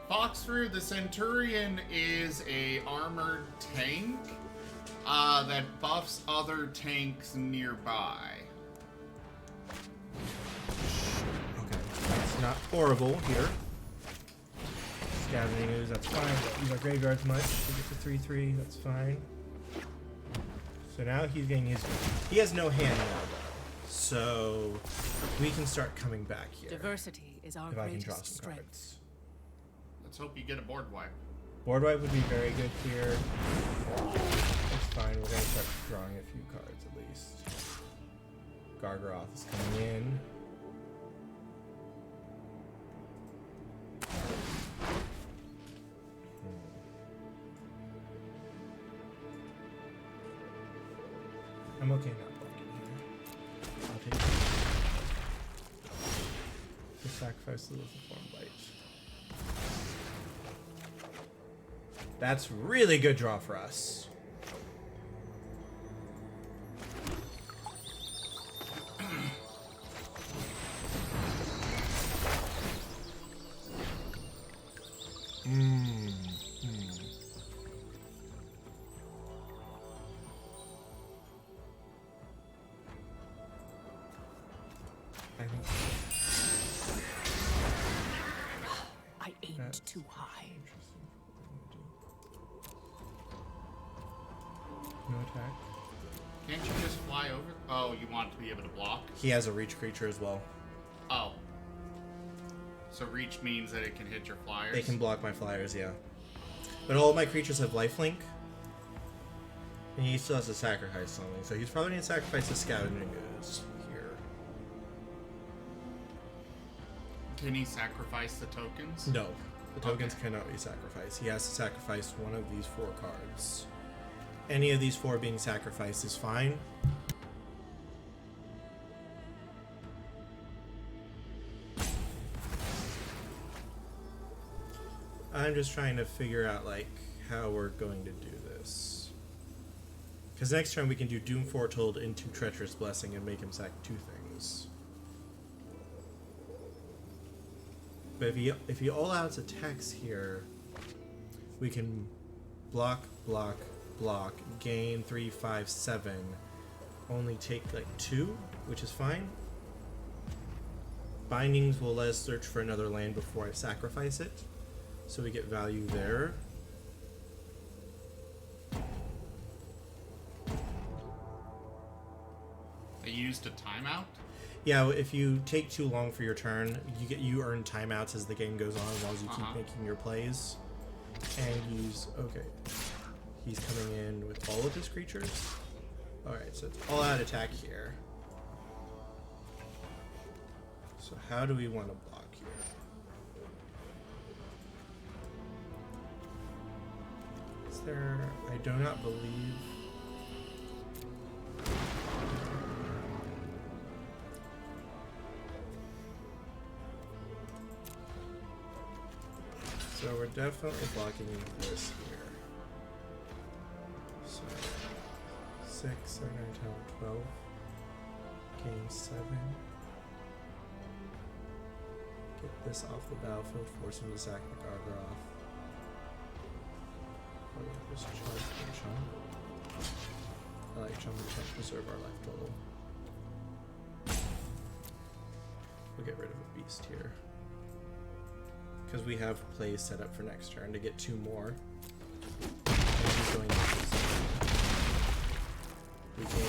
Foxford, the Centurion is a armored tank that buffs other tanks nearby. Okay, that's not horrible here. Scavenging ooze, that's fine. Don't use our graveyards much to get to 3/3, that's fine. So now he's getting his. He has no hand now, though. So we can start coming back here. Diversity is our If I can draw greatest some strength. cards. Let's hope you get a board wipe. Board wipe would be very good here. It's fine, we're gonna start drawing a few cards at least. Gargaroth is coming in. I'm okay not blocking here. I'll take it. Just sacrifice the Lithiform Blight. That's really good draw for us. I think I aimed That's too high. interesting. No attack. Can't you just fly over? Oh, you want to be able to block? He has a reach creature as well. Oh. So reach means that it can hit your flyers? They can block my flyers, yeah. But all of my creatures have lifelink. And he still has to sacrifice something, so he's probably going to sacrifice the Scavenging Ooze here. Can he sacrifice the tokens? No, the tokens Okay. cannot be sacrificed. He has to sacrifice one of these 4 cards. Any of these 4 being sacrificed is fine. I'm just trying to figure out like how we're going to do this. Because next turn we can do Doom Foretold into Treacherous Blessing and make him sack 2 things. But if he all outs attacks here, we can block, block, block, gain 3, 5, 7, only take like 2, which is fine. Bindings will let us search for another land before I sacrifice it, so we get value there. They used a timeout? Yeah, if you take too long for your turn, you earn timeouts as the game goes on, as long as you keep making your plays. And he's coming in with all of his creatures. Alright, so it's all out attack here. So how do we want to block here? Is there... I do not believe... So we're definitely blocking this here. So 6, 7, 9, 10, 12. Gain 7. Get this off the battlefield, force him to sack the Gargoth. Just charge for Chum. I like Chum to preserve our life total. We'll get rid of a beast here. Because we have plays set up for next turn to get 2 more. And he's going to we gain 10.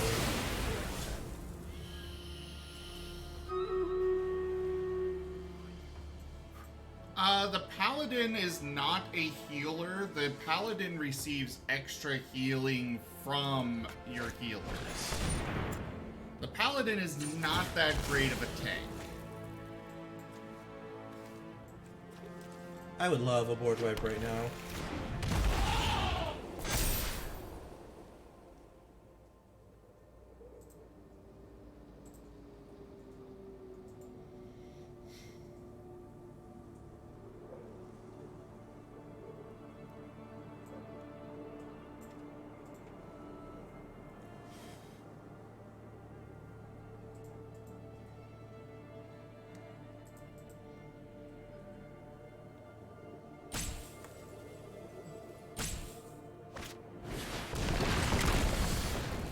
The Paladin is not a healer. The Paladin receives extra healing from your healers. The Paladin is not that great of a tank. I would love a board wipe right now.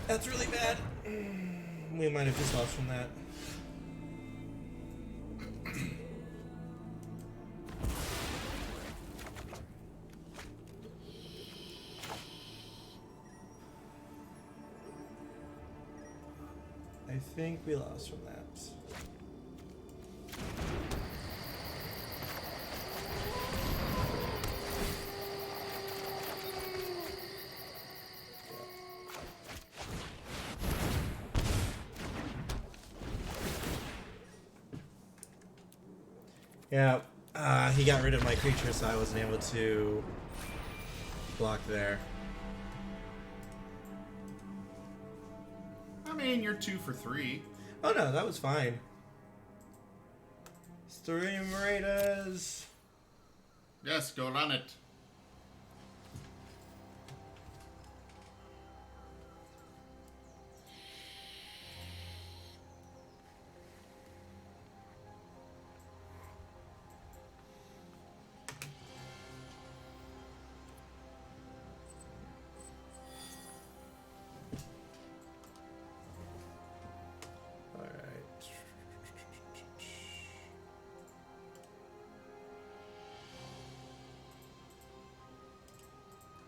That's really bad. We might have just lost from that. I think we lost from that. Yeah, he got rid of my creature, so I wasn't able to block there. I mean, you're 2 for 3. Oh no, that was fine. Stream Raiders. Yes, go run it.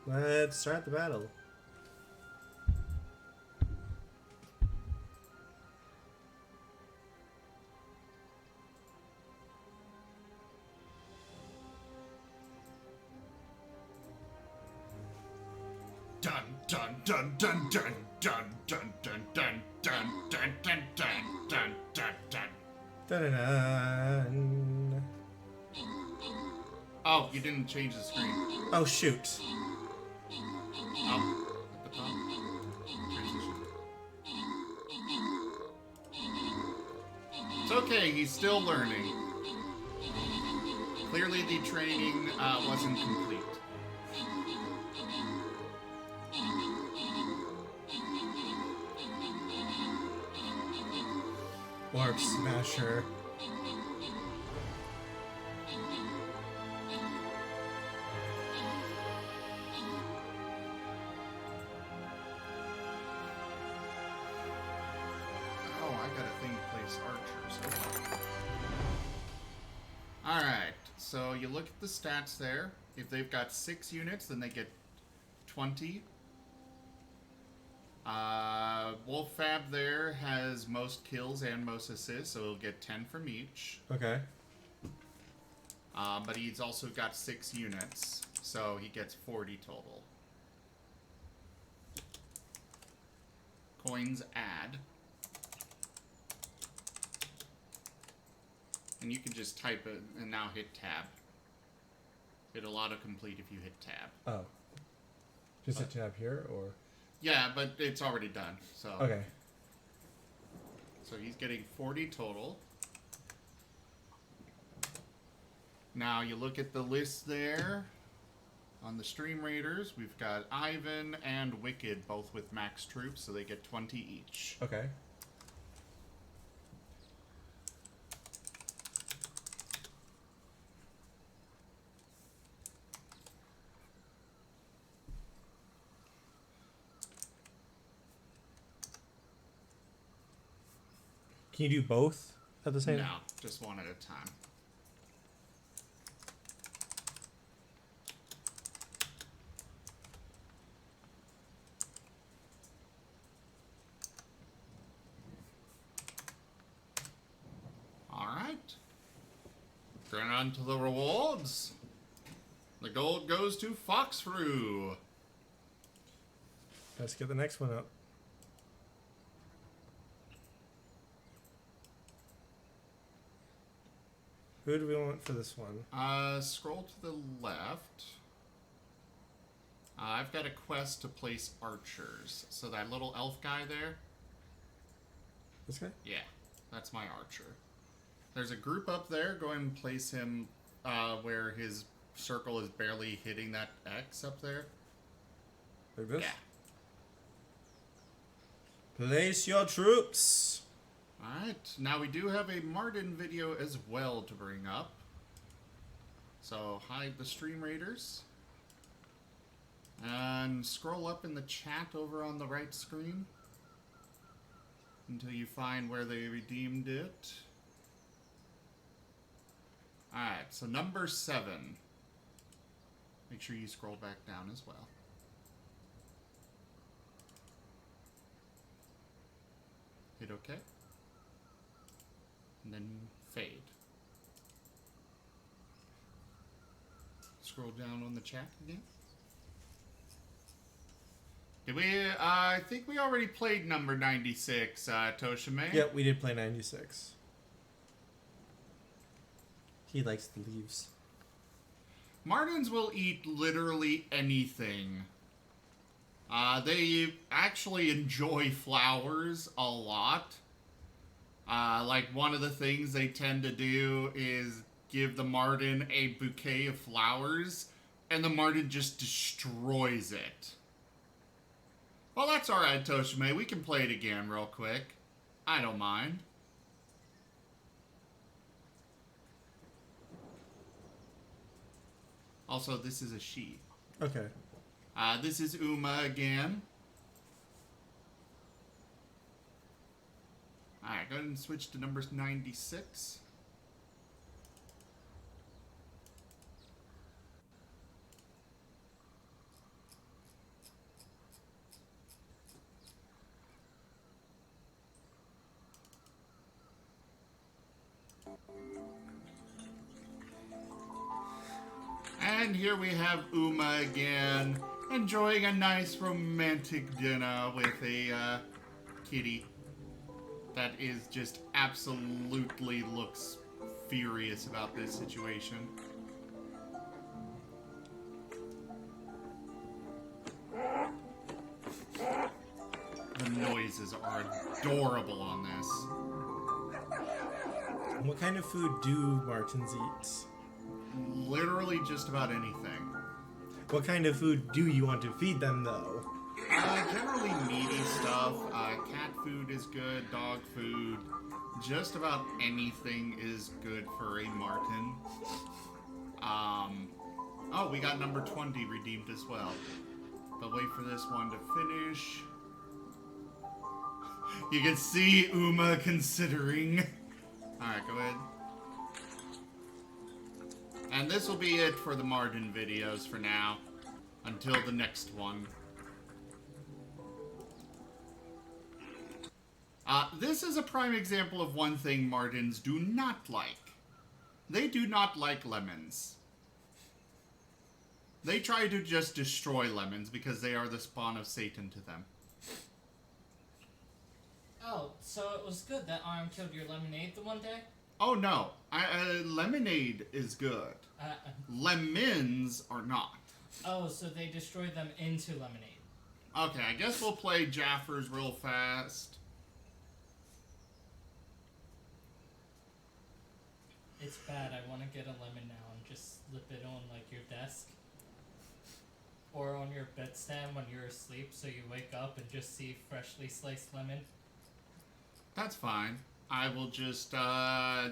Let's start the battle. Dun dun dun dun dun dun dun dun dun dun dun dun dun dun dun dun. Dun-dun-dun. Oh, you didn't change the screen. Oh, shoot. Up at the top. Transition. It's okay, he's still learning. Clearly the training wasn't complete. Orb Smasher. Oh, I got a thing to place archers. Alright, so you look at the stats there. If they've got 6 units, then they get 20. Wolffab there has most kills and most assists, so he'll get 10 from each. Okay. But he's also got 6 units, so he gets 40 total. Coins add. And you can just type it and now hit tab. It'll autocomplete if you hit tab. Oh. Just a tab here, or? Yeah, but it's already done, so. Okay. So he's getting 40 total. Now you look at the list there. On the Stream Raiders, we've got Ivan and Wicked, both with max troops, so they get 20 each. Okay. Can you do both at the same time? No, just one at a time. Alright. Turn on to the rewards. The gold goes to Foxfrew. Let's get the next one up. Who do we want for this one? Scroll to the left. I've got a quest to place archers. So that little elf guy there? This guy? Yeah, that's my archer. There's a group up there. Go ahead and place him where his circle is barely hitting that X up there. Like this? Yeah. Place your troops. Alright, now we do have a Martin video as well to bring up. So hide the Stream Raiders. And scroll up in the chat over on the right screen. Until you find where they redeemed it. Alright, so number 7. Make sure you scroll back down as well. Hit OK. And then fade. Scroll down on the chat again. Did we, I think we already played number 96, Toshime. Yep, we did play 96. He likes the leaves. Martins will eat literally anything. They actually enjoy flowers a lot. Like one of the things they tend to do is give the Martin a bouquet of flowers, and the Martin just destroys it. Well, that's alright, Toshime. We can play it again real quick. I don't mind. Also, this is a she. Okay. This is Uma again. Alright, go ahead and switch to number 96. And here we have Uma again, enjoying a nice romantic dinner with a kitty that is just absolutely looks furious about this situation. Martins are adorable on this. What kind of food do Martins eat? Literally just about anything. What kind of food do you want to feed them, though? Generally meaty stuff. Cat food is good. Dog food. Just about anything is good for a Martin. Oh, we got number 20 redeemed as well. But wait for this one to finish. You can see Uma considering. Alright, go ahead. And this will be it for the Martin videos for now. Until the next one. This is a prime example of one thing Martins do not like. They do not like lemons. They try to just destroy lemons because they are the spawn of Satan to them. Oh, so it was good that Arm killed your lemonade the one day? Oh no, lemonade is good. Lemons are not. Oh, so they destroyed them into lemonade. Okay, I guess we'll play Jaffers real fast. It's bad. I want to get a lemon now and just slip it on like your desk. Or on your bedstand when you're asleep so you wake up and just see freshly sliced lemon. That's fine. I will just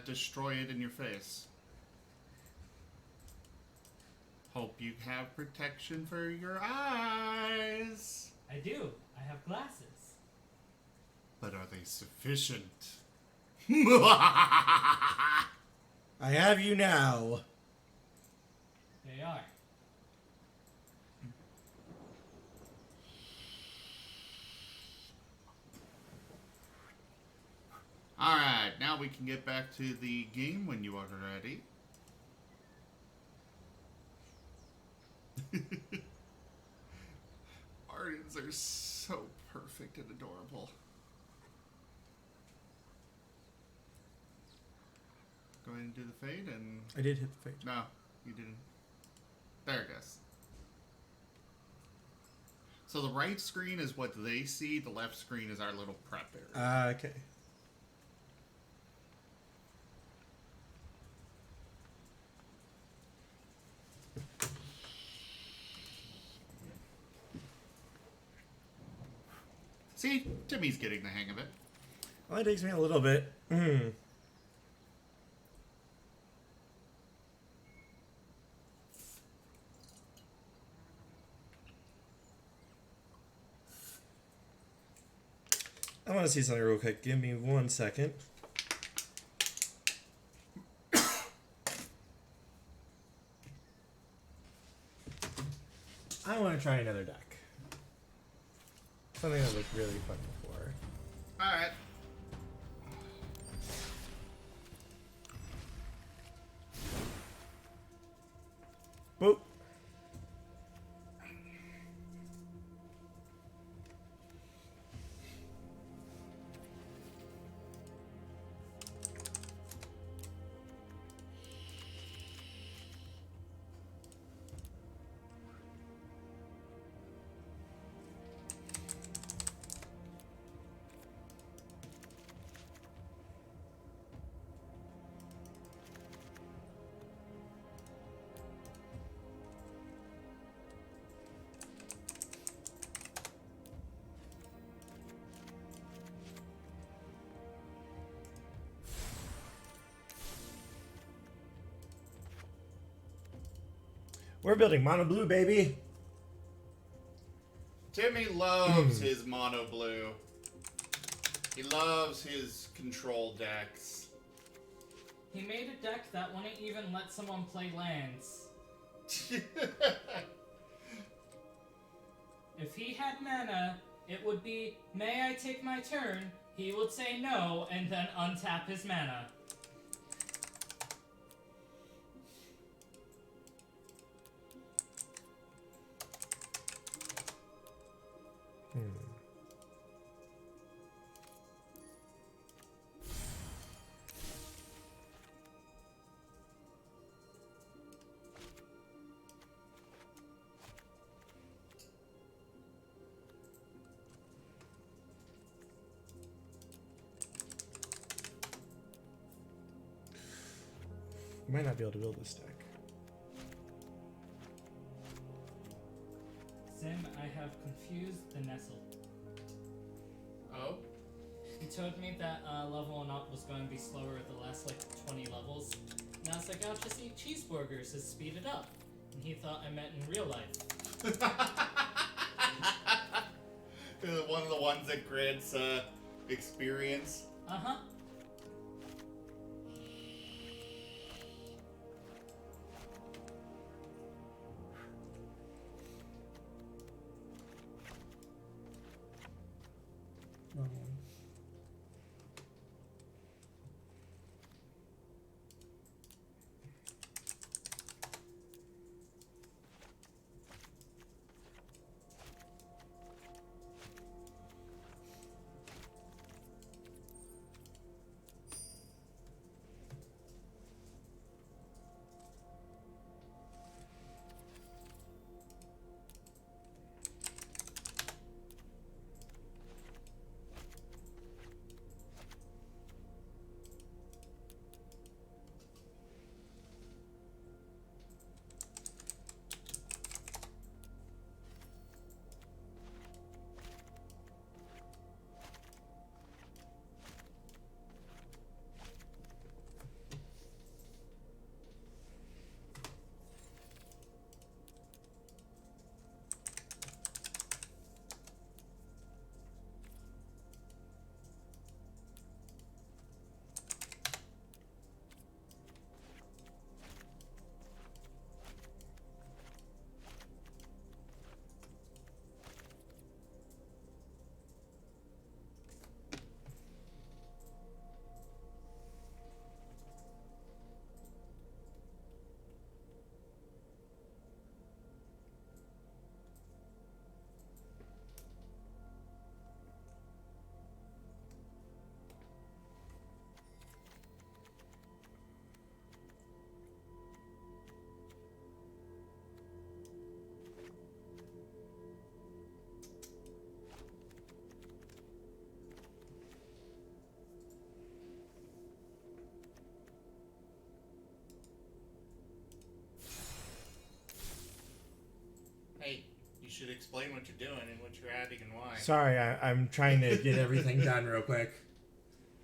destroy it in your face. Hope you have protection for your eyes. I do. I have glasses. But are they sufficient? I have you now. They are. Alright, now we can get back to the game when you are ready. Martins are so perfect and adorable. Go ahead and do the fade and... I did hit the fade. No, you didn't. There it goes. So the right screen is what they see, the left screen is our little prep area. Okay. See? Timmy's getting the hang of it. Well, it takes me a little bit. I want to see something real quick. Give me 1 second. I want to try another deck. Something that looked really fun before. Alright. Boop. We're building mono blue, baby. Timmy loves his mono blue. He loves his control decks. He made a deck that wouldn't even let someone play lands. If he had mana, it would be, may I take my turn? He would say no, and then untap his mana. You might not be able to build this deck. Zim, I have confused the Nestle. Oh? He told me that leveling up was going to be slower the last like 20 levels. And I was like, I'll just eat cheeseburgers to speed it up. And he thought I meant in real life. One of the ones that grants experience. Uh-huh. Hey, you should explain what you're doing and what you're adding and why. Sorry, I'm trying to get everything done real quick.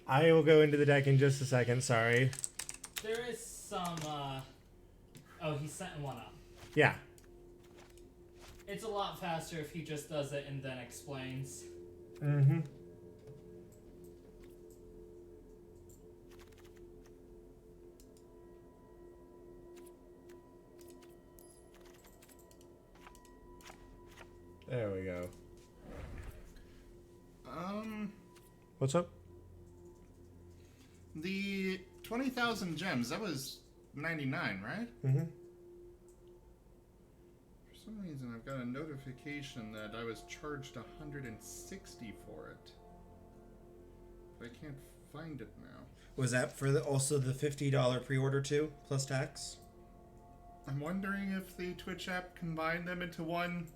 I will go into the deck in just a second, sorry. There is some, Oh, he's setting one up. Yeah. It's a lot faster if he just does it and then explains. Mm-hmm. There we go. What's up? The 20,000 gems, that was 99, right? Mm-hmm. For some reason, I've got a notification that I was charged 160 for it. But I can't find it now. Was that for also the $50 pre-order too, plus tax? I'm wondering if the Twitch app combined them into one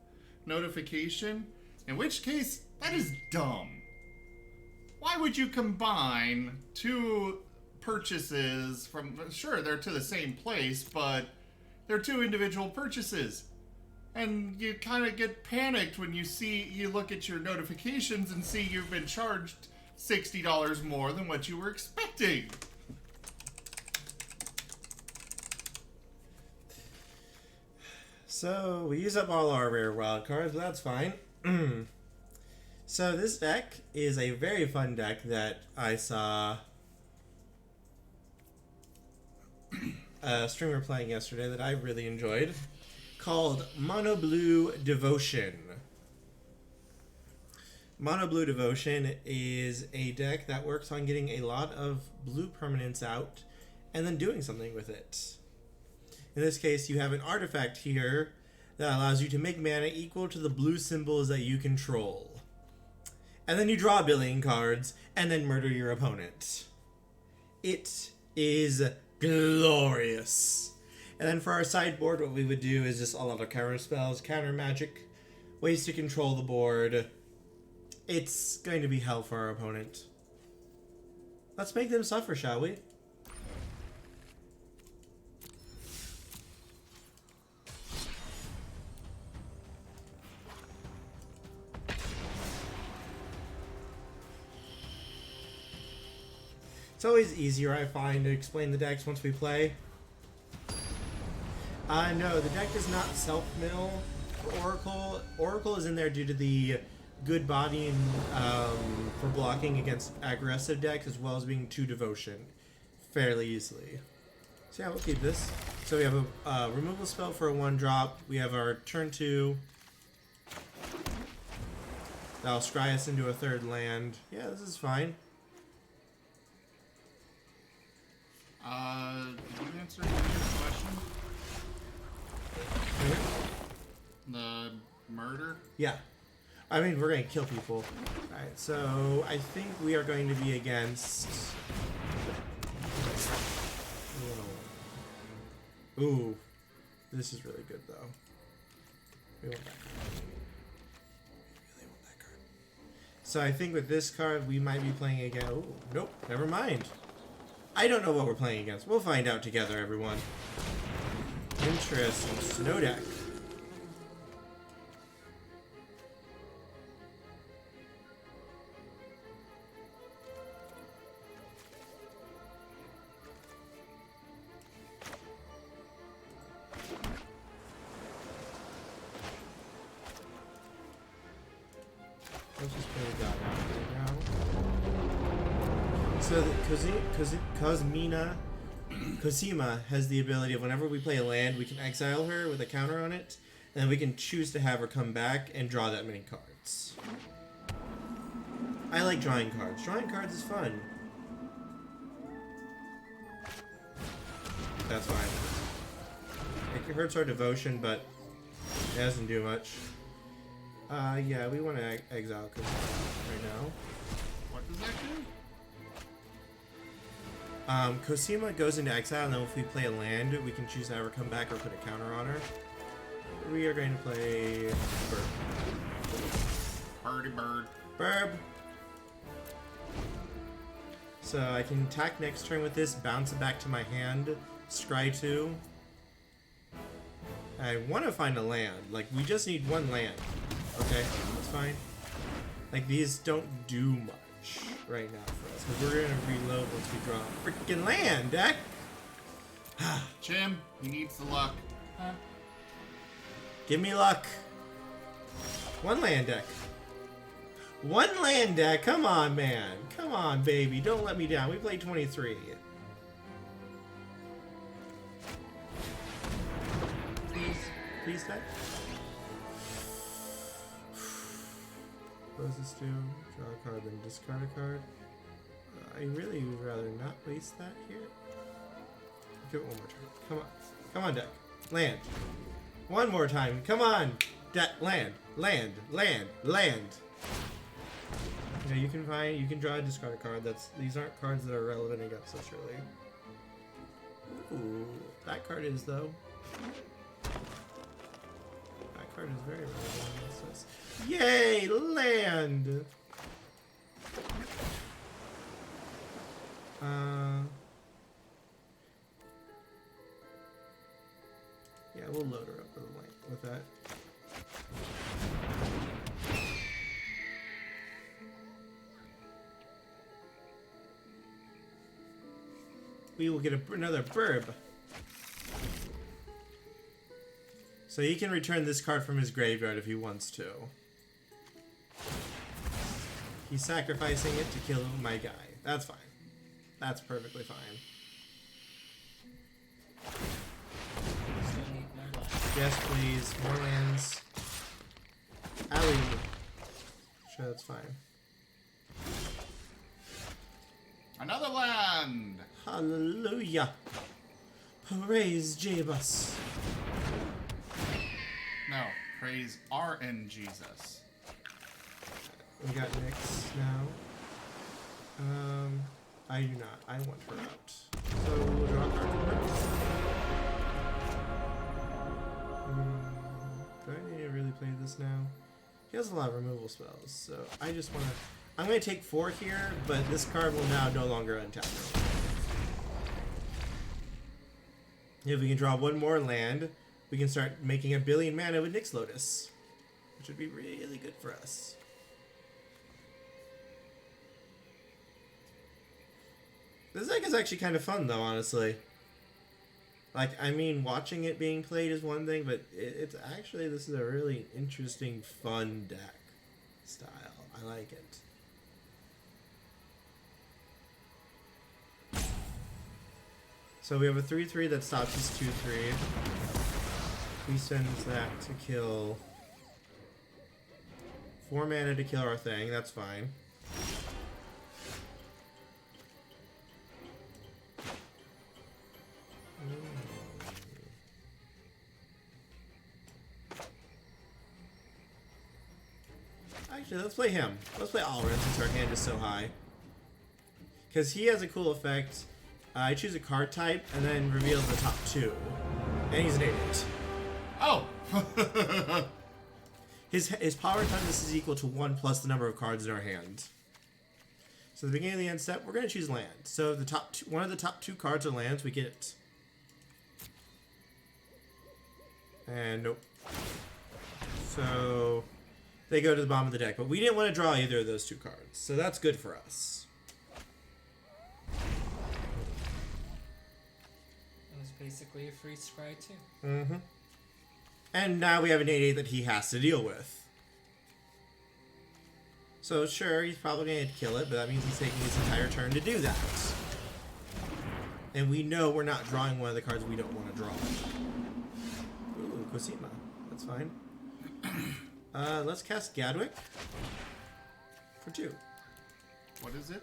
notification. In which case, that is dumb. Why would you combine two purchases from... Sure, they're to the same place, but they're two individual purchases. And you kind of get panicked when you look at your notifications and see you've been charged $60 more than what you were expecting. So, we use up all our rare wild cards, but that's fine. So, this deck is a very fun deck that I saw a streamer playing yesterday that I really enjoyed, called Mono Blue Devotion. Mono Blue Devotion is a deck that works on getting a lot of blue permanents out and then doing something with it. In this case, you have an artifact here that allows you to make mana equal to the blue symbols that you control. And then you draw a billion cards and then murder your opponent. It is glorious. And then for our sideboard, what we would do is just all other counter spells, counter magic, ways to control the board. It's going to be hell for our opponent. Let's make them suffer, shall we? It's always easier, I find, to explain the decks once we play. No, the deck does not self-mill for Oracle. Oracle is in there due to the good bodying for blocking against aggressive decks, as well as being 2 devotion fairly easily. So yeah, we'll keep this. So we have a removal spell for a 1-drop. We have our turn 2. That'll scry us into a 3rd land. Yeah, this is fine. Did you answer your question? The murder? Yeah. I mean, we're going to kill people. Alright, so I think we are going to be against... Ooh. This is really good, though. We want that card. We really want that card. So I think with this card, we might be playing again... Oh, nope. Never mind. I don't know what we're playing against. We'll find out together, everyone. Interesting. Snow deck. Let's just play a god right now. So the Cosima has the ability of whenever we play a land, we can exile her with a counter on it, and then we can choose to have her come back and draw that many cards. I like drawing cards. Drawing cards is fun. That's fine. It hurts our devotion, but it doesn't do much. Yeah, we want to exile Cosima right now. What does that do? Cosima goes into exile, and then if we play a land, we can choose to have her come back or put a counter on her. We are going to play Burb. Birdie bird. Burb! So I can attack next turn with this, bounce it back to my hand, scry 2. I want to find a land. Like, we just need 1 land. Okay, that's fine. Like, these don't do much right now for us, because we're going to reload once we draw a freaking land, deck! Chim, he needs the luck. Give me luck. 1 land deck. 1 land deck. Come on, man. Come on, baby. Don't let me down. We played 23. Please, deck. What does this do? Draw a card, then discard a card. I really would rather not waste that here. Give it 1 more turn. Come on. Come on, deck. Land. 1 more time. Come on. Land. Land. Land. Land. Yeah, you can draw a discard a card. These aren't cards that are relevant against us, really. Ooh, that card is, though. That card is very relevant against us. Yay! Land! Yeah, we'll load her up with that. We will get another Burb. So he can return this card from his graveyard if he wants to. He's sacrificing it to kill my guy. That's fine. That's perfectly fine. Yes, please. More lands. Alley. Sure, that's fine. Another land! Hallelujah. Praise Jebus. No, praise RN Jesus. We got Nyx now. I do not. I want her out. So we'll draw a card from her. Do I need to really play this now? He has a lot of removal spells, so I just want to... I'm going to take 4 here, but this card will now no longer untap. If we can draw 1 more land, we can start making 1 billion mana with Nyx Lotus, which would be really good for us. This deck is actually kind of fun, though, honestly. Like, I mean, watching it being played is one thing, but it's actually, this is a really interesting, fun deck style. I like it. So we have a 3/3 that stops his 2/3. He sends that to kill 4 mana to kill our thing. That's fine. Actually, let's play him. Let's play Alrin since our hand is so high. Because he has a cool effect. I choose a card type and then reveal the top 2. And he's an 8. Oh! His power times is equal to 1 plus the number of cards in our hand. So at the beginning of the end step, we're going to choose land. So the top one of the top 2 cards are lands, we get it. And nope. So they go to the bottom of the deck. But we didn't want to draw either of those 2 cards. So that's good for us. It was basically a free scry too. Mm-hmm. And now we have an 8/8 that he has to deal with. So sure, he's probably going to kill it, but that means he's taking his entire turn to do that. And we know we're not drawing one of the cards we don't want to draw. Ooh, Cosima. That's fine. Let's cast Gadwick for 2. What is it?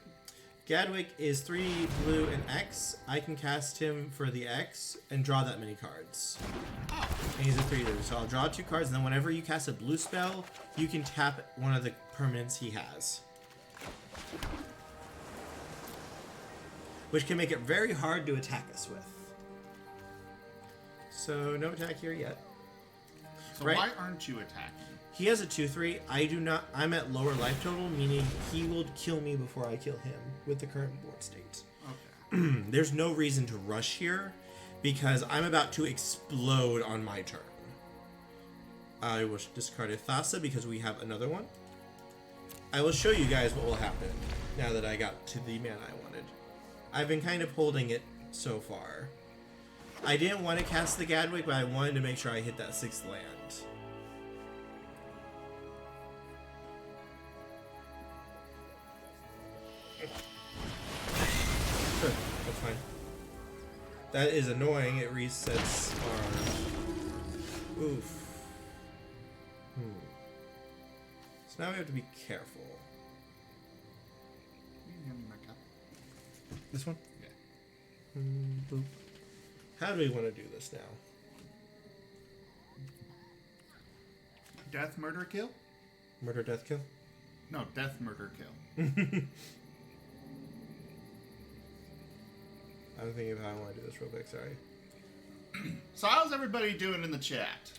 Gadwick is 3 blue and X. I can cast him for the X and draw that many cards. And he's a 3/3, so I'll draw 2 cards, and then whenever you cast a blue spell, you can tap one of the permanents he has. Which can make it very hard to attack us with. So, no attack here yet. So Right. why aren't you attacking? He has a 2/3. I do not. I'm at lower life total, meaning he will kill me before I kill him with the current board state. Okay. There's no reason to rush here because I'm about to explode on my turn. I will discard a Thassa because we have another one. I will show you guys what will happen now that I got to the mana I wanted. I've been kind of holding it so far. I didn't want to cast the Gadwick, but I wanted to make sure I hit that 6th land. Sure, that's fine. That is annoying. It resets our... Oof. So now we have to be careful. This one? Yeah. Boop. How do we want to do this now? Death, murder, kill? Murder, death, kill? No, death, murder, kill. I'm thinking of how I want to do this real quick, sorry. So how's everybody doing in the chat?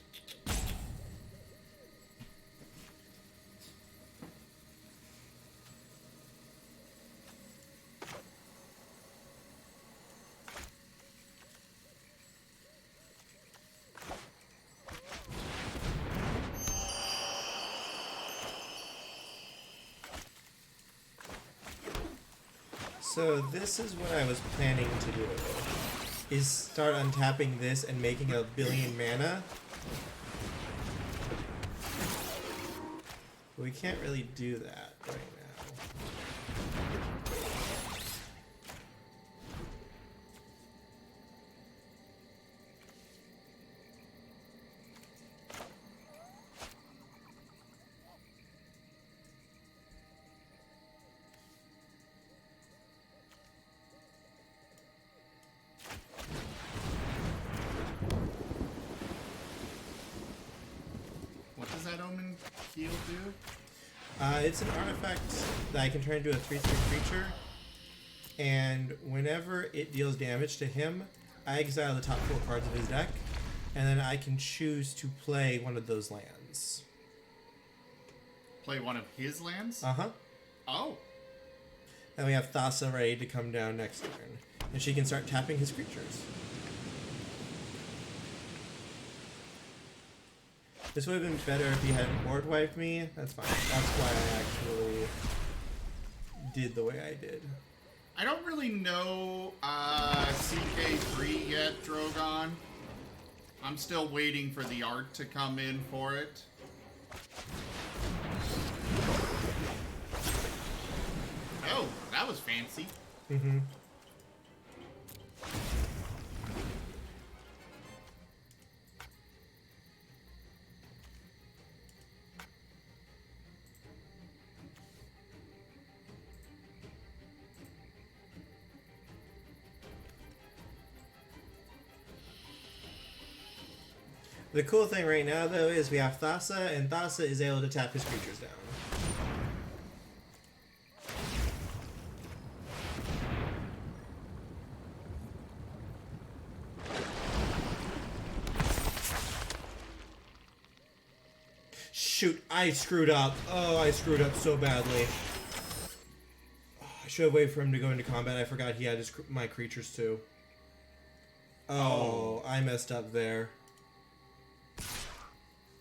So this is what I was planning to do, is start untapping this and making 1 billion mana. But we can't really do that right now. What does that Omen Heal do? It's an artifact that I can turn into a 3/3 creature, and whenever it deals damage to him, I exile the top 4 cards of his deck, and then I can choose to play one of those lands. Play one of his lands? Uh-huh. Oh. Then we have Thassa ready to come down next turn, and she can start tapping his creatures. This would have been better if he hadn't board wiped me. That's fine. That's why I actually did the way I did. I don't really know CK3 yet, Drogon. I'm still waiting for the art to come in for it. Oh, that was fancy. Mm-hmm. The cool thing right now, though, is we have Thassa, and Thassa is able to tap his creatures down. Shoot, I screwed up. Oh, I screwed up so badly. Oh, I should have waited for him to go into combat. I forgot he had my creatures too. Oh, I messed up there.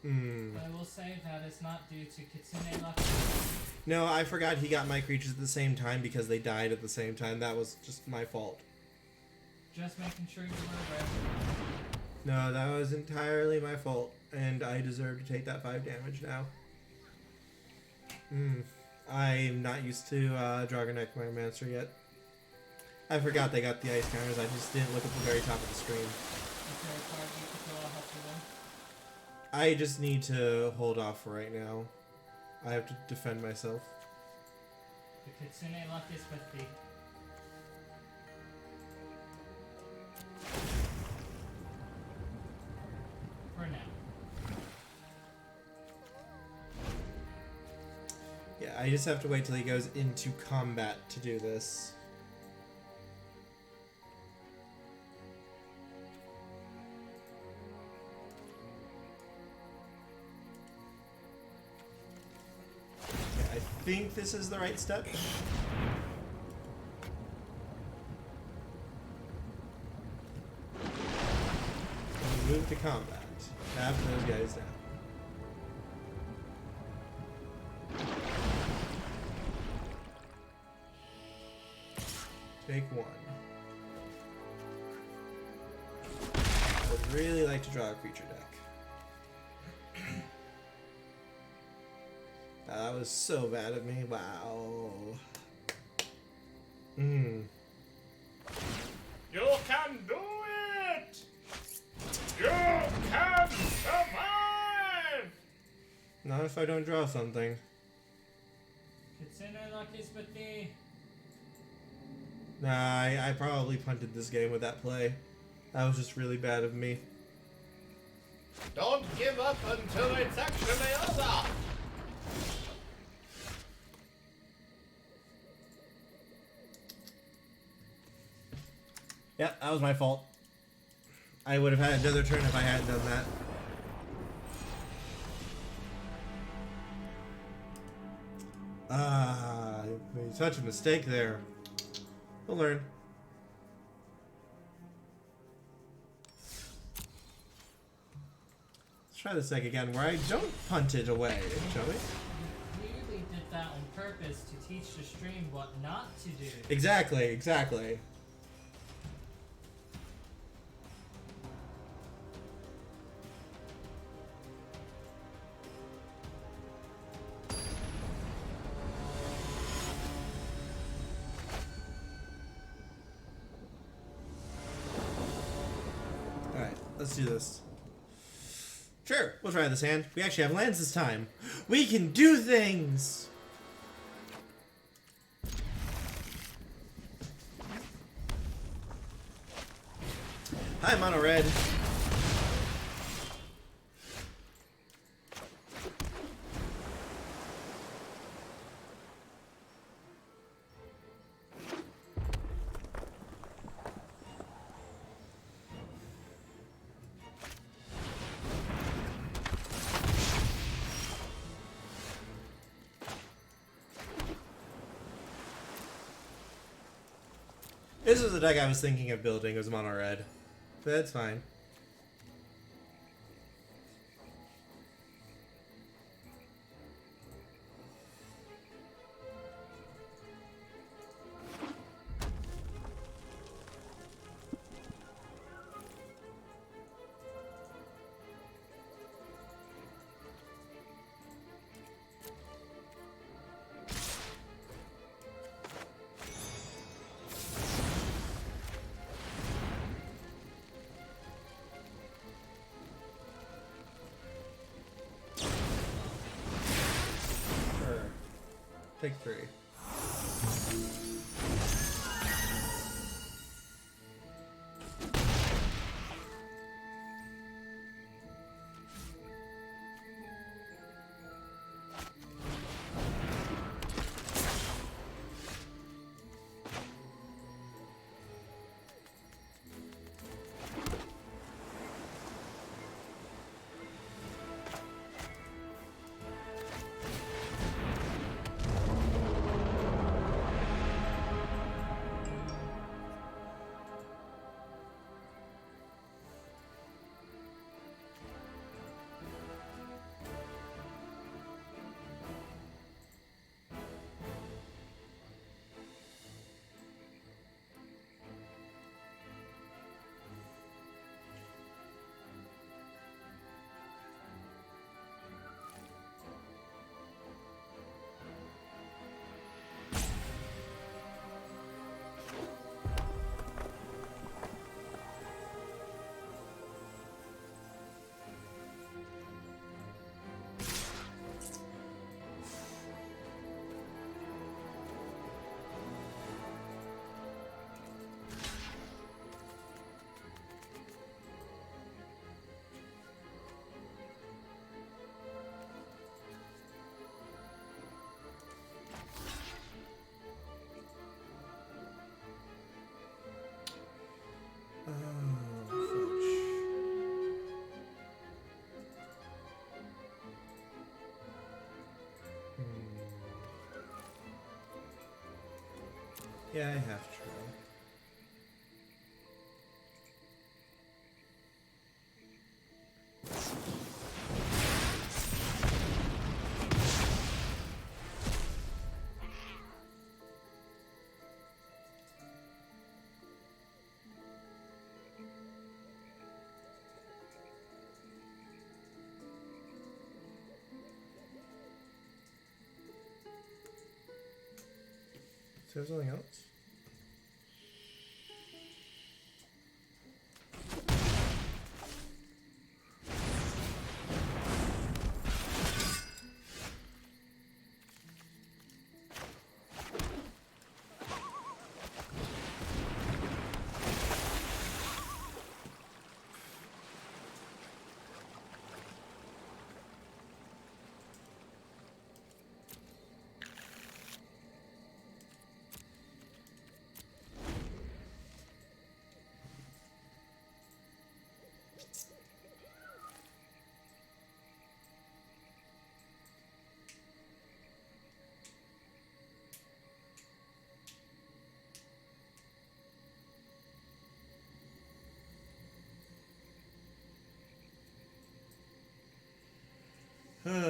I will say that is not due to Kitsune luck. No, I forgot he got my creatures at the same time because they died at the same time. That was just my fault. Just making sure you were aware. No, that was entirely my fault, and I deserve to take that 5 damage now. I'm not used to Dragonek Mancer yet. I forgot they got the ice counters, I just didn't look at the very top of the screen. Is there a card you could draw help you win? I just need to hold off for right now. I have to defend myself. The Kitsune luck is with thee. For now. Yeah, I just have to wait till he goes into combat to do this. Okay, I think this is the right step. Move to combat. Tap those guys down. Take 1. I would really like to draw a creature deck. That was so bad of me. Wow. You can do it! You can survive! Not if I don't draw something. Kitsune luck is with thee. Nah, I probably punted this game with that play. That was just really bad of me. Don't give up until it's actually over! Yeah, that was my fault. I would have had another turn if I hadn't done that. Made such a mistake there. We'll learn. Let's try this deck again where I don't punt it away, shall we? You clearly did that on purpose to teach the stream what not to do. Exactly, exactly. Let's do this. Sure, we'll try this hand. We actually have lands this time. We can do things! Hi, Mono Red. This was the deck I was thinking of building, was Mono Red. But that's fine. Take 3. Yeah, I have true. So there's something else?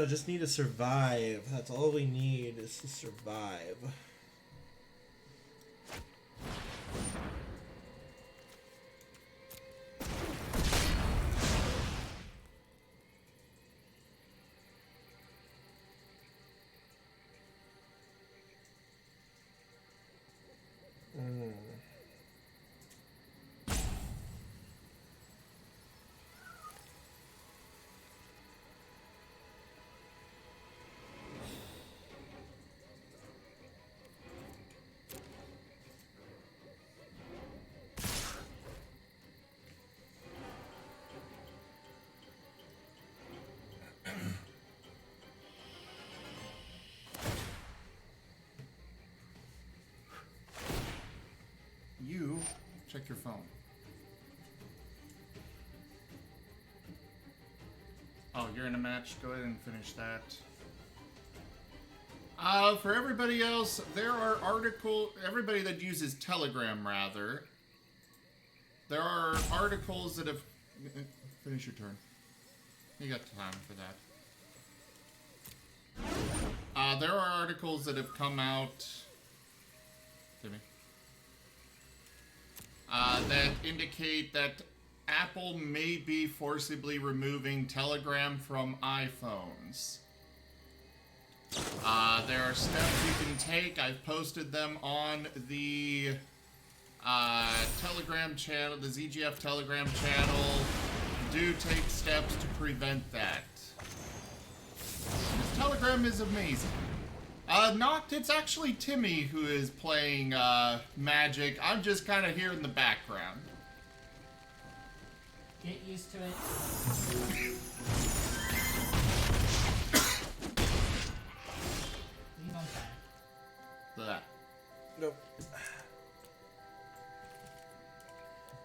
Just need to survive. That's all we need is to survive. You check your phone. Oh, you're in a match. Go ahead and finish that. For everybody else, there are everybody that uses Telegram, rather, there are articles that have... Finish your turn. You got time for that. There are articles that have come out... Timmy? That indicate that Apple may be forcibly removing Telegram from iPhones. There are steps you can take. I've posted them on the Telegram channel, the ZGF Telegram channel. Do take steps to prevent that. This Telegram is amazing. Not. It's actually Timmy who is playing Magic. I'm just kind of here in the background. Get used to it. Leave on back. Blah. Nope.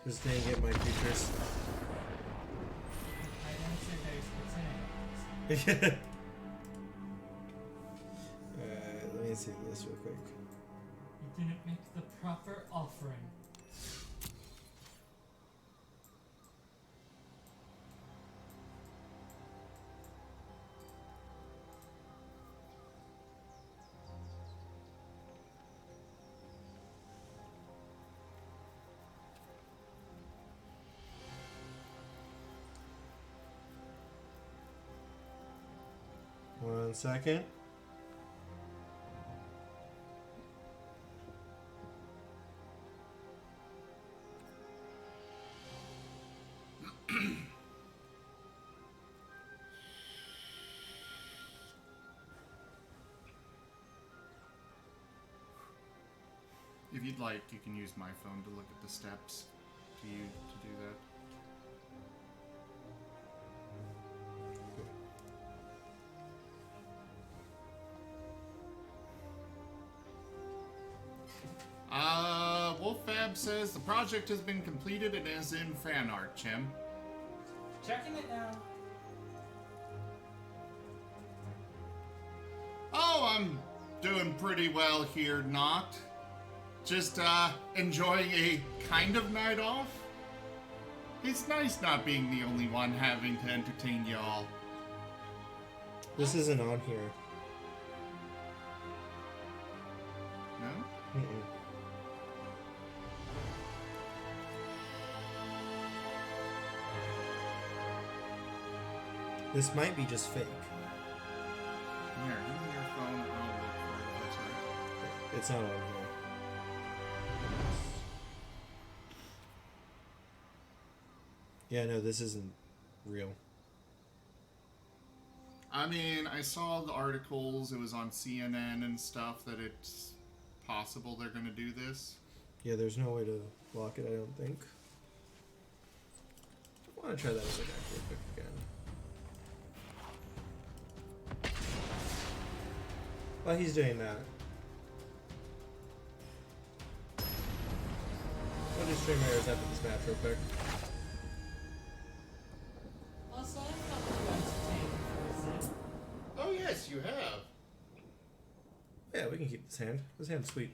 Just didn't get my features. I didn't say very specific. Let me see this real quick. You didn't make the proper offering. One second. If you'd like, you can use my phone to look at the steps to do that. Wolffab says the project has been completed and is in fan art, Chim. Checking it now. Oh, I'm doing pretty well here, not. Just, enjoying a kind of night off. It's nice not being the only one having to entertain y'all. This isn't on here. No? Mm-mm. This might be just fake. Here, give me your phone. I'll look for it. That's It's not on here. Yeah, no, this isn't real. I mean, I saw the articles. It was on CNN and stuff that it's possible they're going to do this. Yeah, there's no way to block it, I don't think. I want to try that other deck real quick again. While he's doing that, I'll do stream errors after this match real quick. Also, I thought you entertained person. Oh, yes, you have. Yeah, we can keep this hand. This hand's sweet.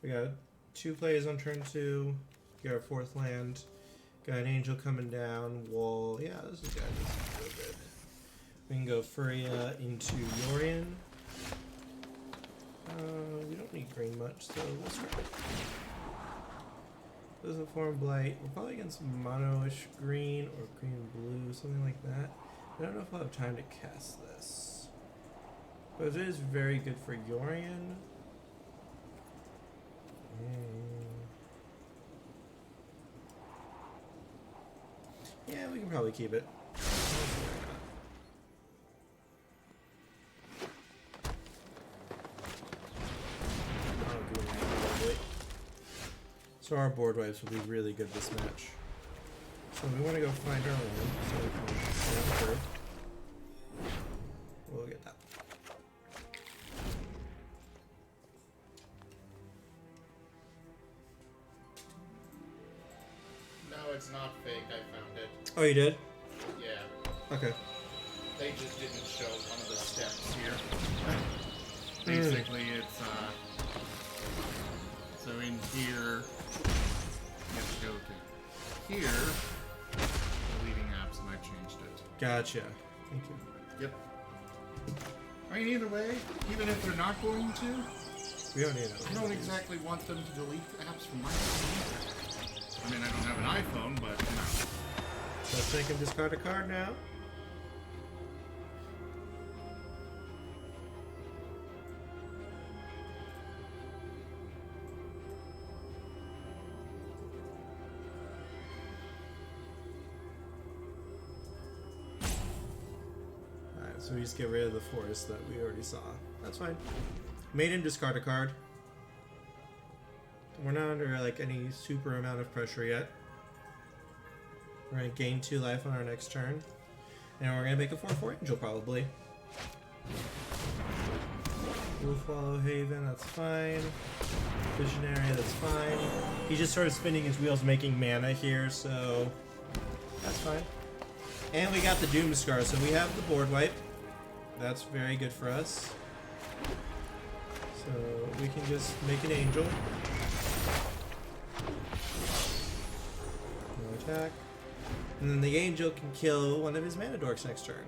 We got 2 plays on turn 2. Got our 4th land. Got an angel coming down. Wall. Yeah, this is good. This is real good. We can go Furia into Yorion. We don't need green much, so we'll start. Doesn't form Blight. We're probably against mono-ish green or green blue, something like that. I don't know if I'll have time to cast this. But it is very good for Yorion. Yeah, we can probably keep it. So our board wipes will be really good this match. So we want to go find our land, so we can down curve. We'll get that. No, it's not fake. I found it. Oh, you did? Yeah. Okay. They just didn't show one of the steps here. Basically, it's, so in here, you have to go to here, deleting apps, and I changed it. Gotcha. Thank you. Yep. I mean, either way, even if they're not going to, We don't need it. I don't exactly want them to delete apps from my phone either. I mean, I don't have an iPhone, but, you know. So let's make him discard a card now. Alright, So we just get rid of the forest that we already saw. That's fine. Made him discard a card. We're not under like any super amount of pressure yet. We're gonna gain 2 life on our next turn. And we're gonna make a 4/4 angel probably. Wolfwallow Haven, that's fine. Visionary, that's fine. He's just sort of spinning his wheels making mana here, so that's fine. And we got the Doom Scar, so we have the board wipe. That's very good for us. So we can just make an angel. No attack. And then the angel can kill one of his mana dorks next turn.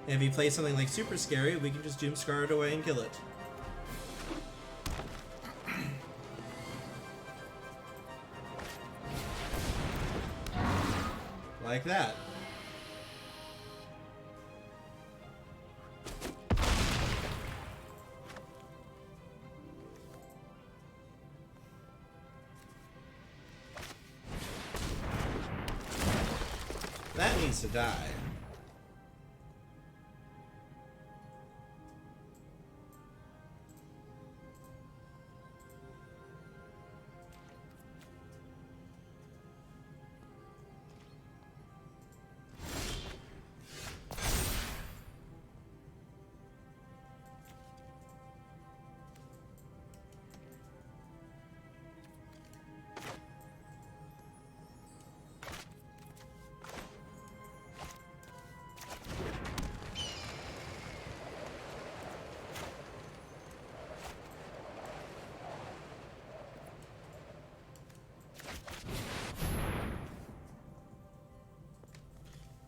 And if he plays something like super scary, we can just Doom Scar it away and kill it. Like that. That needs to die.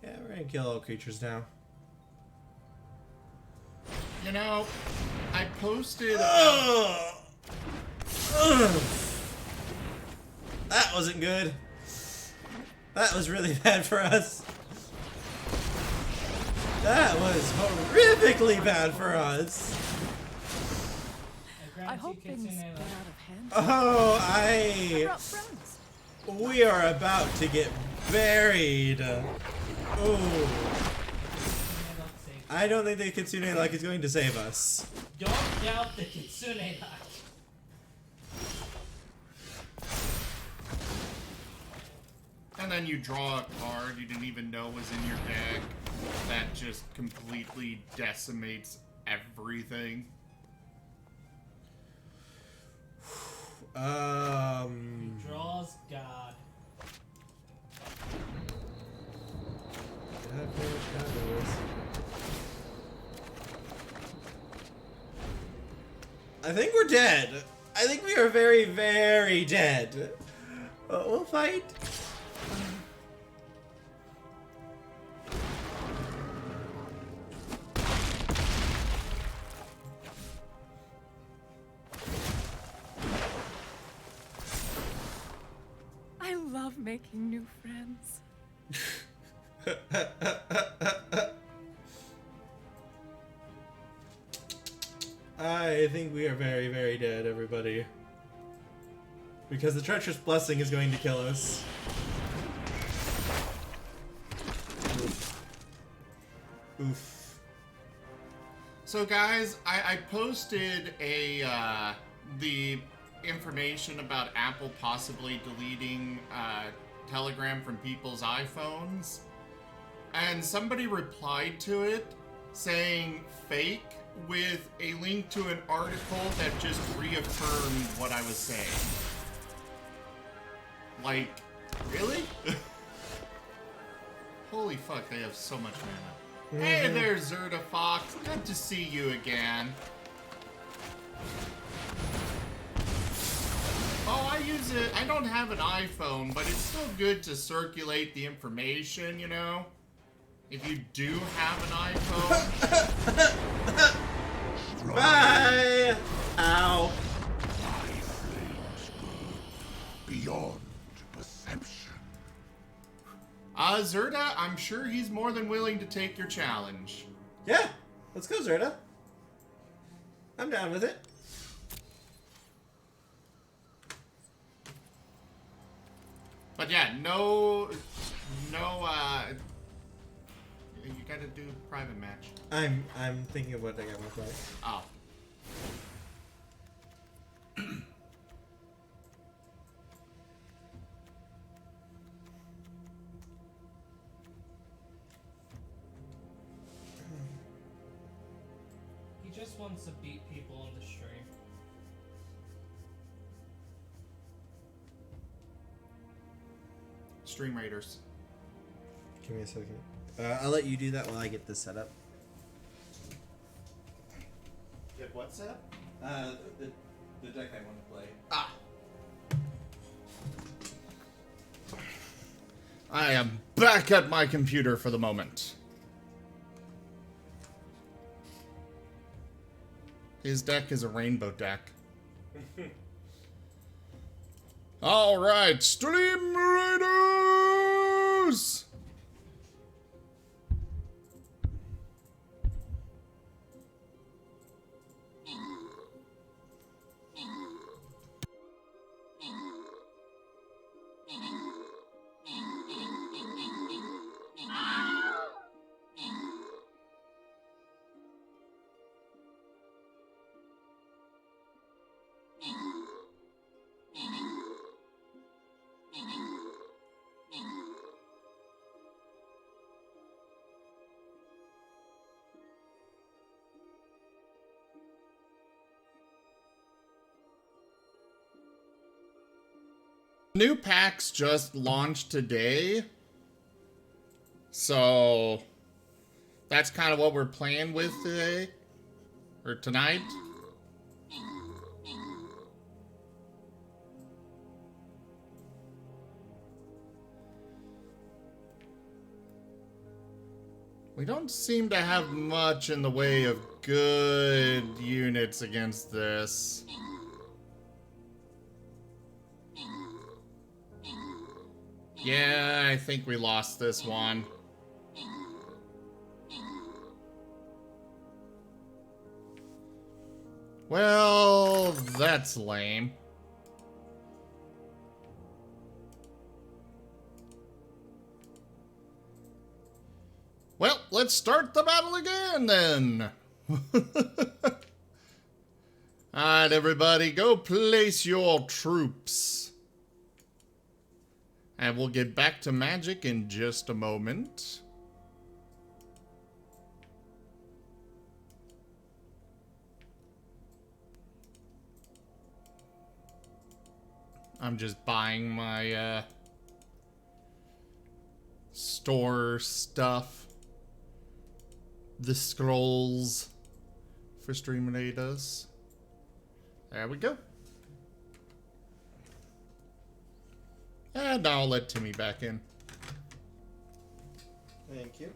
Yeah, we're gonna kill all creatures now. You know, I posted. That wasn't good. That was really bad for us. That was horrifically bad for us. I hope things get out of hand. Oh, I brought friends. We are about to get buried. Oh. I don't think the Kitsune Luck is going to save us. Don't doubt the Kitsune Luck. And then you draw a card you didn't even know was in your deck that just completely decimates everything. Draws God. I think we're dead. I think we are very, very dead. We'll fight. I love making new friends. I think we are very, very dead, everybody. Because the Treacherous Blessing is going to kill us. Oof. Oof. So guys, I posted the information about Apple possibly deleting Telegram from people's iPhones, and somebody replied to it saying fake with a link to an article that just reaffirmed what I was saying. Like, really? Holy fuck, they have so much mana. Hey there, Zerda Fox. Good to see you again. Oh, I use it. I don't have an iPhone, but it's still good to circulate the information, you know? If you do have an iPhone. Bye! Ow. Beyond perception. Zerda, I'm sure he's more than willing to take your challenge. Yeah, let's go, Zerda. I'm down with it. But yeah, no, You gotta do private match. I'm thinking of what deck I want to play. Oh. He just wants to beat people on the stream. Stream Raiders. Give me a second. I'll let you do that while I get this set up. Get what set up? The deck I want to play. Ah. I am back at my computer for the moment. His deck is a rainbow deck. All right, Stream Raiders! New packs just launched today, so that's kind of what we're playing with today, or tonight. We don't seem to have much in the way of good units against this. Yeah, I think we lost this one. Well, that's lame. Well, let's start the battle again then. Alright, everybody, go place your troops. And we'll get back to Magic in just a moment. I'm just buying my store stuff. The scrolls for Stream Raiders. There we go. And I'll let Timmy back in. Thank you.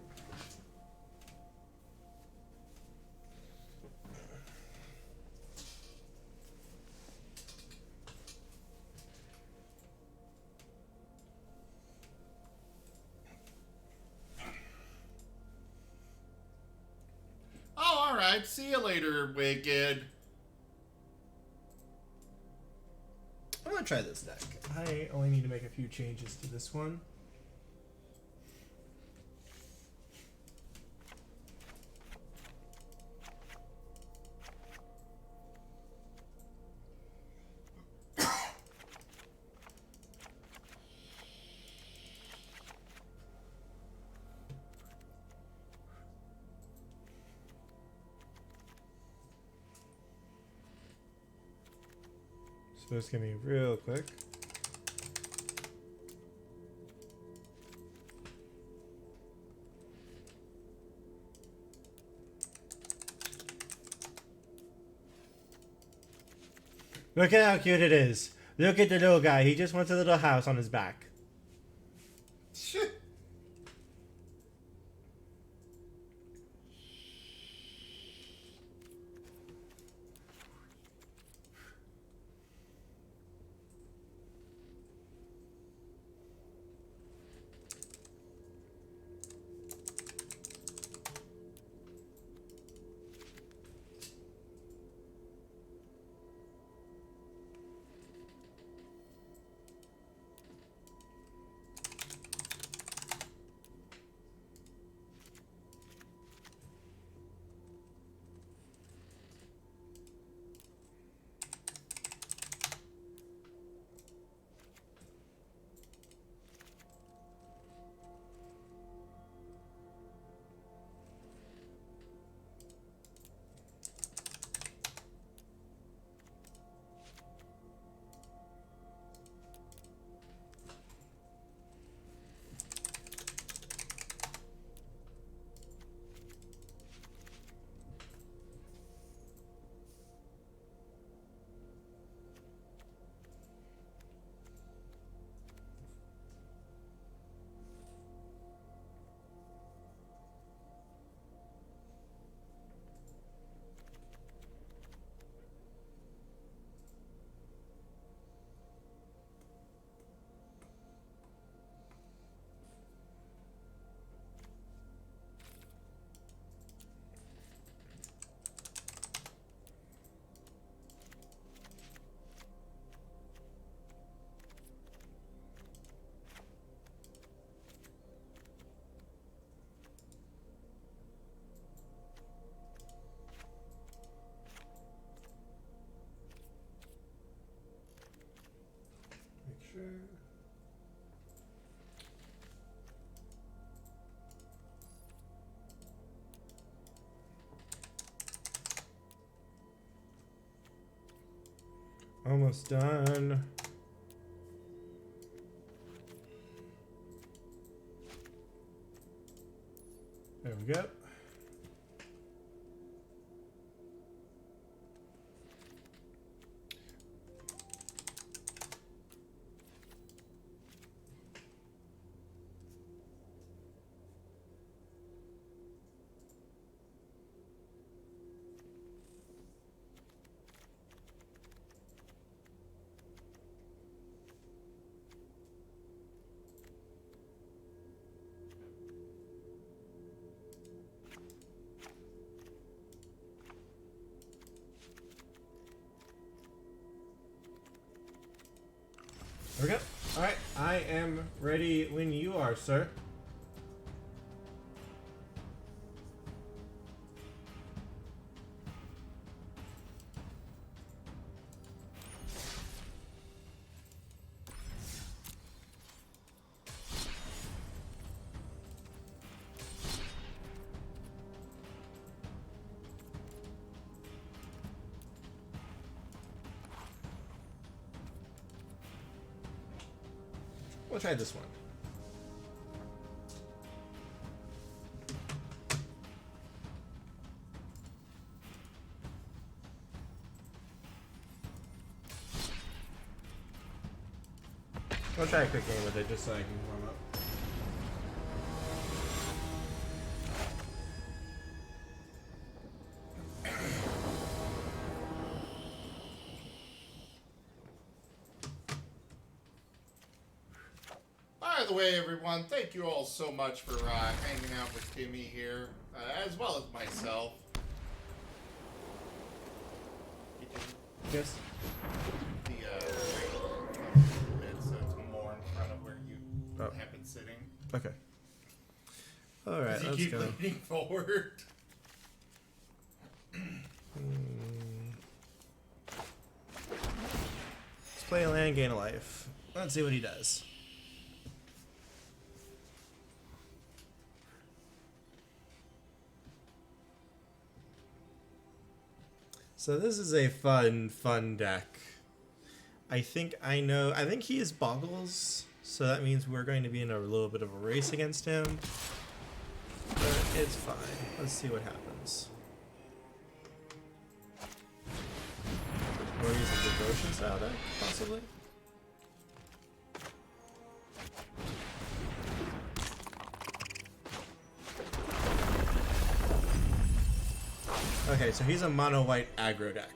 Oh, alright. See you later, Wicked. I'm gonna try this deck. I only need to make a few changes to this one. So just give me real quick. Look at how cute it is. Look at the little guy. He just wants a little house on his back. Almost done. There we go. There we go. Alright, I am ready when you are, sir. We'll try this one. We'll try a quick game with it just so I can warm up. By the way, everyone, thank you all so much for hanging out with Timmy here, as well as myself. Yes. The it's more in front of where you have been sitting. Okay. Alright, You let's keep go. leaning forward. Let's play a land, gain a life. Let's see what he does. So this is a fun deck. I think he is Boggles, so that means we're going to be in a little bit of a race against him. But it's fine. Let's see what happens. Or use a devotion style deck, possibly? Okay, so he's a mono white aggro deck.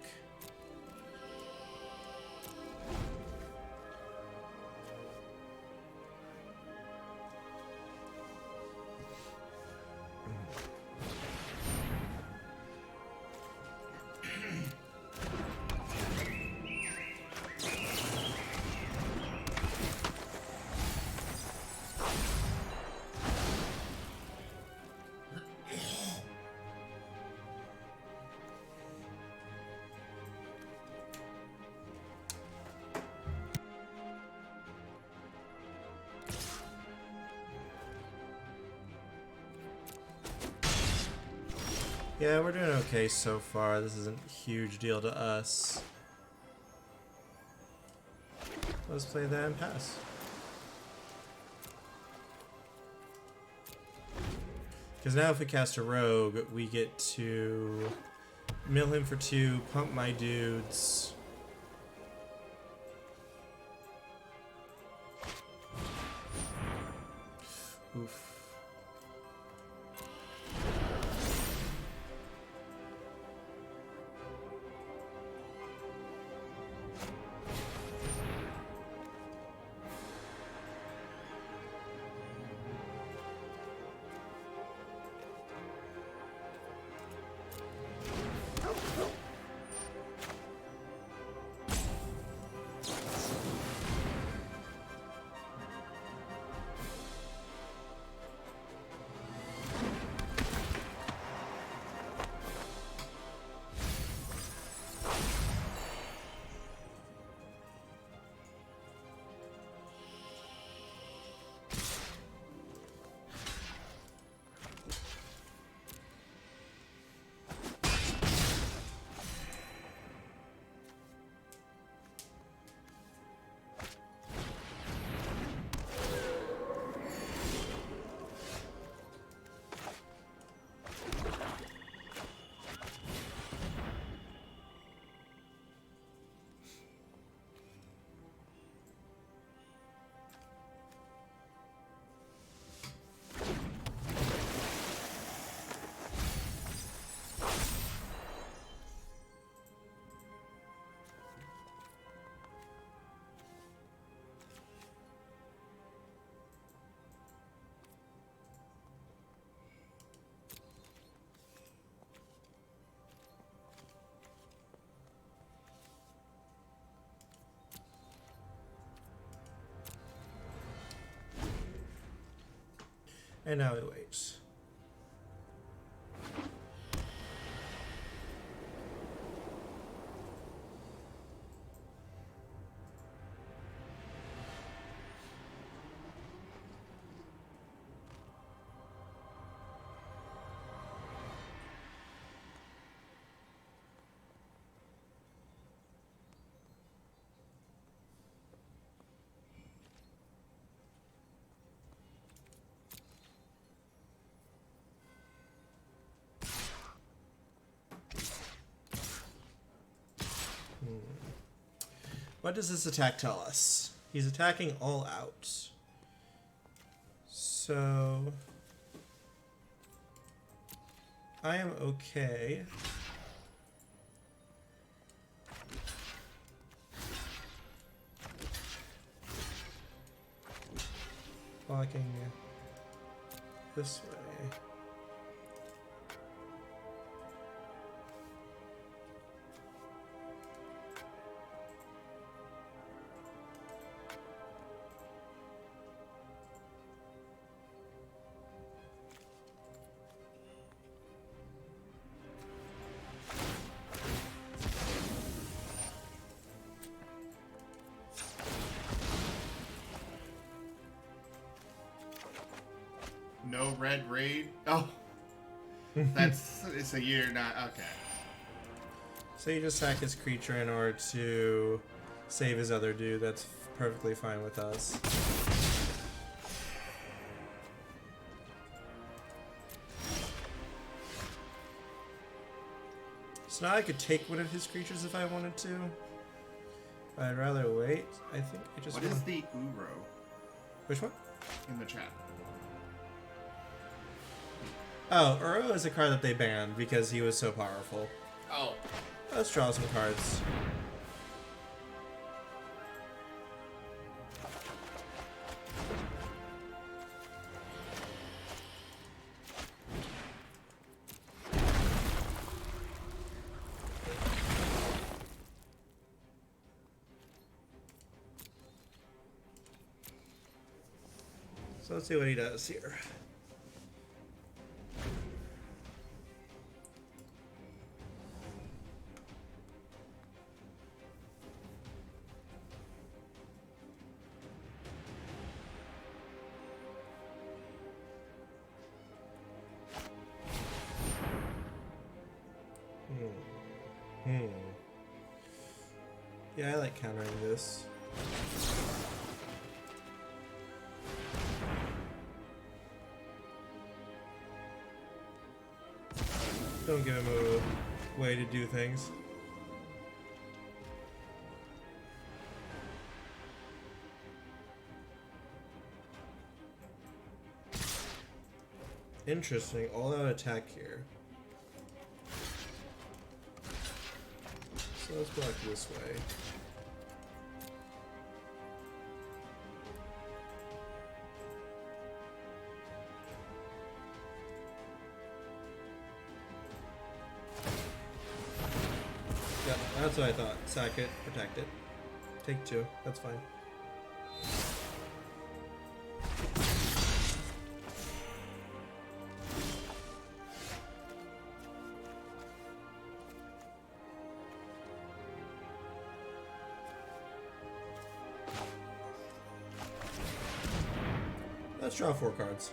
Yeah, we're doing okay so far. This isn't a huge deal to us. Let's play that and pass. Because now if we cast a rogue, we get to mill him for 2, pump my dudes. Oof. And now we wait. What does this attack tell us? He's attacking all out. So I am okay. Walking this way. No red raid. Oh, it's a year, not okay. So you just sack his creature in order to save his other dude. That's perfectly fine with us. So now I could take one of his creatures if I wanted to. But I'd rather wait. I think I just. What is the Uro Which one? in the chat? Oh, Uro is a card that they banned because he was so powerful. Oh, Let's draw some cards. So let's see what he does here. Yeah, I like countering this. Don't give him a way to do things. Interesting, all out attack here. So let's block this way. Yep, that's what I thought. Sack it, protect it. Take two, that's fine. Let's draw 4 cards.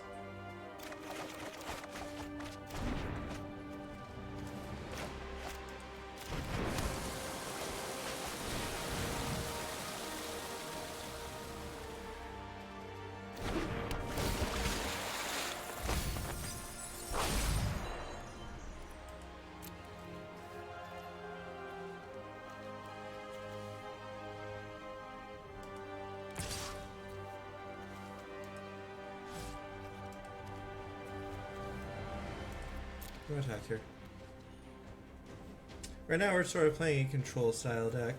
No attack here. Right now we're sort of playing a control style deck.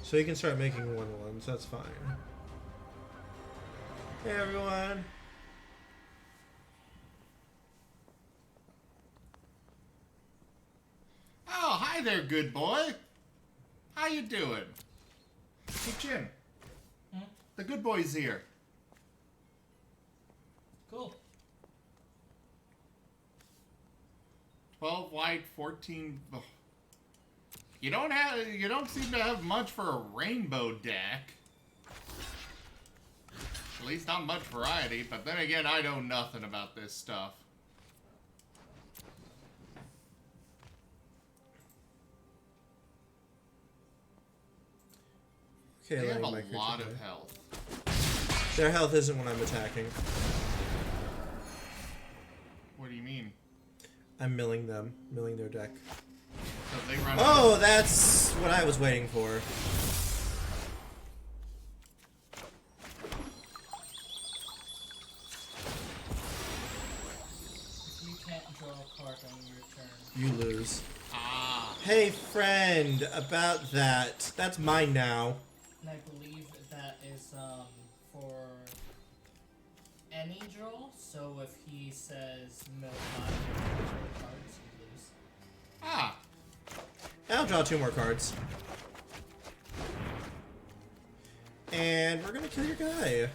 So you can start making 1/1s, that's fine. Hey everyone! oh, hi Hi there, good boy. How you doing? Hey, Chim. The good boy's here. Cool. 12 white, 14. Oh. You don't seem to have much for a rainbow deck. At least not much variety, but then again, I know nothing about this stuff. Okay, They have letting my a creature lot die. of health. Their health isn't when I'm attacking. What do you mean? I'm milling them. Milling their deck. So they run Oh, that's what I was waiting for. If you can't draw a card on your turn, You lose. Ah. Hey, friend, about that. That's mine now. and I believe that is for any draw. So if he says no 5 cards, you lose. Ah. I'll draw 2 more cards. And we're gonna kill your guy.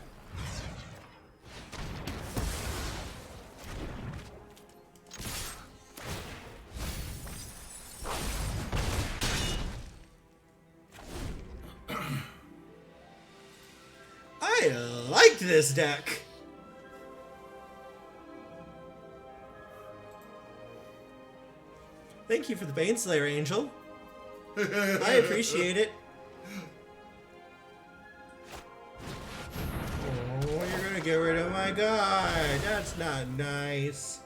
I like this deck. Thank you for the Baneslayer, Angel. I appreciate it. Oh, you're gonna get rid of my guy. That's not nice.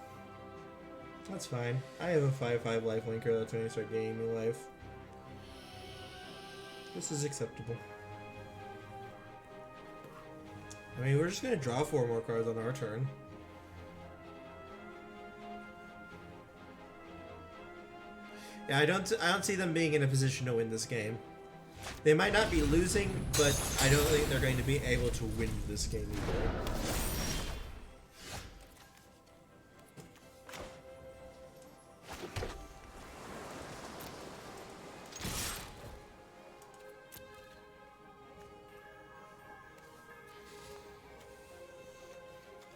That's fine. I have a 5/5 life linker. That's when I start gaining new life. This is acceptable. I mean, we're just gonna draw 4 more cards on our turn. Yeah, I don't see them being in a position to win this game. They might not be losing, but I don't think they're going to be able to win this game either.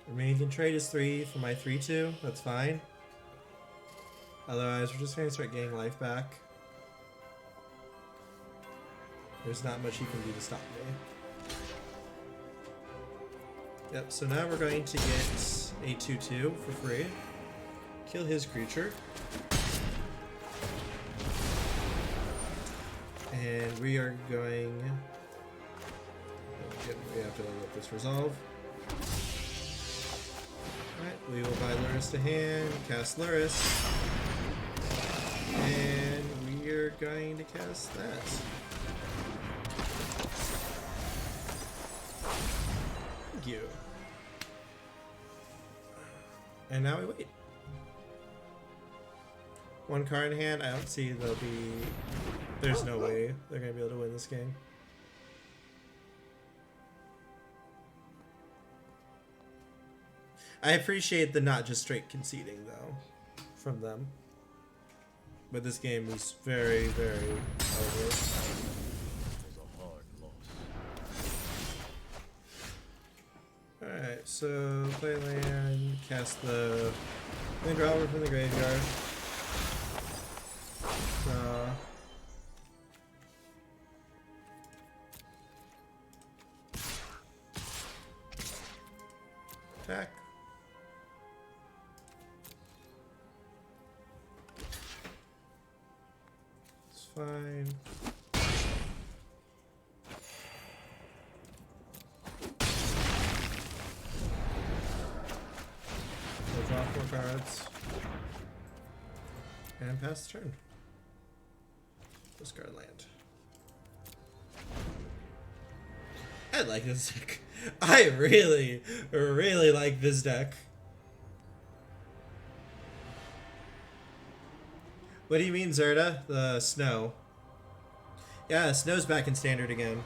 Remaining can trade is 3 for my 3/2. That's fine. Otherwise, we're just going to start getting life back. There's not much you can do to stop me. Yep, so now we're going to get a 2/2 for free. Kill his creature. And we are going... We have to let this resolve. Alright, we will buy Luris to hand, cast Luris. And we are going to cast that. Thank you. And now we wait. 1 card in hand. I don't see they'll be... There's no way they're going to be able to win this game. I appreciate the not just straight conceding, though, from them. But this game is very, very over. Alright, so play land, cast the land robber from the graveyard. Attack. It's fine. We'll draw 4 cards. And pass the turn. Discard land. I like this deck. I really, really like this deck. What do you mean, Zerda? The snow. Yeah, snow's back in standard again.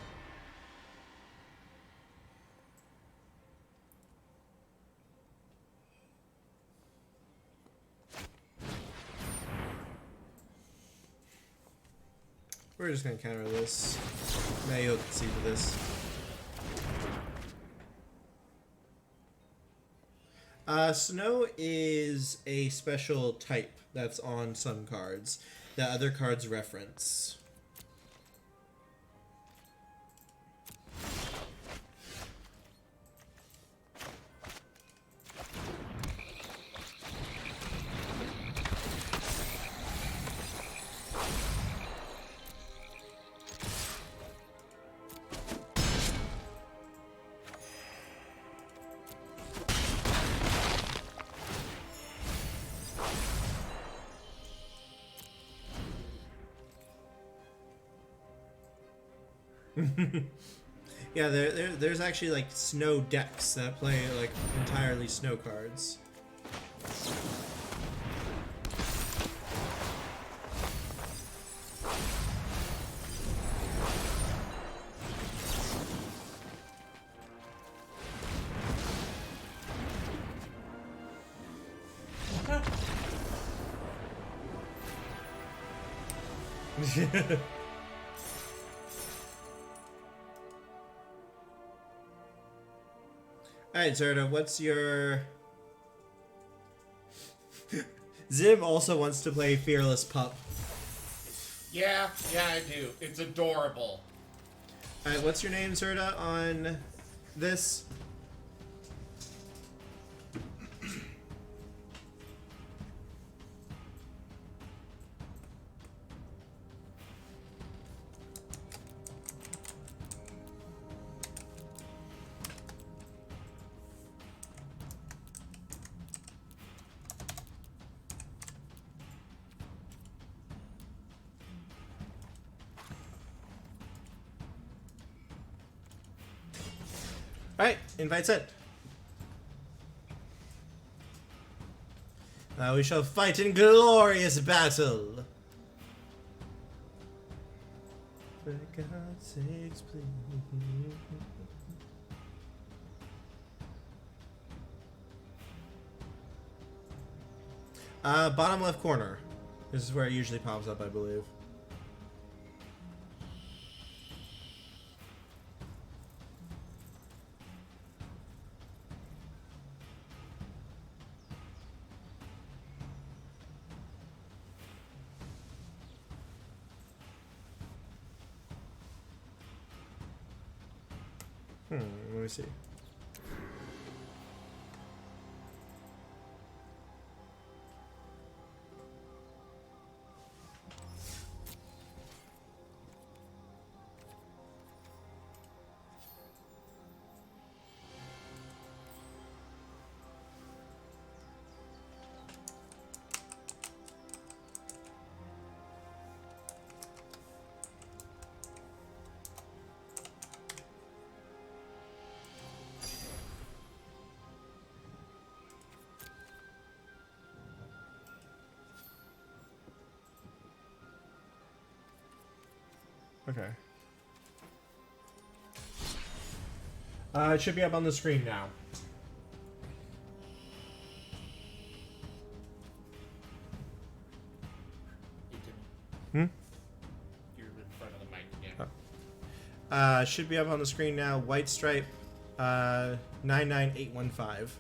we're just gonna counter this. Now you'll concede to this. Snow is a special type that's on some cards that other cards reference. Yeah, there's actually like snow decks that play like entirely snow cards. Alright, Zerda, what's your... Zim also wants to play Fearless Pup. Yeah, I do. It's adorable. Alright, what's your name, Zerda, on this? Alright, invite sent. Now we shall fight in glorious battle. For God's sakes, please. Bottom left corner. This is where it usually pops up, I believe. Let me see. Okay. It should be up on the screen now. You're in front of the mic again. Should be up on the screen now. White stripe, 99815.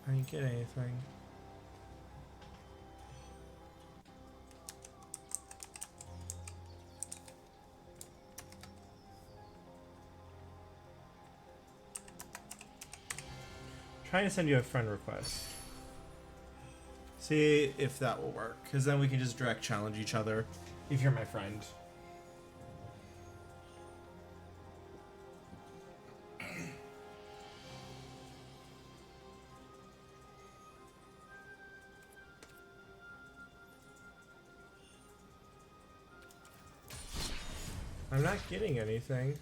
I didn't get anything. Trying to send you a friend request. See if that will work, because then we can just direct challenge each other if you're my friend. I'm not getting anything.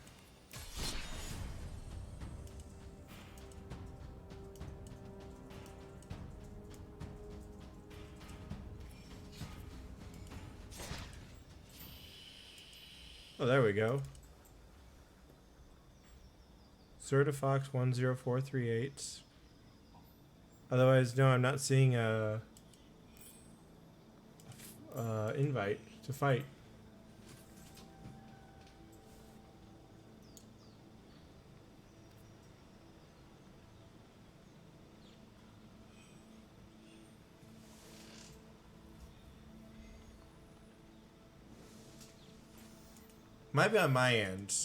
Oh, there we go. Certifox 10438. Otherwise, no, I'm not seeing a invite to fight. Might be on my end.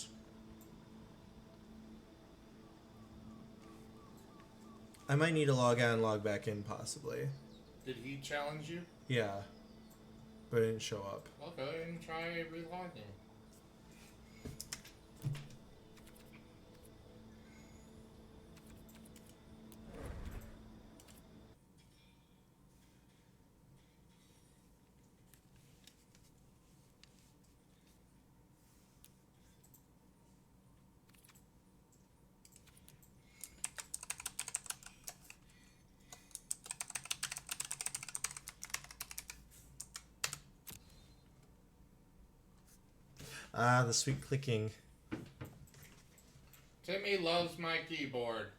I might need to log out and log back in, possibly. Did he challenge you? Yeah. But it didn't show up. Well, go ahead and try relogging. Ah, the sweet clicking. Timmy loves my keyboard.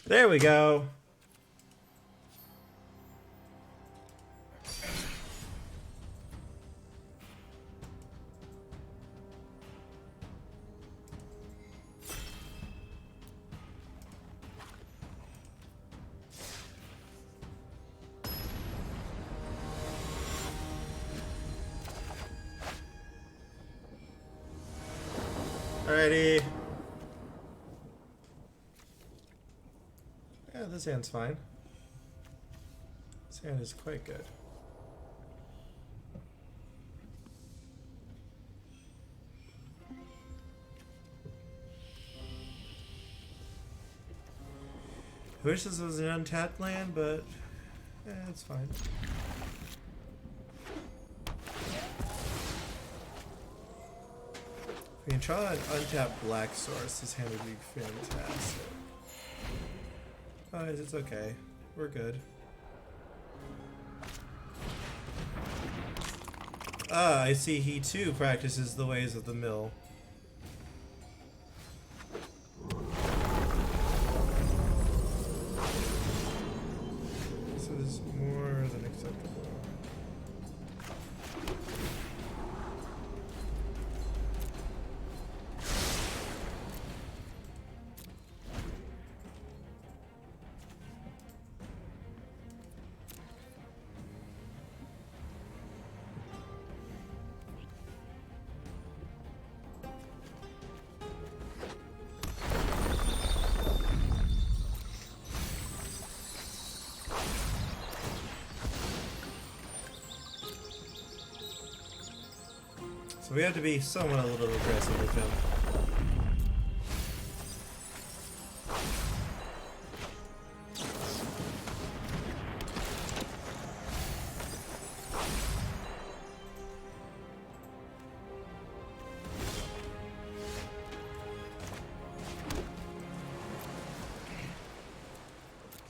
There we go. Alrighty. Yeah, this hand's fine. This hand is quite good. I wish this was an untapped land, but it's fine. If we can try an untapped black source, this hand would be fantastic. Oh, it's okay. We're good. Ah, I see he too practices the ways of the mill. This is more than acceptable. So we have to be somewhat a little aggressive with him.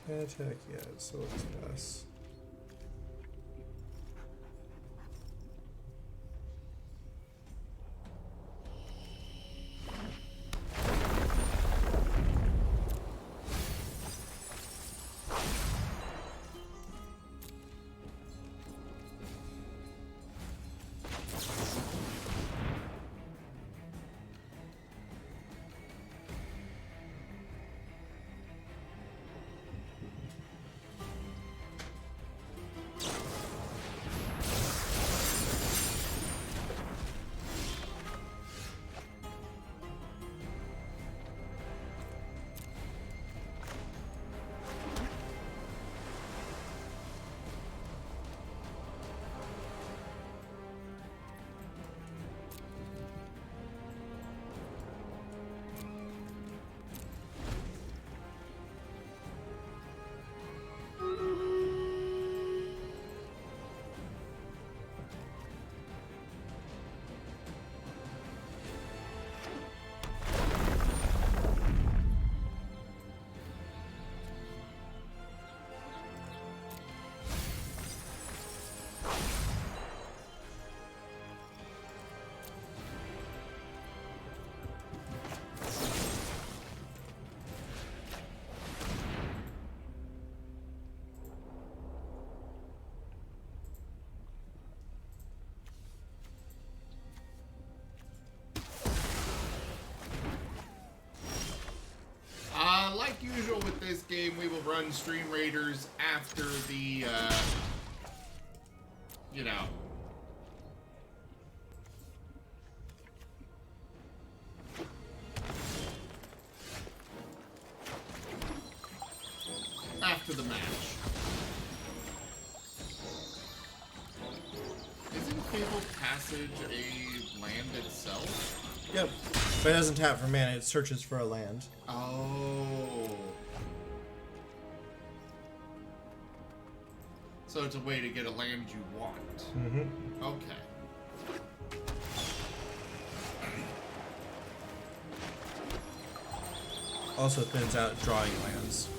Can't attack yet, so let's pass. game, we will run Stream Raiders after the, you know, after the match. Isn't Fabled Passage a land itself? Yep. But it doesn't tap for mana, it searches for a land. Oh. So it's a way to get a land you want. Mm-hmm. Okay. Also thins out drawing lands.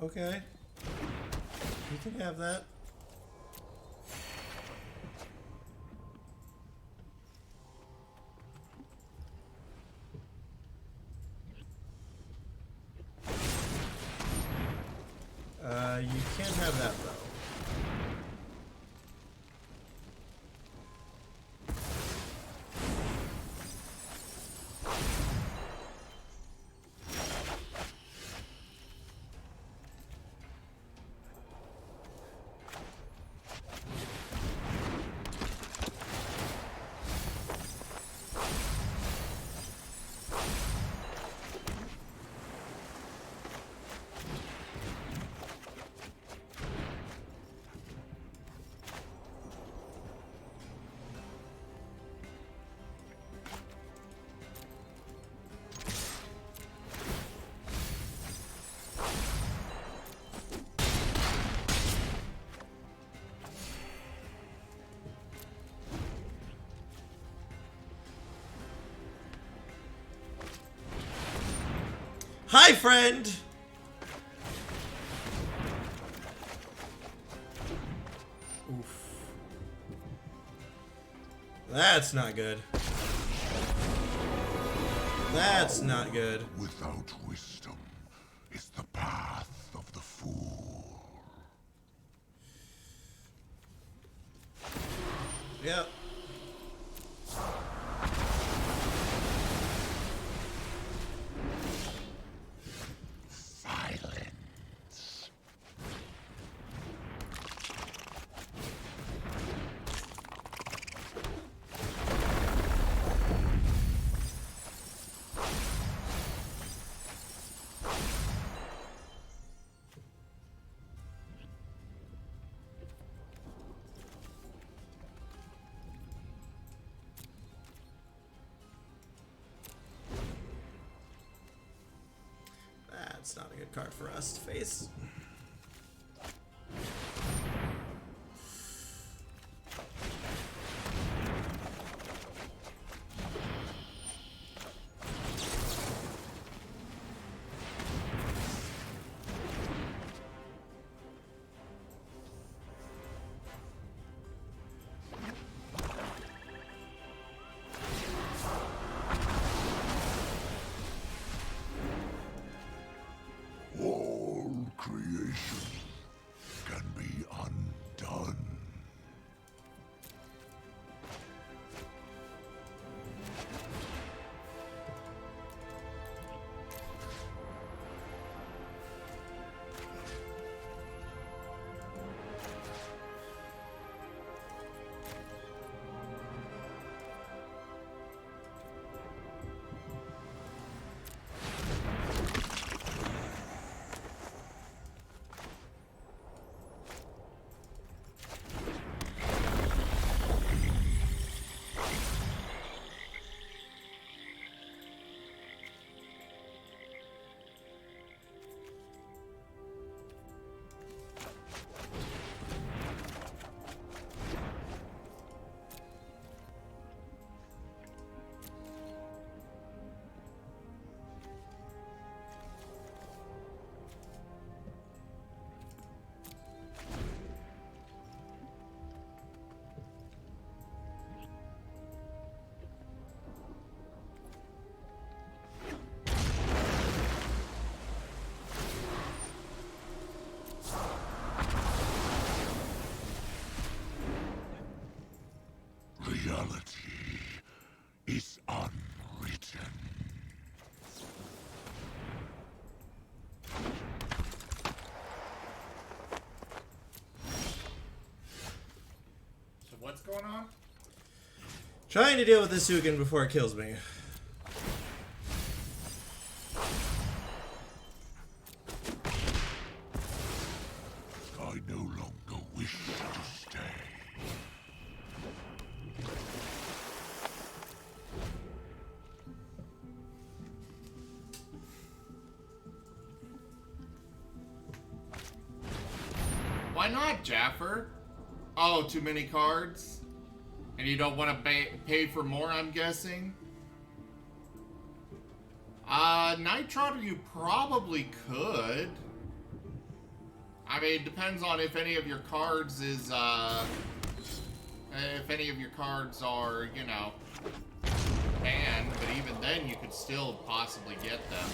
Okay. You can have that. You can't have that though. Hi, friend! Oof. That's not good. That's not good. Without wisdom is the path of the fool. Yep. Silence. That's not a good card for us to face. All creation reality is unwritten. So what's going on? Trying to deal with this Sugan before it kills me. I no longer wish to stay. Why not, Jaffer? Oh, too many cards? And you don't want to pay for more, I'm guessing? Night Trotter, you probably could. I mean, it depends on if any of your cards is, if any of your cards are, you know, banned, but even then you could still possibly get them.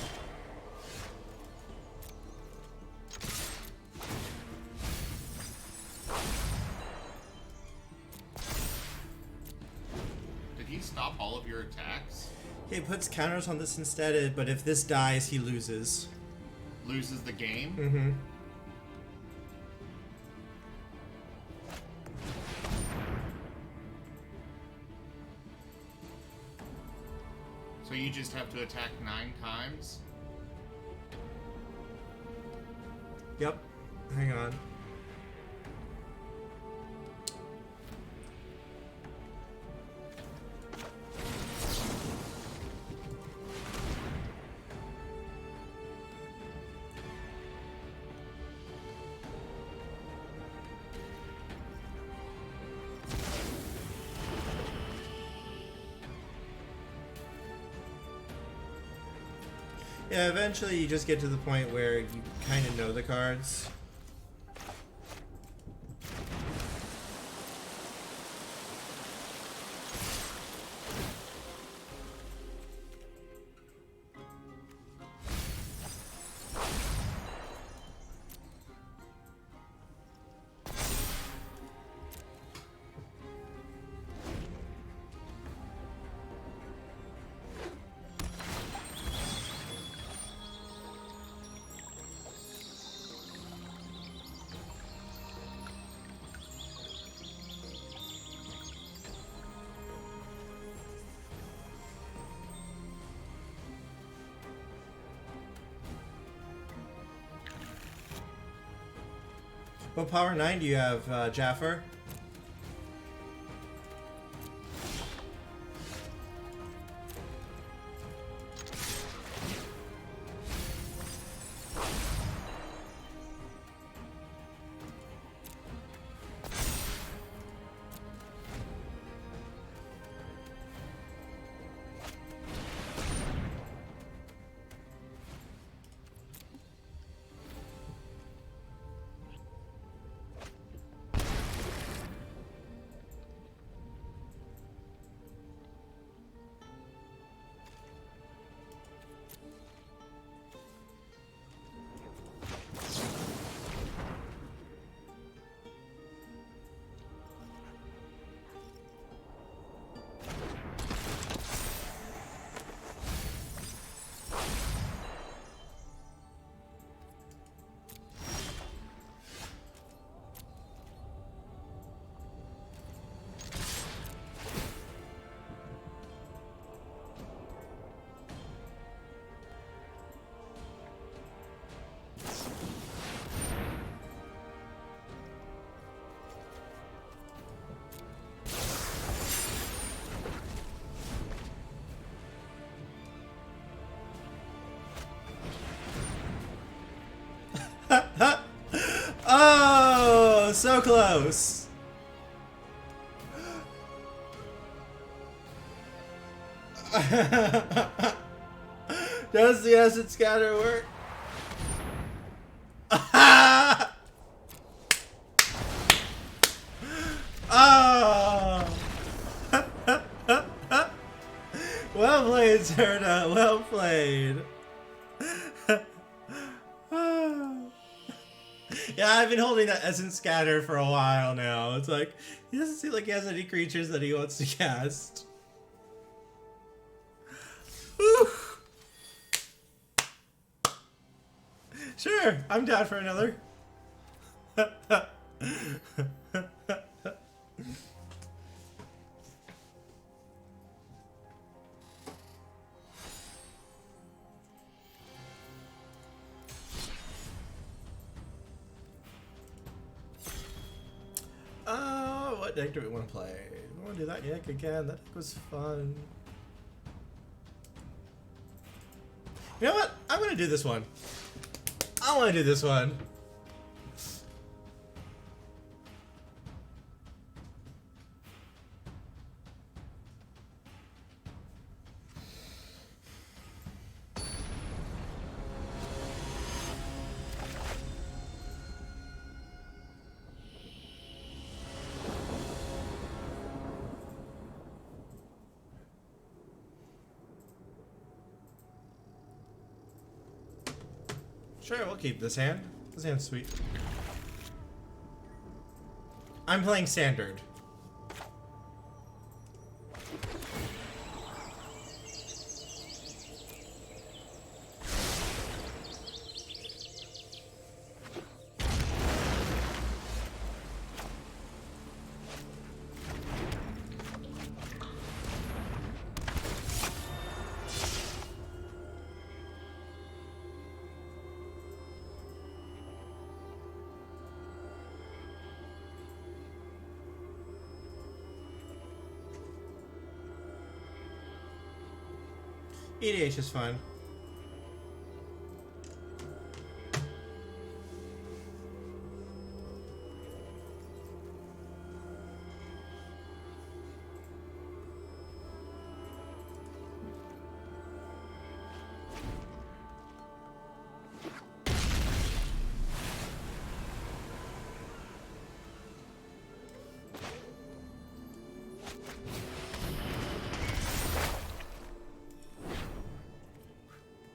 Did he stop all of your attacks? He puts counters on this instead, but if this dies, he loses. Loses the game? Mm-hmm. So you just have to attack 9 times? Yep. Hang on. Yeah, eventually you just get to the point where you kind of know the cards. What power 9 do you have, Jaffer? Oh, so close. Does the acid scatter work? Oh. Well played, Zerna. Well played. Yeah, I've been holding that Essence Scatter for a while now. It's like, he doesn't seem like he has any creatures that he wants to cast. Whew. Sure, I'm down for another. What deck do we want to play? We want to do that deck again. That deck was fun. You know what? I'm going to do this one. I want to do this one. Sure, we'll keep this hand. This hand's sweet. I'm playing standard. EDH is fun.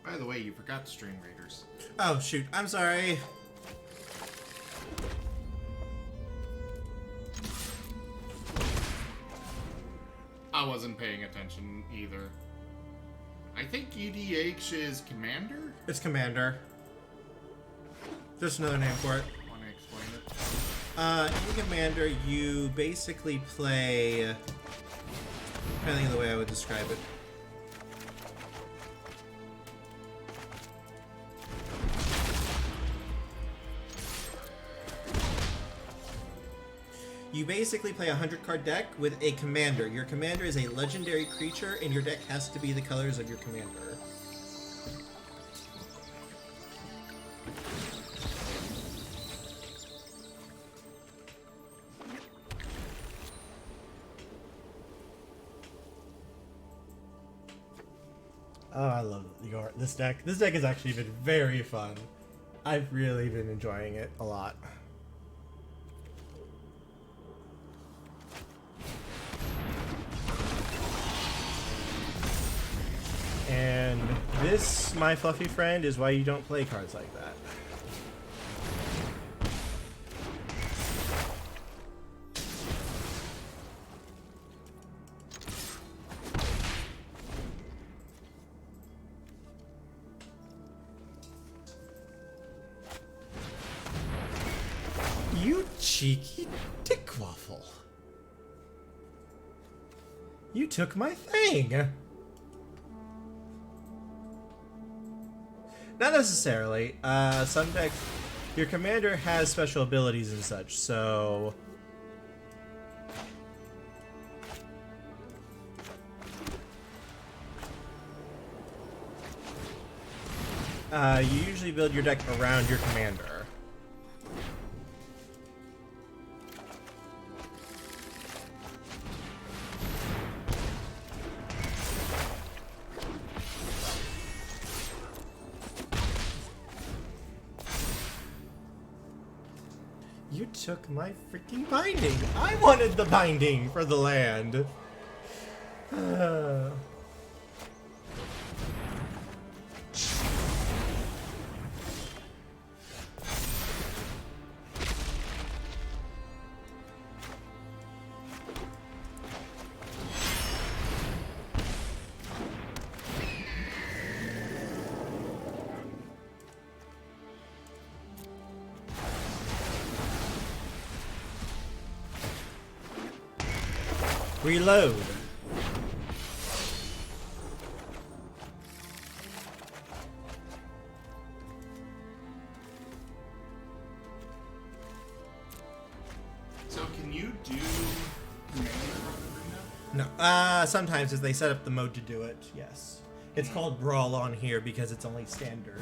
By the way, you forgot the Stream Raiders. Oh, shoot. I'm sorry. I wasn't paying attention either. I think EDH is Commander? It's Commander. Just another name for it. Want to explain it? In Commander, you basically play... Depending on the way I would describe it. You basically play a 100-card deck with a commander. Your commander is a legendary creature, and your deck has to be the colors of your commander. Oh, I love this deck. This deck has actually been very fun. I've really been enjoying it a lot. And this, my fluffy friend, is why you don't play cards like that. You cheeky dickwaffle. You took my thing. Not necessarily. Some decks, your commander has special abilities and such, so... you usually build your deck around your commander. You took my freaking binding. I wanted the binding for the land. Reload. So can you do command arena? No. Sometimes as they set up the mode to do it, yes. It's called Brawl on here because it's only standard.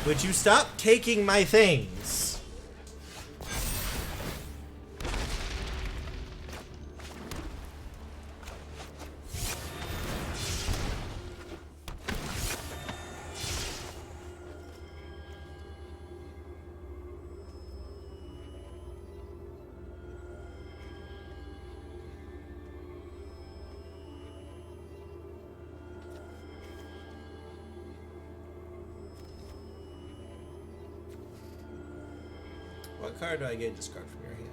Would you stop taking my things? What card do I get discard from your hand?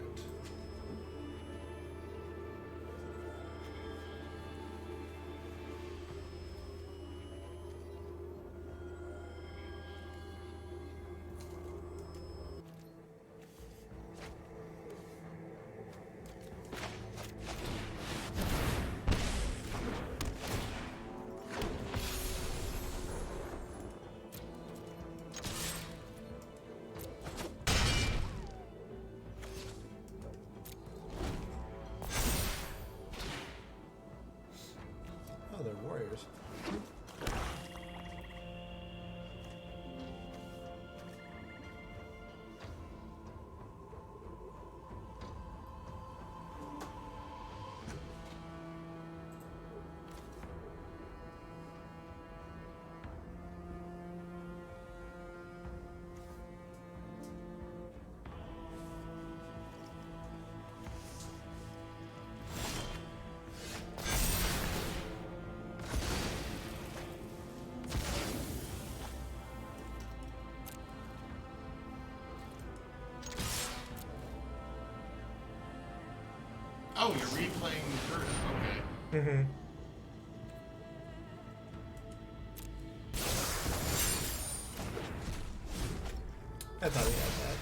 Oh, they're warriors. Oh, you're replaying the turn. Okay. Mm-hmm. I thought we had that.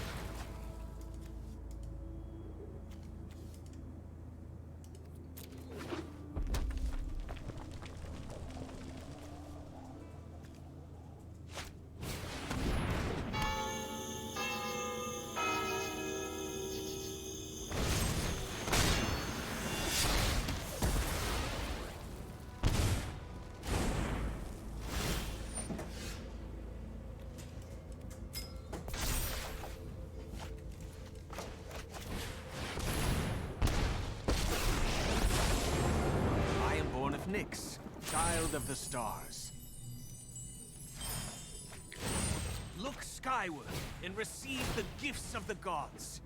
I am born of Nyx, child of the stars. Look skyward and receive the gifts of the gods.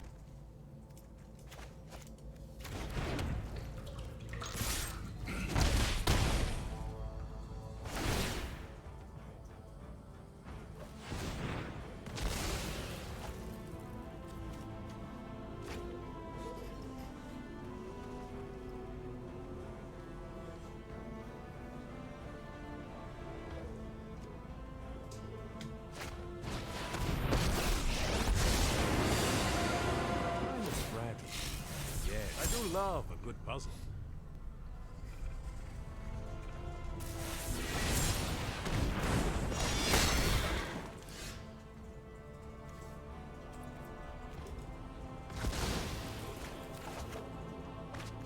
I do love a good puzzle.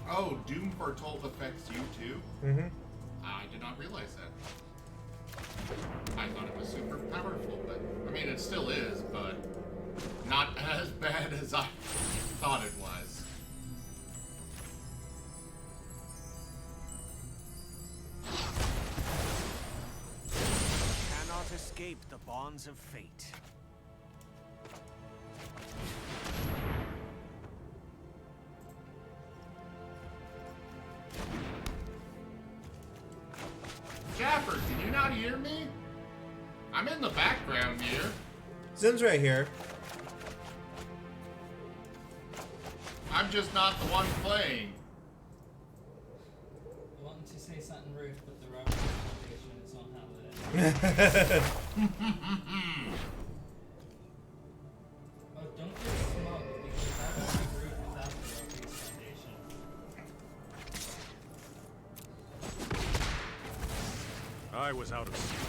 Oh, Doom Foretold affects you too? Mm-hmm. I did not realize that. I thought it was super powerful, but I mean it still is, but not as bad as I thought it was. Cannot escape the bonds of fate. Jaffer, can you not hear me? I'm in the background here. Zim's right here. I'm just not the one playing. I wanted to say something rude, but the representation is on how it is. Oh, don't get smug, because that would be rude without the I was out of sync.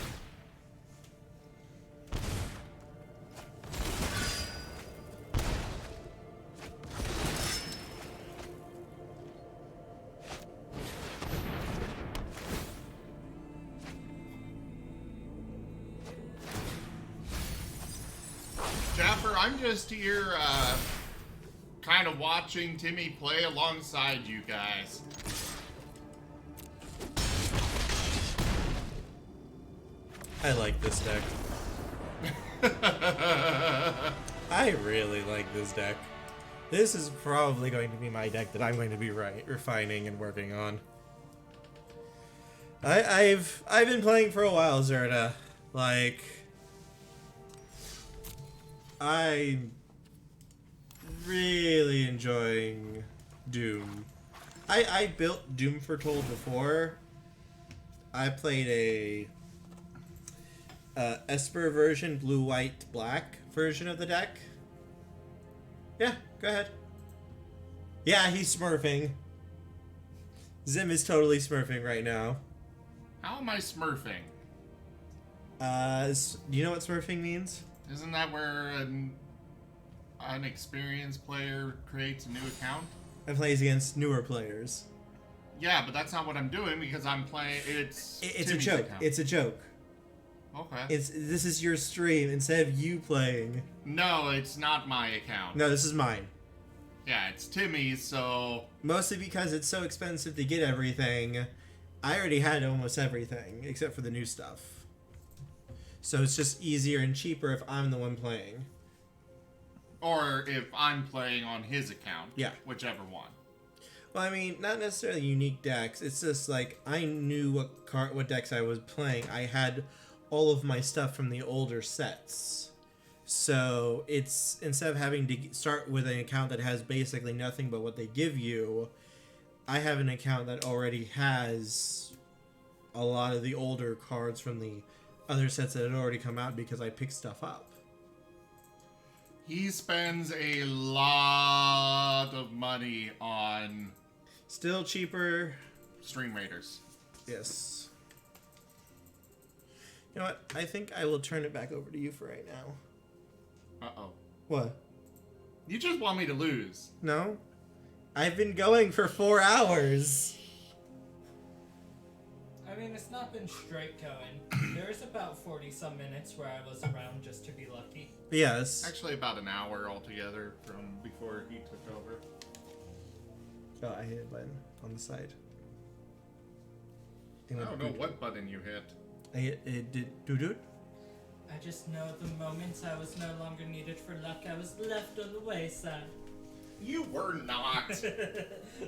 Jaffer, I'm just here, kind of watching Timmy play alongside you guys. I like this deck. I really like this deck. This is probably going to be my deck that I'm going to be refining and working on. I've been playing for a while, Zerda. Like, I'm really enjoying Doom. I built Doom Foretold before. I played a Esper version, blue, white, black version of the deck. Yeah, go ahead. Yeah, he's smurfing. Zim is totally smurfing right now. How am I smurfing? Do you know what smurfing means? Isn't that where an experienced player creates a new account? And plays against newer players. Yeah, but that's not what I'm doing because I'm playing. It's It's Timmy's a joke. account. It's a joke. Okay. This is your stream instead of you playing. No, it's not my account. No, this is mine. Yeah, it's Timmy's, so... Mostly because it's so expensive to get everything. I already had almost everything, except for the new stuff. So it's just easier and cheaper if I'm the one playing. Or if I'm playing on his account. Yeah. Whichever one. Well, I mean, not necessarily unique decks. It's just like, I knew what decks I was playing. I had all of my stuff from the older sets. So it's, instead of having to start with an account that has basically nothing but what they give you, I have an account that already has a lot of the older cards from the other sets that had already come out because I picked stuff up. He spends a lot of money on Still cheaper. Stream Raiders. Yes. You know what? I think I will turn it back over to you for right now. Uh-oh. What? You just want me to lose. No? I've been going for 4 hours. I mean, it's not been straight going. There's about 40-some minutes where I was around just to be lucky. Yes. Actually, about an hour altogether from before he took over. Oh, I hit a button on the side. I don't know what button you hit. It did doo-doo. I just know the moments I was no longer needed for luck, I was left on the wayside. You were not. Picks you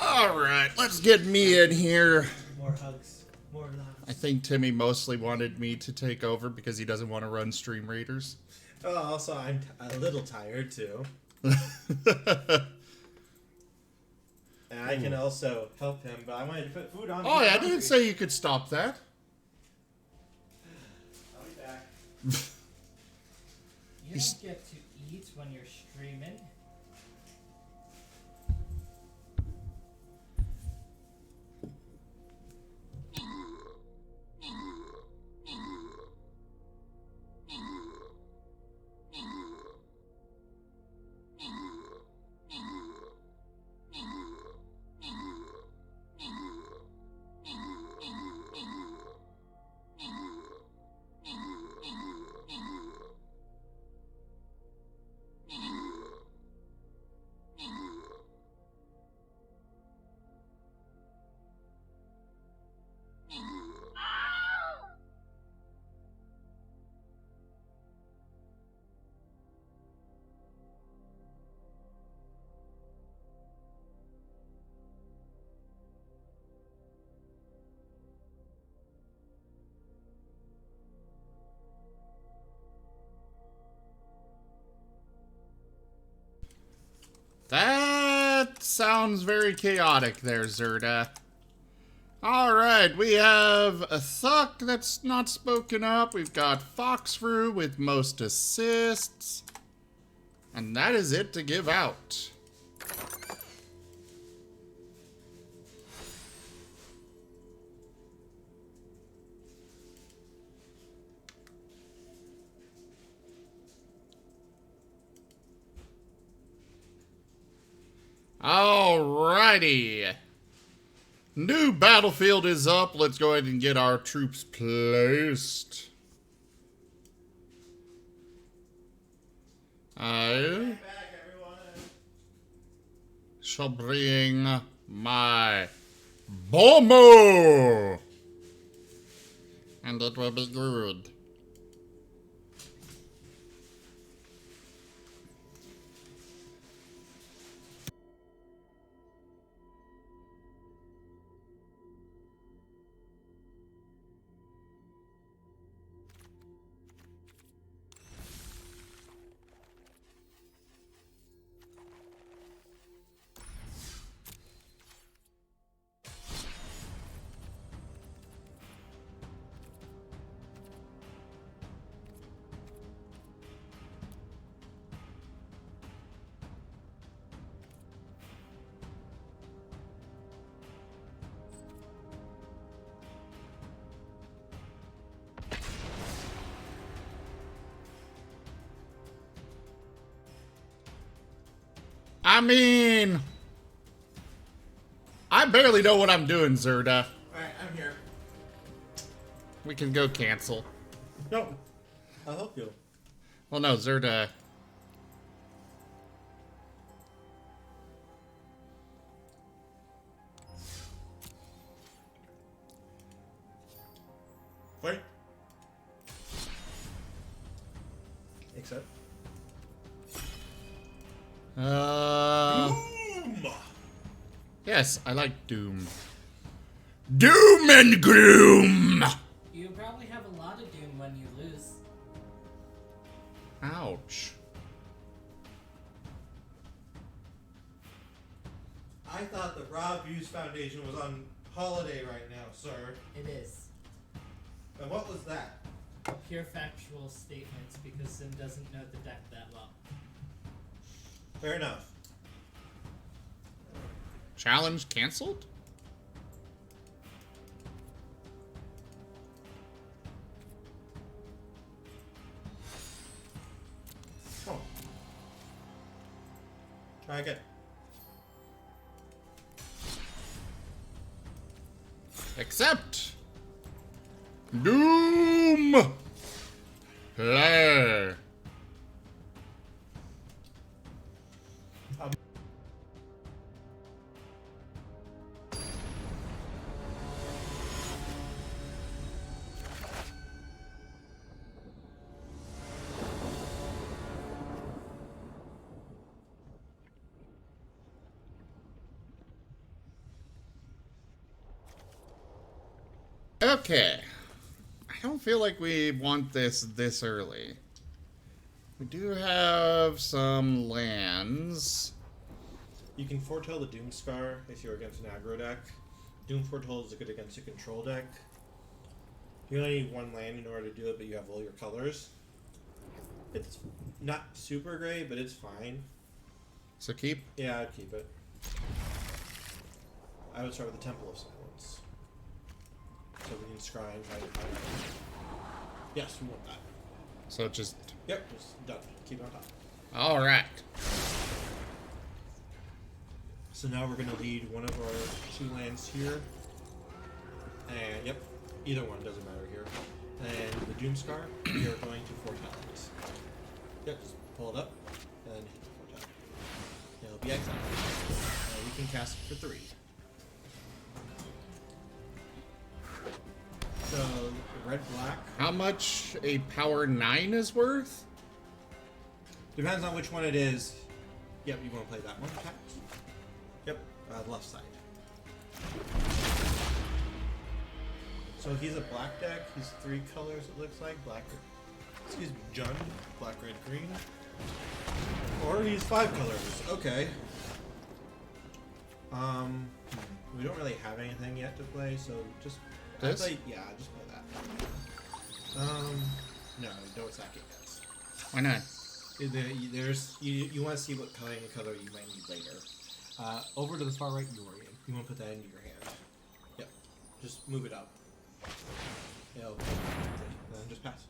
up. Alright, let's get me in here. More hugs. More love. I think Timmy mostly wanted me to take over because he doesn't want to run Stream Raiders. Oh, also, I'm a little tired, too. And I can also help him, but I wanted to put food on. Oh, yeah, I didn't say you could stop that. I'll be back. You don't get to eat when you're streaming. That sounds very chaotic there, Zerda. Alright, we have a Thuck that's not spoken up. We've got Foxfru with most assists. And that is it to give out. Alrighty. New battlefield is up. Let's go ahead and get our troops placed. I shall bring my bomber. And it will be good. I mean, I barely know what I'm doing, Zerda. Alright, I'm here. We can go cancel. No. I'll help you. Well, no, Zerda. Wait. Except. Boom! Yes, I like Doom. Doom and gloom! You probably have a lot of doom when you lose. Ouch. I thought the Rob Hughes Foundation was on holiday right now, sir. It is. And what was that? Pure factual statements because Sim doesn't know the deck that well. Fair enough. Challenge canceled? Oh. Try again. Accept. Doom. Play. Okay. I don't feel like we want this early. We do have some lands. You can foretell the Doomscar if you're against an aggro deck. Doom Foretold is good against a control deck. You only need one land in order to do it, but you have all your colors. It's not super great, but it's fine. So keep. Yeah, I'd keep it. I would start with the Temple of Silence. So we can scry and try to find it. Yes, we want that. So just. Yep, just done. Keep it on top. All right. So now we're going to lead one of our 2 lands here. And, yep, either one, doesn't matter here. And the Doomscar, we are going to foretell it. Yep, just pull it up, and hit the foretell. It'll be exiled. We can cast it for 3. So, red-black. How much a power 9 is worth? Depends on which one it is. Yep, you want to play that one, tapped. Yep, left side. So he's a black deck. He's 3 colors, it looks like. Black, excuse me, Jund. Black, red, green. Or he's 5 colors. Okay. We don't really have anything yet to play, so just... This? Just play that. No, don't sack it, guys. Why not? There's you want to see what color you might need later. Over to the far right, Yorian. You want to put that into your hand. Yep. Just move it up. Then just pass.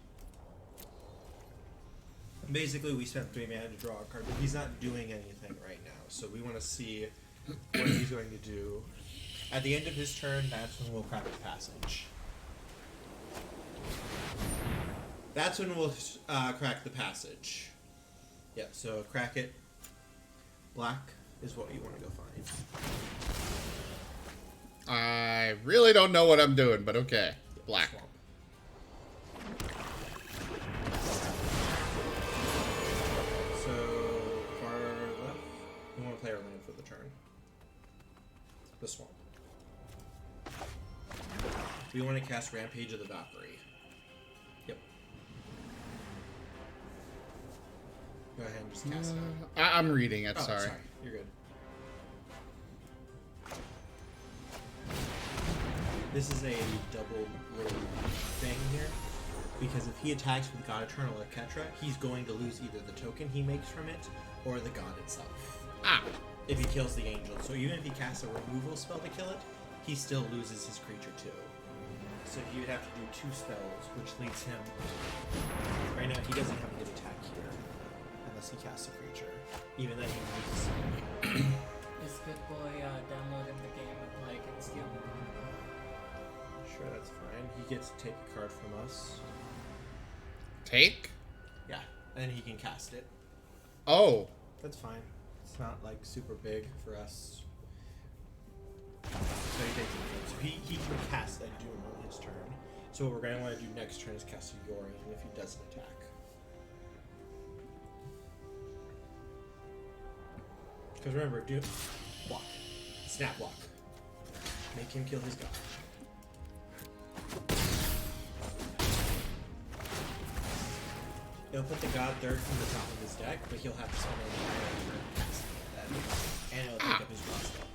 Basically, we spent 3 mana to draw a card, but he's not doing anything right now. So we want to see what he's going to do. At the end of his turn, that's when we'll crack the passage. That's when we'll crack the passage. Yep, so crack it. Black is what you want to go find. I really don't know what I'm doing, but okay. Black. Swamp. So, far left, we want to play our land for the turn. The swamp. We want to cast Rampage of the Valkyrie. Yep. Go ahead and just cast it. I'm reading it, Oh, sorry. You're good. This is a double road thing here. Because if he attacks with God Eternal or Ketra, he's going to lose either the token he makes from it or the god itself. If he kills the angel. So even if he casts a removal spell to kill it, he still loses his creature too. So he would have to do 2 spells, which leaves him... Right now, he doesn't have a good attack here. Unless he casts a creature. Even then, he loses. Is Good Boy downloading the game and like and steal? Sure, that's fine. He gets to take a card from us. Take? Yeah, and he can cast it. Oh. That's fine. It's not like super big for us. So he takes it. So he can cast that Doom on his turn. So what we're going to want to do next turn is cast a Yorion if he doesn't attack. Because remember, Doom block. Snap block. Make him kill his god. He'll put the god third from the top of his deck, but he'll have to spend an entire turn casting that. And it'll take up his crossbow.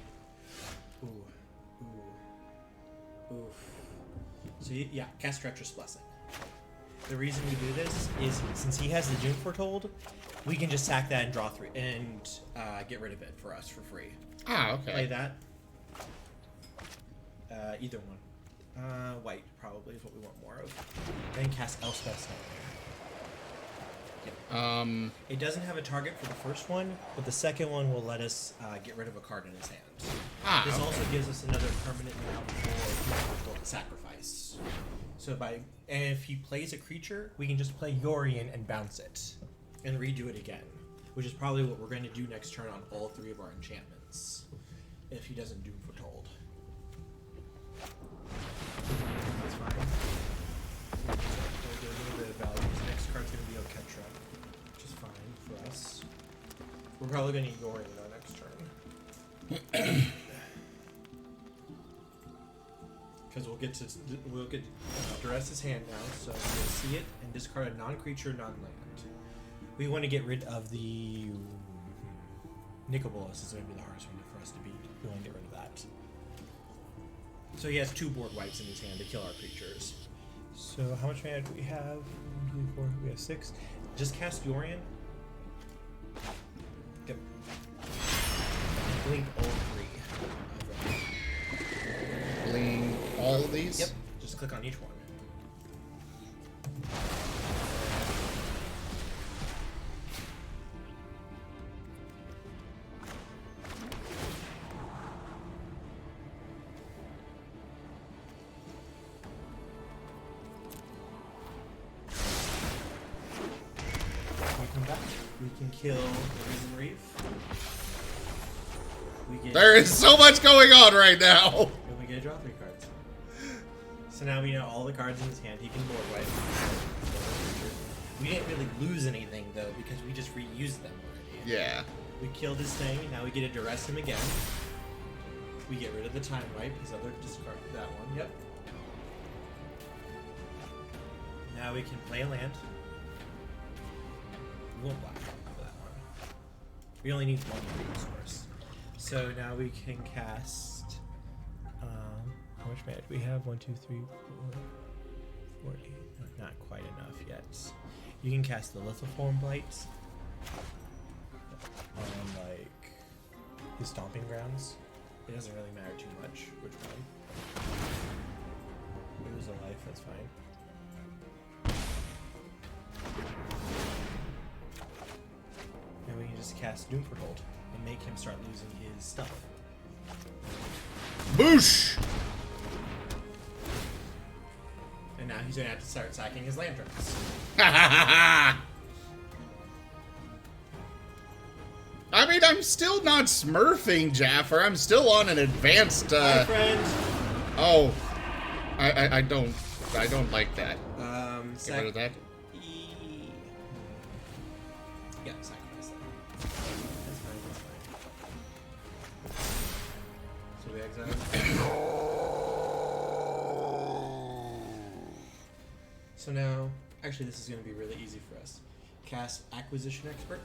Oof. So yeah, cast Treacherous Blessing. The reason we do this is since he has the Doom Foretold, we can just sack that and draw 3 and get rid of it for us for free. Okay. Play that. Either one. White probably is what we want more of. Then cast Elspeth's Nightmare. Yep. It doesn't have a target for the first one, but the second one will let us get rid of a card in his hand. This also gives us another permanent amount for sacrifice. So and if he plays a creature, we can just play Yorion and bounce it, and redo it again, which is probably what we're going to do next turn on all 3 of our enchantments, if he doesn't Doom Foretold. That's fine. So we'll get a little bit of value. The next card's going to be Oketra, which is fine for us. We're probably going to Yorion our next turn. Because we'll get duress his hand now, so we'll see it and discard a non-creature, non-land. We want to get rid of the Nicobolus. Is going to be the hardest one for us to beat. We want to get rid of that. So he has 2 board wipes in his hand to kill our creatures. So how much mana do we have? 1, 2, 3, 4. We have 6. Just cast Yorion. Yep. Blink all 3. Bling all of these? Yep. Just click on each one. We come back. We can kill the Risen Reef. We get There is so much going on right now. And we get to draw 3 cards. So now we know all the cards in his hand. He can board wipe. We didn't really lose anything though because we just reused them already. Yeah. We killed his thing. Now we get to duress him again. We get rid of the time wipe. His other discard that one. Yep. Now we can play a land. We won't black for that one. We only need 1 resource. So now we can cast. How much mana do we have? 1, 2, 3, 4, 8. Not quite enough yet. You can cast the Lithoform Blight on like his stomping grounds. It doesn't really matter too much which one. Lose a life, that's fine. just cast Doom Foretold and make him start losing his stuff. Boosh! And now he's gonna have to start sacking his lanterns. I mean, I'm still not smurfing, Jaffer. I'm still on an advanced, Hi, friend. Oh. I don't like that. Get rid of that. Yeah, sacrifice that. That's fine. So we exile. So now, actually, this is going to be really easy for us. Cast Acquisition Expert.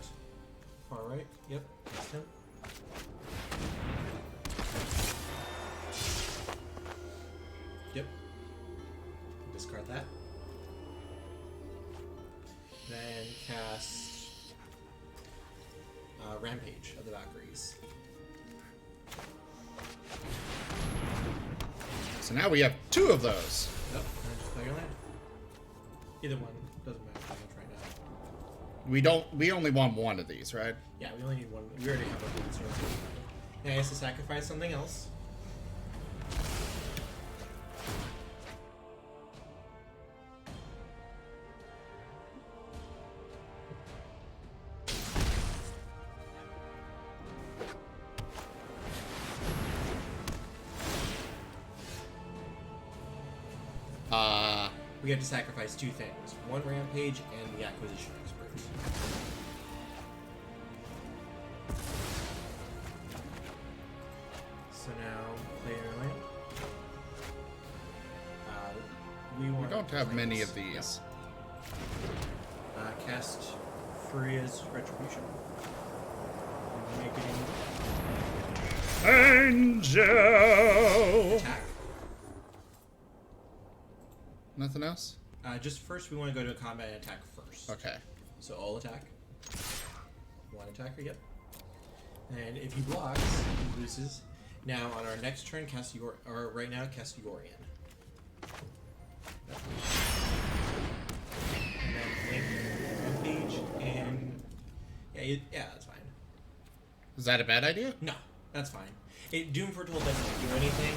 Far right. Yep. That's him. Yep. Discard that. Then cast Rampage of the Valkyries. So now we have 2 of those. Yep. And then just play your land. Either one doesn't matter too much right now. We only want 1 of these, right? Yeah, we only need one. We already have one. So now he has to sacrifice something else. We have to sacrifice 2 things. 1 Rampage and the Acquisition Expert. So now, play your land. We don't have many of these. Cast Furia's Retribution. Make it Angel! attack. Nothing else? Just first, we want to go to combat and attack first. Okay. So all attack. 1 attacker, yep. And if he blocks, he loses. Now on our next turn, cast right now, cast Yorian. And then link Rampage and yeah, that's fine. Is that a bad idea? No, that's fine. Doom Foretold doesn't do anything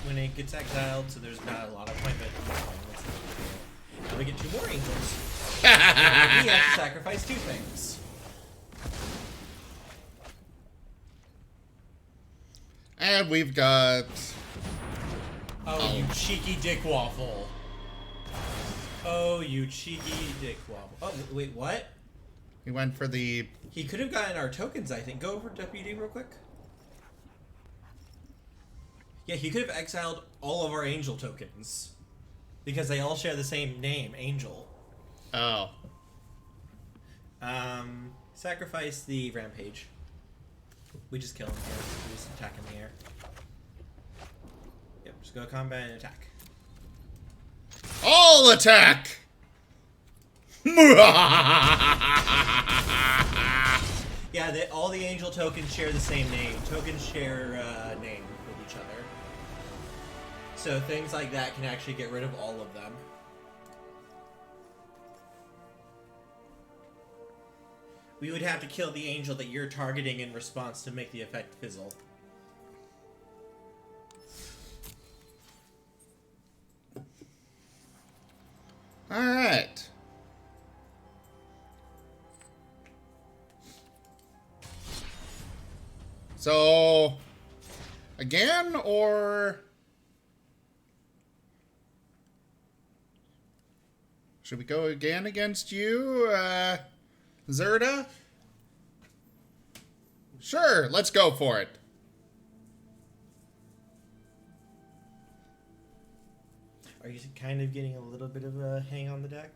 when it gets exiled, so there's not a lot of point. But now we get 2 more angels. We have to sacrifice 2 things. And we've got... Oh, you cheeky dick waffle. Oh, you cheeky dick waffle. Oh, wait, what? We went for the... He could have gotten our tokens, I think. Go over WD real quick. Yeah, he could have exiled all of our angel tokens. Because they all share the same name, Angel. Oh. Sacrifice the Rampage. We just kill him here. We just attack in the air. Yep, just go combat and attack. All attack! Yeah, all the angel tokens share the same name. Tokens share name with each other. So things like that can actually get rid of all of them. We would have to kill the angel that you're targeting in response to make the effect fizzle. Alright. So... Again, or... Should we go again against you, Zerda? Sure, let's go for it. Are you kind of getting a little bit of a hang on the deck?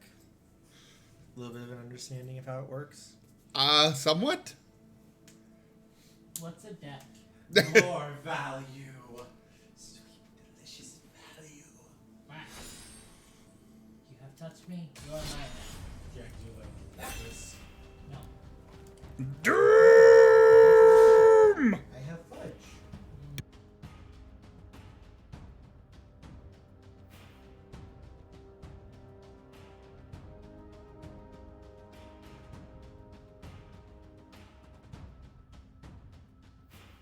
A little bit of an understanding of how it works? Somewhat? What's a deck? More value. Sweet, delicious value. Wow. You have touched me. You are mine now. Yeah, you like this. No. Doom! I have fudge.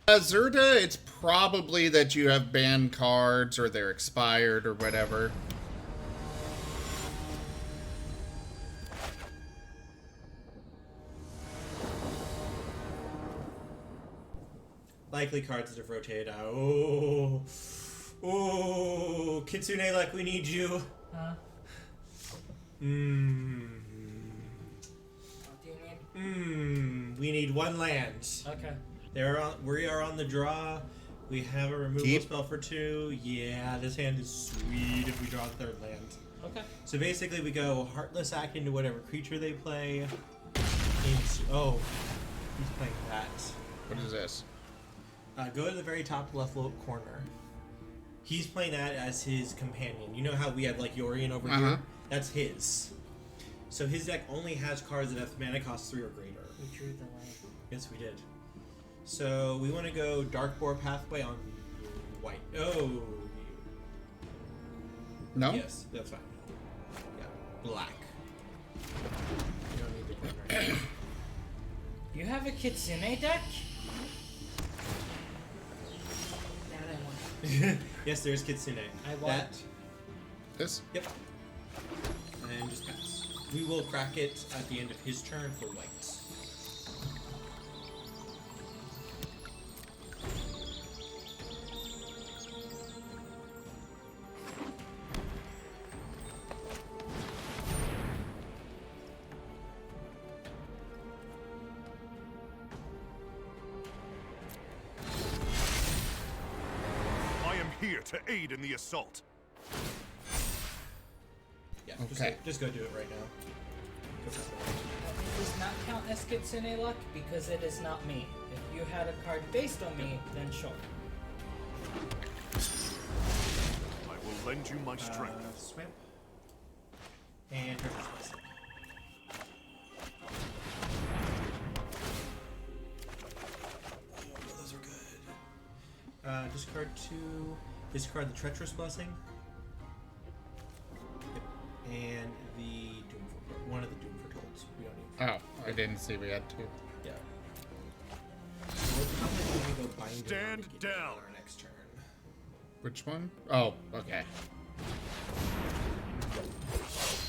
Zerda, it's probably that you have banned cards or they're expired or whatever. Likely cards that have rotated out. Oh, Kitsune, like we need you. Huh? Mmm. What do you need? We need one land. Okay. We are on the draw. We have a removal Keep. spell for 2. Yeah, this hand is sweet if we draw a third land. Okay. So basically, we go Heartless Act into whatever creature they play. Oh, he's playing that. What is this? Go to the very top left lower corner. He's playing that as his companion. You know how we have like Yorion over here? That's his. So his deck only has cards that have mana cost 3 or greater. We drew the land. Yes, we did. So we want to go Dark Boar Pathway on white. Oh. No? Yes, that's fine. Yeah, black. You don't need the green right now. You have a Kitsune deck? That I want. Yes, there's Kitsune. I want. That. This? Yep. And just pass. We will crack it at the end of his turn for white. I am here to aid in the assault. Yeah, Okay. just go do it right now. It does not count as Kitsune luck because it is not me. If you had a card based on me, then sure. I will lend you my strength. Swim. And Treasure Blessing. Oh, those are good. Discard 2. Discard the Treacherous Blessing. Yep. And the one of the Doom Fortolds. We don't need. Oh, I didn't see we had 2. Yeah. We're probably going to go bind it Stand on the beginning down. of our next turn. Which one? Oh, okay.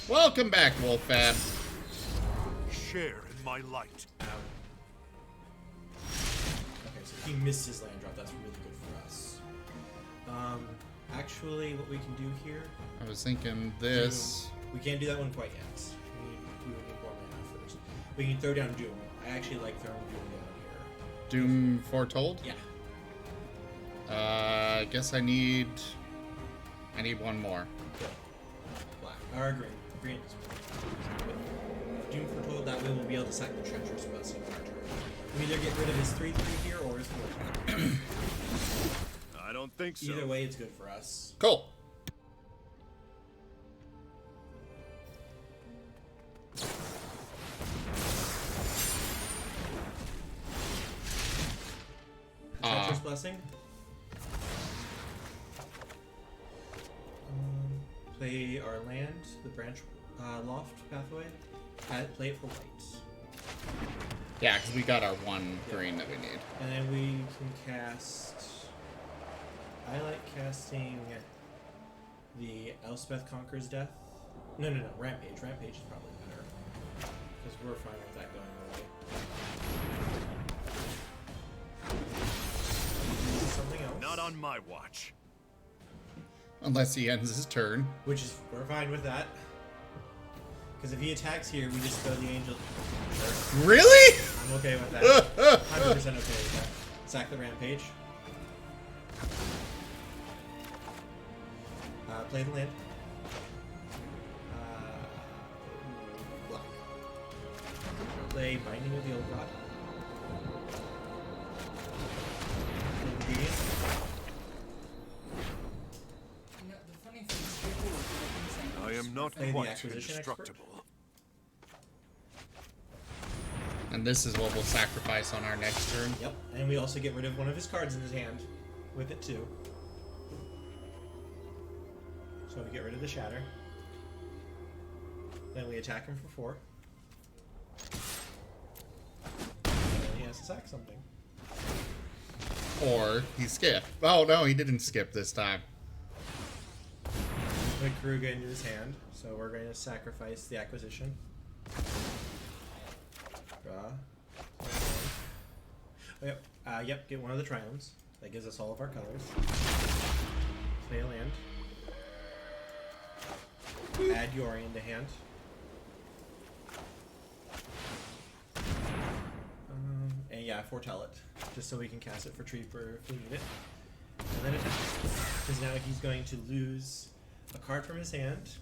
Welcome back, Wolfab. Share in my light. Okay, so he missed his land drop. That's really good for us. Actually, what we can do here, I was thinking this. we can't do that one quite yet. We would need more mana first. We can throw down Doom. I actually like throwing Doom down Doom Foretold? here. Yeah. I guess I need one more. Black. Or green. Green is good. Doom Foretold, that way we'll be able to sack the Treacherous Blessing on our turn. We either get rid of his 3/3 here or his 4/3. I don't think so. Either way, it's good for us. Cool. Treacherous Blessing. Play our land, the branch loft pathway. Play it for white. Yeah, because we got our 1 green that we need. And then we can cast. I like casting the Elspeth Conquers Death. No, Rampage. Rampage is probably better. Because we're fine with that going away. Something else. Not on my watch. Unless he ends his turn. Which is, we're fine with that. Because if he attacks here, we just go the Angel. Sure. Really? I'm okay with that. 100% okay with that. Sack the Rampage. Play the land. Black. Play Binding of the Old God. Play Ingredient. You know, the funny thing is, people will do things like I am not Play the quite Acquisition indestructible. And this is what we'll sacrifice on our next turn. Yep, and we also get rid of one of his cards in his hand with it too. So we get rid of the Shatter. Then we attack him for 4. And then he has to sack something. Or he skipped. Oh, no, he didn't skip this time. Put Karuga into his hand, so we're going to sacrifice the acquisition. Draw. Oh, yep. Yep, get one of the triomes. That gives us all of our colors. Play a land. Add Yorion to hand. And yeah, foretell it. Just so we can cast it for Trieper if we need it. And then attack. Because now he's going to lose a card from his hand.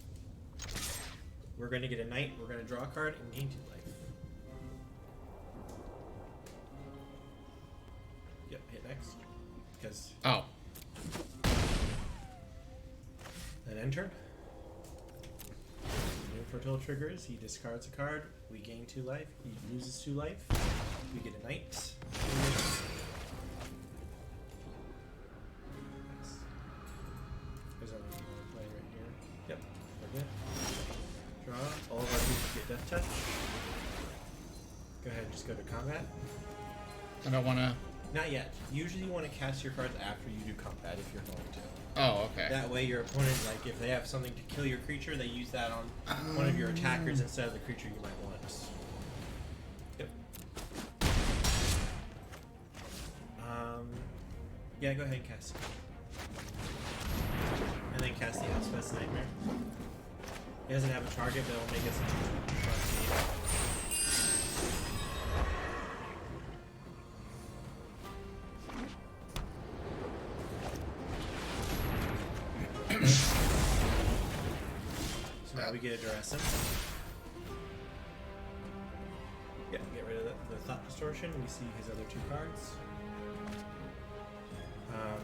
We're going to get a knight. We're going to draw a card and gain 2 life. Yep, hit next. Because. Oh. Then end turn. New Foretold triggers. He discards a card. We gain 2 life. He loses 2 life. We get a knight. Nice. There's another play right here. Yep, we're good. Draw. All of our creatures get death touch. Go ahead and just go to combat. I don't want to... Not yet. Usually you want to cast your cards after you do combat if you're going to. Oh, okay. That way your opponent, like, if they have something to kill your creature, they use that on one of your attackers instead of the creature you might want. Yep. Yeah, go ahead and cast it. And then cast the Elspeth's Nightmare. He doesn't have a target, but it'll make us into So now we get a Duressum. Yeah, get rid of the Thought Distortion. We see his other 2 cards.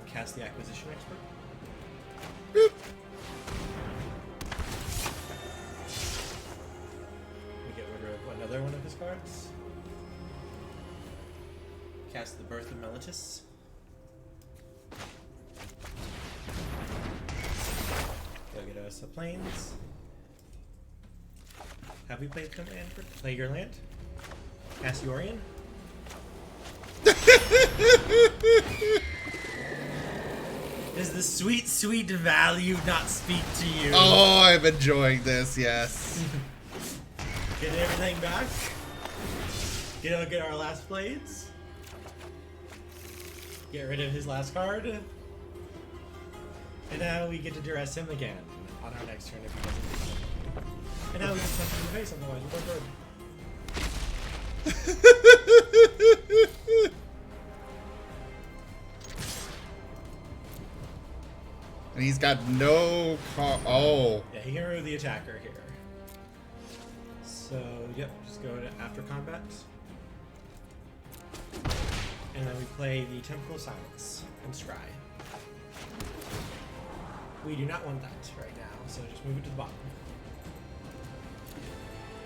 Cast the Acquisition Expert. Boop. We get rid of another one of his cards. Cast the Birth of Meletis. Go get us a Plains. Have we played some land? Play your land. Cast Yorion. Does the sweet, sweet value not speak to you? Oh, I'm enjoying this, yes. Get everything back. Get our last blades. Get rid of his last card. And now we get to duress him again on our next turn if he doesn't do something. And now we just punch him in the face otherwise. We're good. And he's got no oh. Yeah, he can remove the attacker here. So, yep, just go to after combat. And then we play the Temple of Silence and Scry. We do not want that right now, so just move it to the bottom.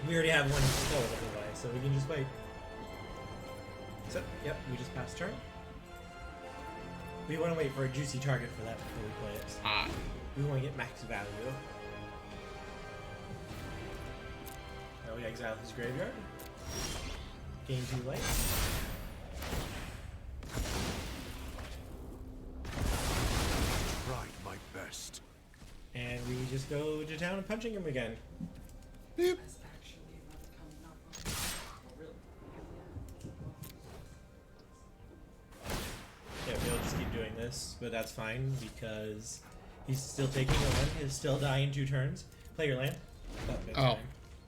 We already have one installed anyway, so we can just wait. So, yep, we just passed turn. We want to wait for a juicy target for that before we play it. Ah. We want to get max value. Now we exile his graveyard. Gain 2 life. Tried my best. And we just go to town and punching him again. Beep. Yeah, we'll just keep doing this, but that's fine because he's still taking a land. He'll still die in 2 turns. Play your land. That's Oh.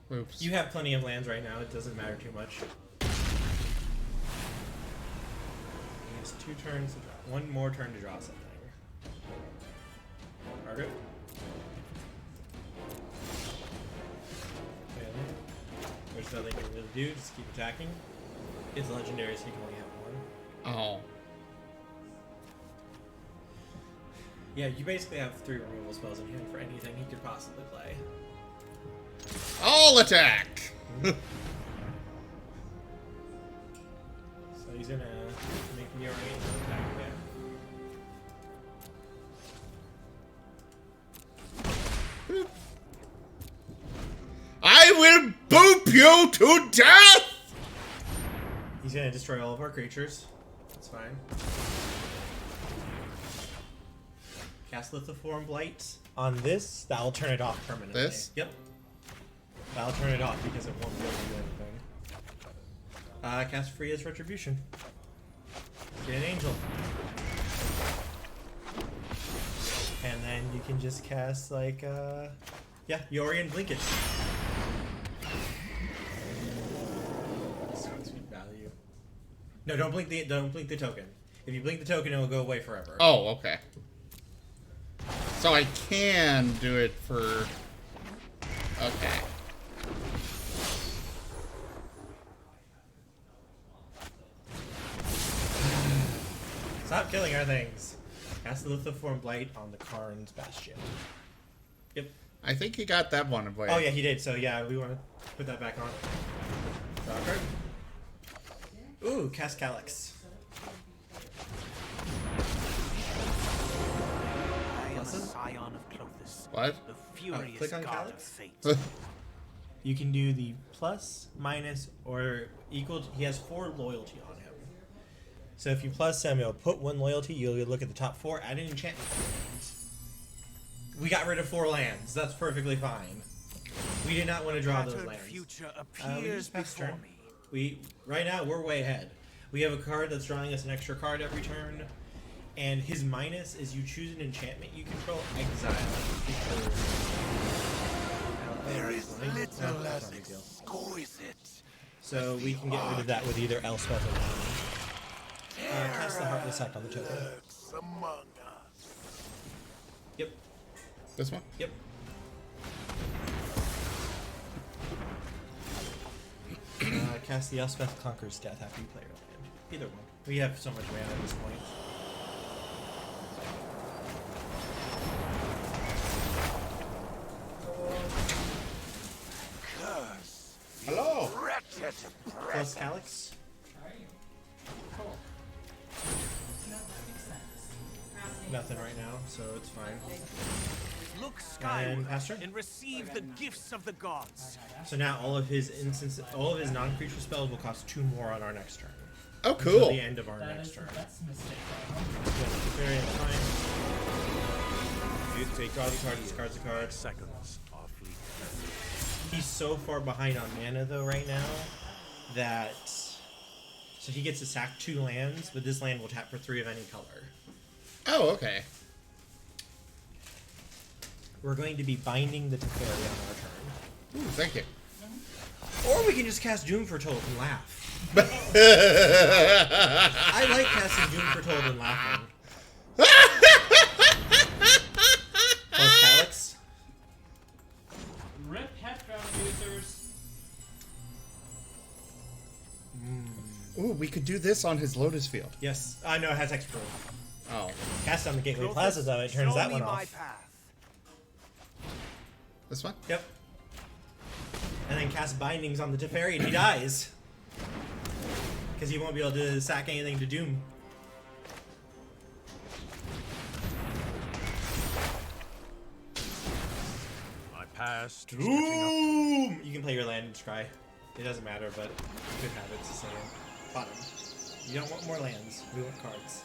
fine. Oops. You have plenty of lands right now. It doesn't matter too much. He has 2 turns to draw. 1 more turn to draw something. Target. Play a land. There's nothing he can really do. Just keep attacking. It's legendary, so he can only have 1. Oh. Yeah, you basically have 3 removal spells in hand for anything he could possibly play. All attack! So he's gonna make me already attack again. I will boop you to death! He's gonna destroy all of our creatures. That's fine. Cast Lithoform Blight on this. That'll turn it off permanently. This? Yep. That'll turn it off because it won't be able to do anything. Cast Freya's Retribution. Get an angel. And then you can just cast like yeah, Yori and Blink it. So sweet value. No, don't blink the token. If you blink the token, it will go away forever. Oh, okay. So I can do it for... Okay. Stop killing our things. Cast the Lithoform Blight on the Karn's Bastion. Yep. I think he got that one away. Oh yeah, he did. So yeah, we want to put that back on. Draw a card. Ooh, cast Calyx. I am a scion of Clothis. What? The furious click on god of Calyx. fate. You can do the plus, minus, or equal. He has 4 loyalty on him. So if you plus him, it'll put 1 loyalty. You'll look at the top 4, add an enchantment. We got rid of 4 lands. That's perfectly fine. We did not want to draw those Shattered lands. future We appears just passed before turn. me. Right now we're way ahead. We have a card that's drawing us an extra card every turn, and his minus is you choose an enchantment you control, exile it. There is little No, that's as not a big deal. exquisite. So we can get rid of that with either Elspeth or Land. Cast the Heartless Act on the token. Lurks among us. Yep. This one? Yep. Cast the Elspeth Conquers Death after you play your land. Either one. We have so much mana at this point. Curse. Hello. Wretched Plus Calyx. Nothing right now, so it's fine. Look And skyward Pastor? and receive the gifts of the gods. So now all of his non-creature spells will cost 2 more on our next turn. Oh, Until cool. the end of our next turn. That's a mistake. Very fine. You draw the card, discards the card. Seconds are fleeting. He's so far behind on mana though right now that so he gets to sack 2 lands, but this land will tap for 3 of any color. Oh, okay. We're going to be binding the Teferi on our turn. Ooh, thank you. Or we can just cast Doom Foretold and laugh. I like casting Doom Foretold and laughing. Plus Calyx. Rip headphone users. Ooh, we could do this on his Lotus Field. Yes. I know it has extra. Oh. Cast on the Gateway Clothis, Plaza though, it turns show that me one my off. path. This one? Yep. And then cast Bindings on the Teferi and he dies. Because he won't be able to sack anything to Doom. My past. Doom! You can play your land and scry. It doesn't matter, but good habits the same. Bottom. You don't want more lands. We want cards.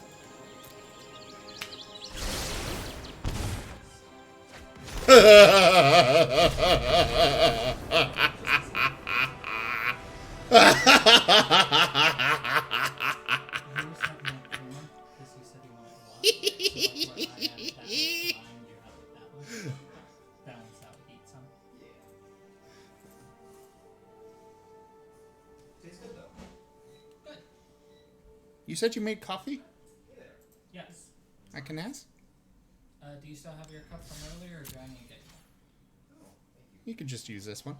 You said you made coffee? Yes. I can ask? Do you still have your cup from earlier, or do I need to get you? You could just use this one.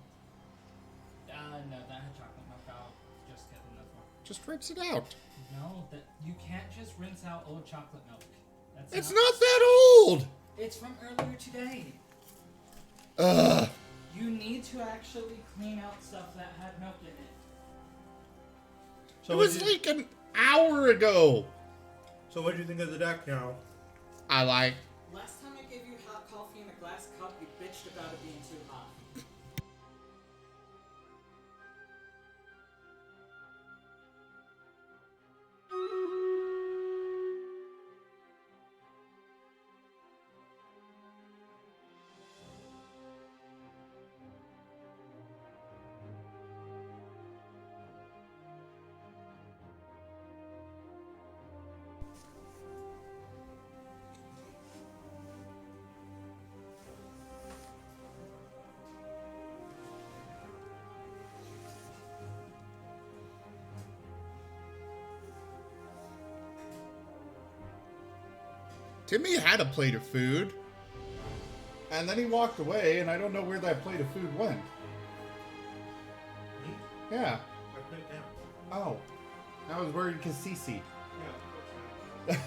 No, that had chocolate milk. I'll just get another one. Just rinse it out. No, that you can't just rinse out old chocolate milk. That's It's not that old! It's from earlier today. Ugh. You need to actually clean out stuff that had milk in it. So It was like an hour ago. So what do you think of the deck now? I like. Last time I gave you hot coffee in a glass cup, you bitched about it being too hot. Timmy had a plate of food. And then he walked away, and I don't know where that plate of food went. Yeah. I put it down. Oh. I was worried because Cece. Yeah.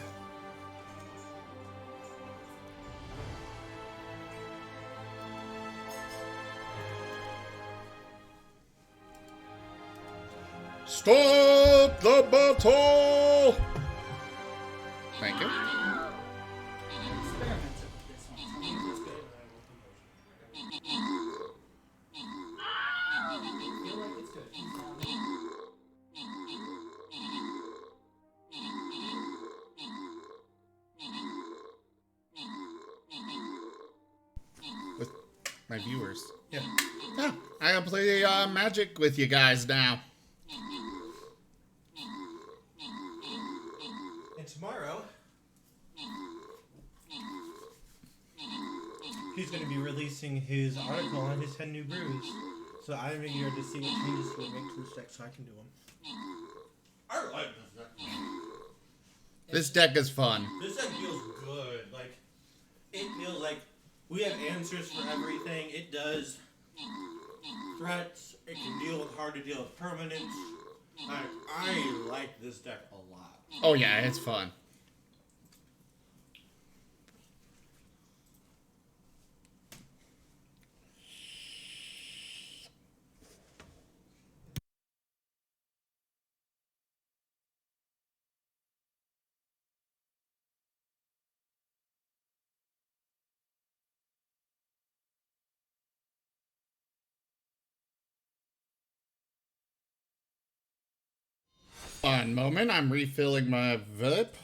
Stop the battle! Thank you. With my viewers. Yeah. Yeah, I can play Magic with you guys now. And tomorrow, he's going to be releasing his article on his 10 new brews. So I'm eager to see what changes he will make to this deck so I can do them. I like this deck. This deck is fun. This deck feels good. Like, it feels like we have answers for everything. It does threats. It can deal with hard to deal with permanents. I like this deck a lot. Oh yeah, it's fun. One moment, I'm refilling my VIP.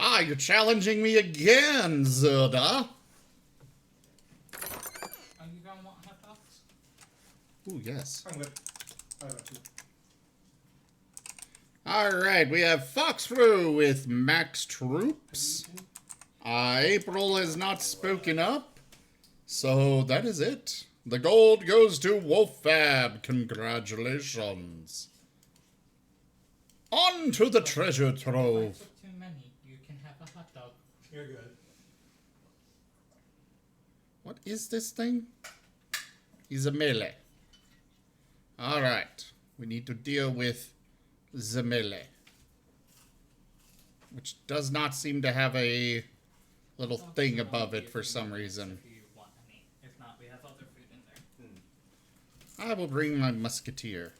Ah, you're challenging me again, Zelda. Are you gonna want hot dogs? Ooh, yes. I'm good. I got two. Alright, we have Foxfru with max troops. April has not spoken up, so that is it. The gold goes to Wolffab. Congratulations. On to the treasure If I trove. took too many, you can have a hot dog. You're good. What is this thing? He's a melee. Alright. We need to deal with the melee. Which does not seem to have a little thing above it for some reason. If you want any. If not, we have other food in there. I will bring my musketeer.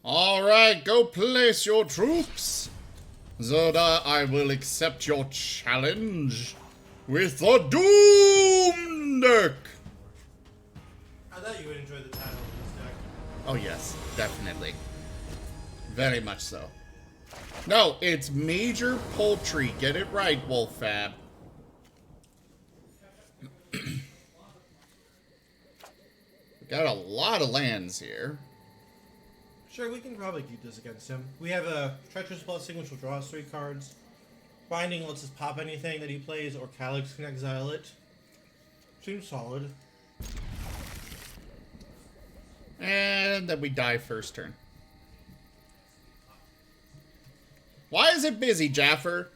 Alright, go place your troops. Zoda, I will accept your challenge with the Doom deck. I thought you would enjoy the title of this deck. Oh yes, definitely. Very much so. No, it's Major Poultry. Get it right, Wolffab. We got a lot of lands here. Sure, we can probably keep this against him. We have a Treacherous Blessing, which will draw us 3 cards. Binding lets us pop anything that he plays, or Calyx can exile it. Seems solid. And then we die first turn. Why is it busy, Jaffer?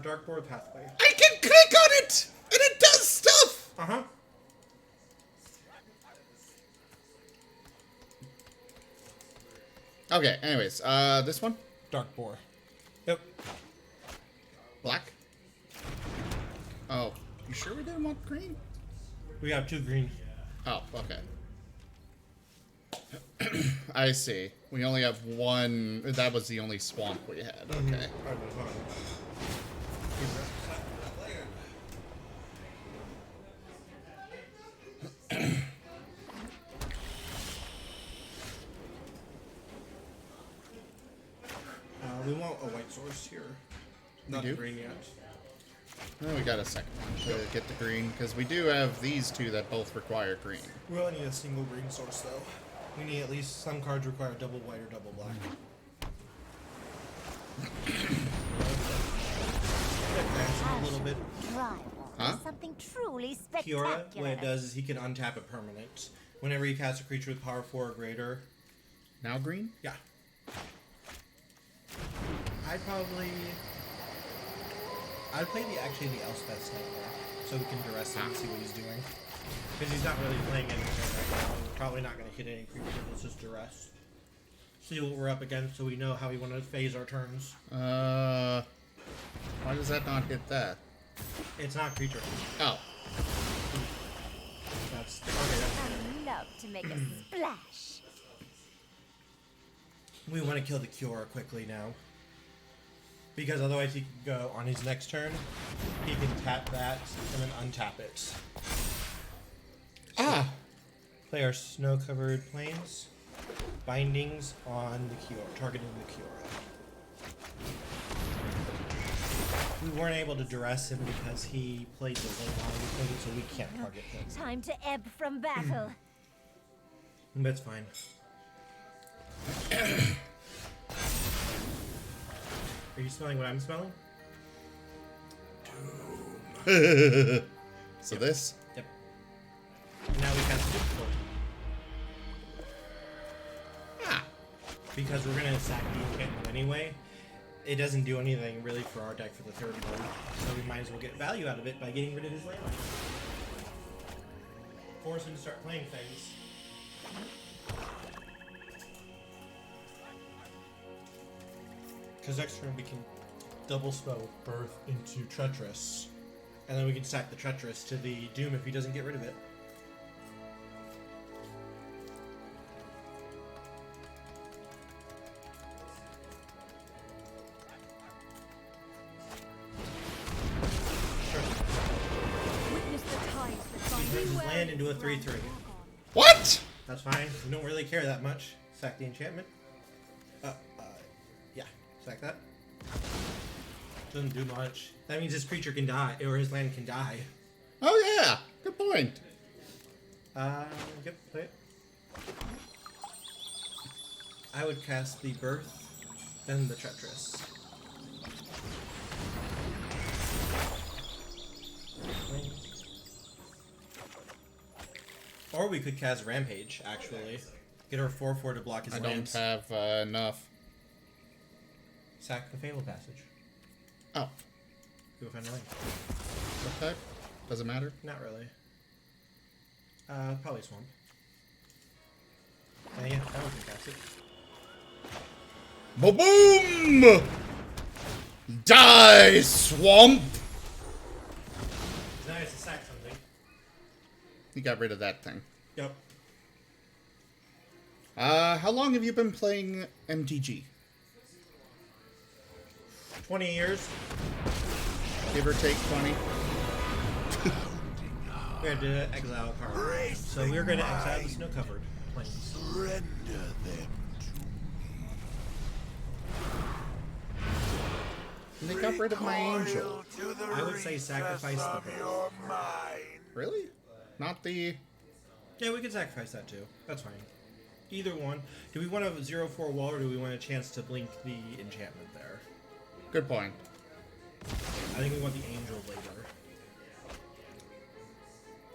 Darkboard Pathway. I can click on it! And it does stuff! Uh-huh. Okay, anyways, this one? Dark Boar. Yep. Black? Oh, you sure we didn't want green? We have 2 green. Oh, okay. I see. We only have one. That was the only swamp we had. Okay. We want a white source here. Not do? green yet. Oh, we got a second one to get the green, because we do have these two that both require green. We only need a single green source though. We need at least some cards require double white or double black. Advance him a little bit. Huh? Something truly Kiora, spectacular. what it does is he can untap a permanent. Whenever he casts a creature with power 4 or greater. Now green? Yeah. I'd play actually the Elspeth Sniper, so we can duress him and see what he's doing. Because he's not really playing anything right now. We're probably not going to hit any creatures. It's just duress. See what we're up against, so we know how we want to phase our turns. Why does that not hit that? It's not creature. Oh. That's okay. I love to make a splash. We want to kill the Cure quickly now. Because otherwise he can go on his next turn. He can tap that and then untap it. Ah! Play our snow-covered plains. Bindings on the Cure, targeting the Cure. We weren't able to duress him because he played the lane on everything, so we can't target him. Time to ebb from battle. That's fine. Are you smelling what I'm smelling? So this? Yep. And now we cast Difficult. Ah. Because we're going to sack the enchantment anyway. It doesn't do anything really for our deck for the third one. So we might as well get value out of it by getting rid of his landline. Force him to start playing things. Because next turn we can double spell Birth into Treacherous. And then we can stack the Treacherous to the Doom if he doesn't get rid of it. Witness the tides that He bind turns his you land into a 3/3. What? That's fine. We don't really care that much. Sack the enchantment. Yeah. Sack that. Doesn't do much. That means his creature can die, or his land can die. Oh yeah, good point. Yep, play it. I would cast the Birth, then the Treacherous. Or we could cast Rampage, actually. Get our 4/4 to block his I lands. don't have enough. Sack the Fatal Passage. Oh, Go find a lane. what type? Does it matter? Not really. Probably Swamp. Yeah, that one can cast it. Boom! Die, swamp! It's nice to sack something. You got rid of that thing. Yep. How long have you been playing MTG? 20 years. Give or take 20? We had to exile a card. So we're going to exile the snow-covered plains. Render them And they got rid of my angel. to the I would say sacrifice the birth. your mind. Really? Not the... Yeah, we could sacrifice that too. That's fine. Either one. Do we want a 0/4 wall or do we want a chance to blink the enchantment there? Good point. I think we want the angel later.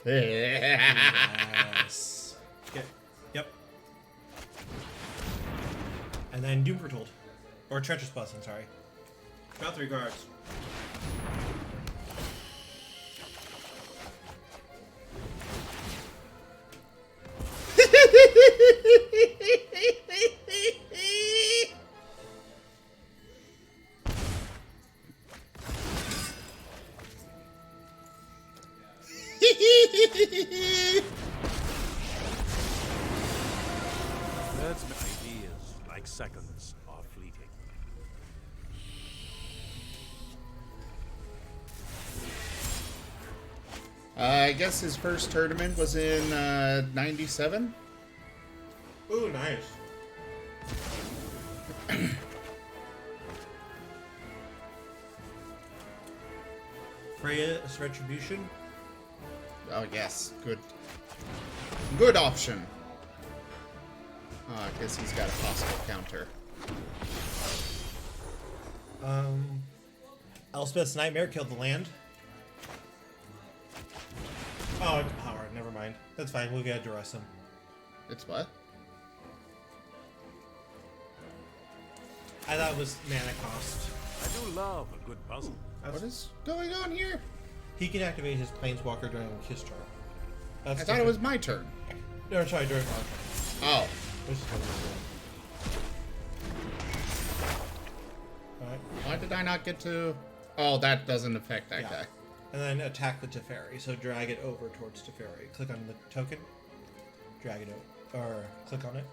Yeah. Yes. Okay. Yep. And then Doom Foretold. Or Treacherous Blessing, sorry. Got 3 cards. Let's like seconds are fleeting. I guess his first tournament was in 97? Ooh, nice. Freya's Retribution. Oh, yes. Good. Good option. I guess he's got a possible counter. Elspeth's Nightmare killed the land. Oh, it's power. Never mind. That's fine. We'll get to rest him. It's what? I thought it was mana cost. I do love a good puzzle. What is going on here? He can activate his Planeswalker during his turn. That's I thought it was my turn. No, sorry, during our turn. Oh. This is what we're doing. Alright. Why did I not get to... Oh, that doesn't affect that Yeah. guy. And then attack the Teferi. So drag it over towards Teferi. Click on the token. Drag it over. Or click on it.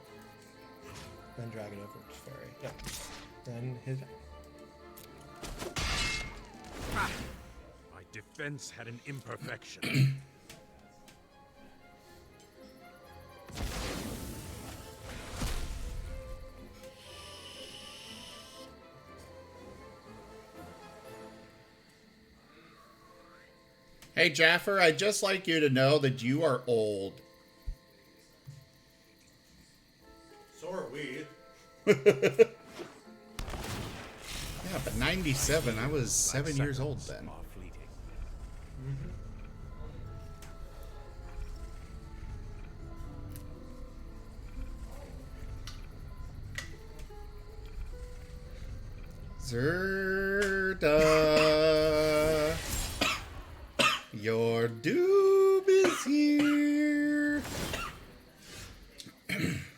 Then drag it over to Teferi. Yep. Then his... My defense had an imperfection. Hey, Jaffer, I'd just like you to know that you are old. So are we. Yeah, but 97, I was 7 years old Seconds then. are fleeting. Zerda, your doom is here.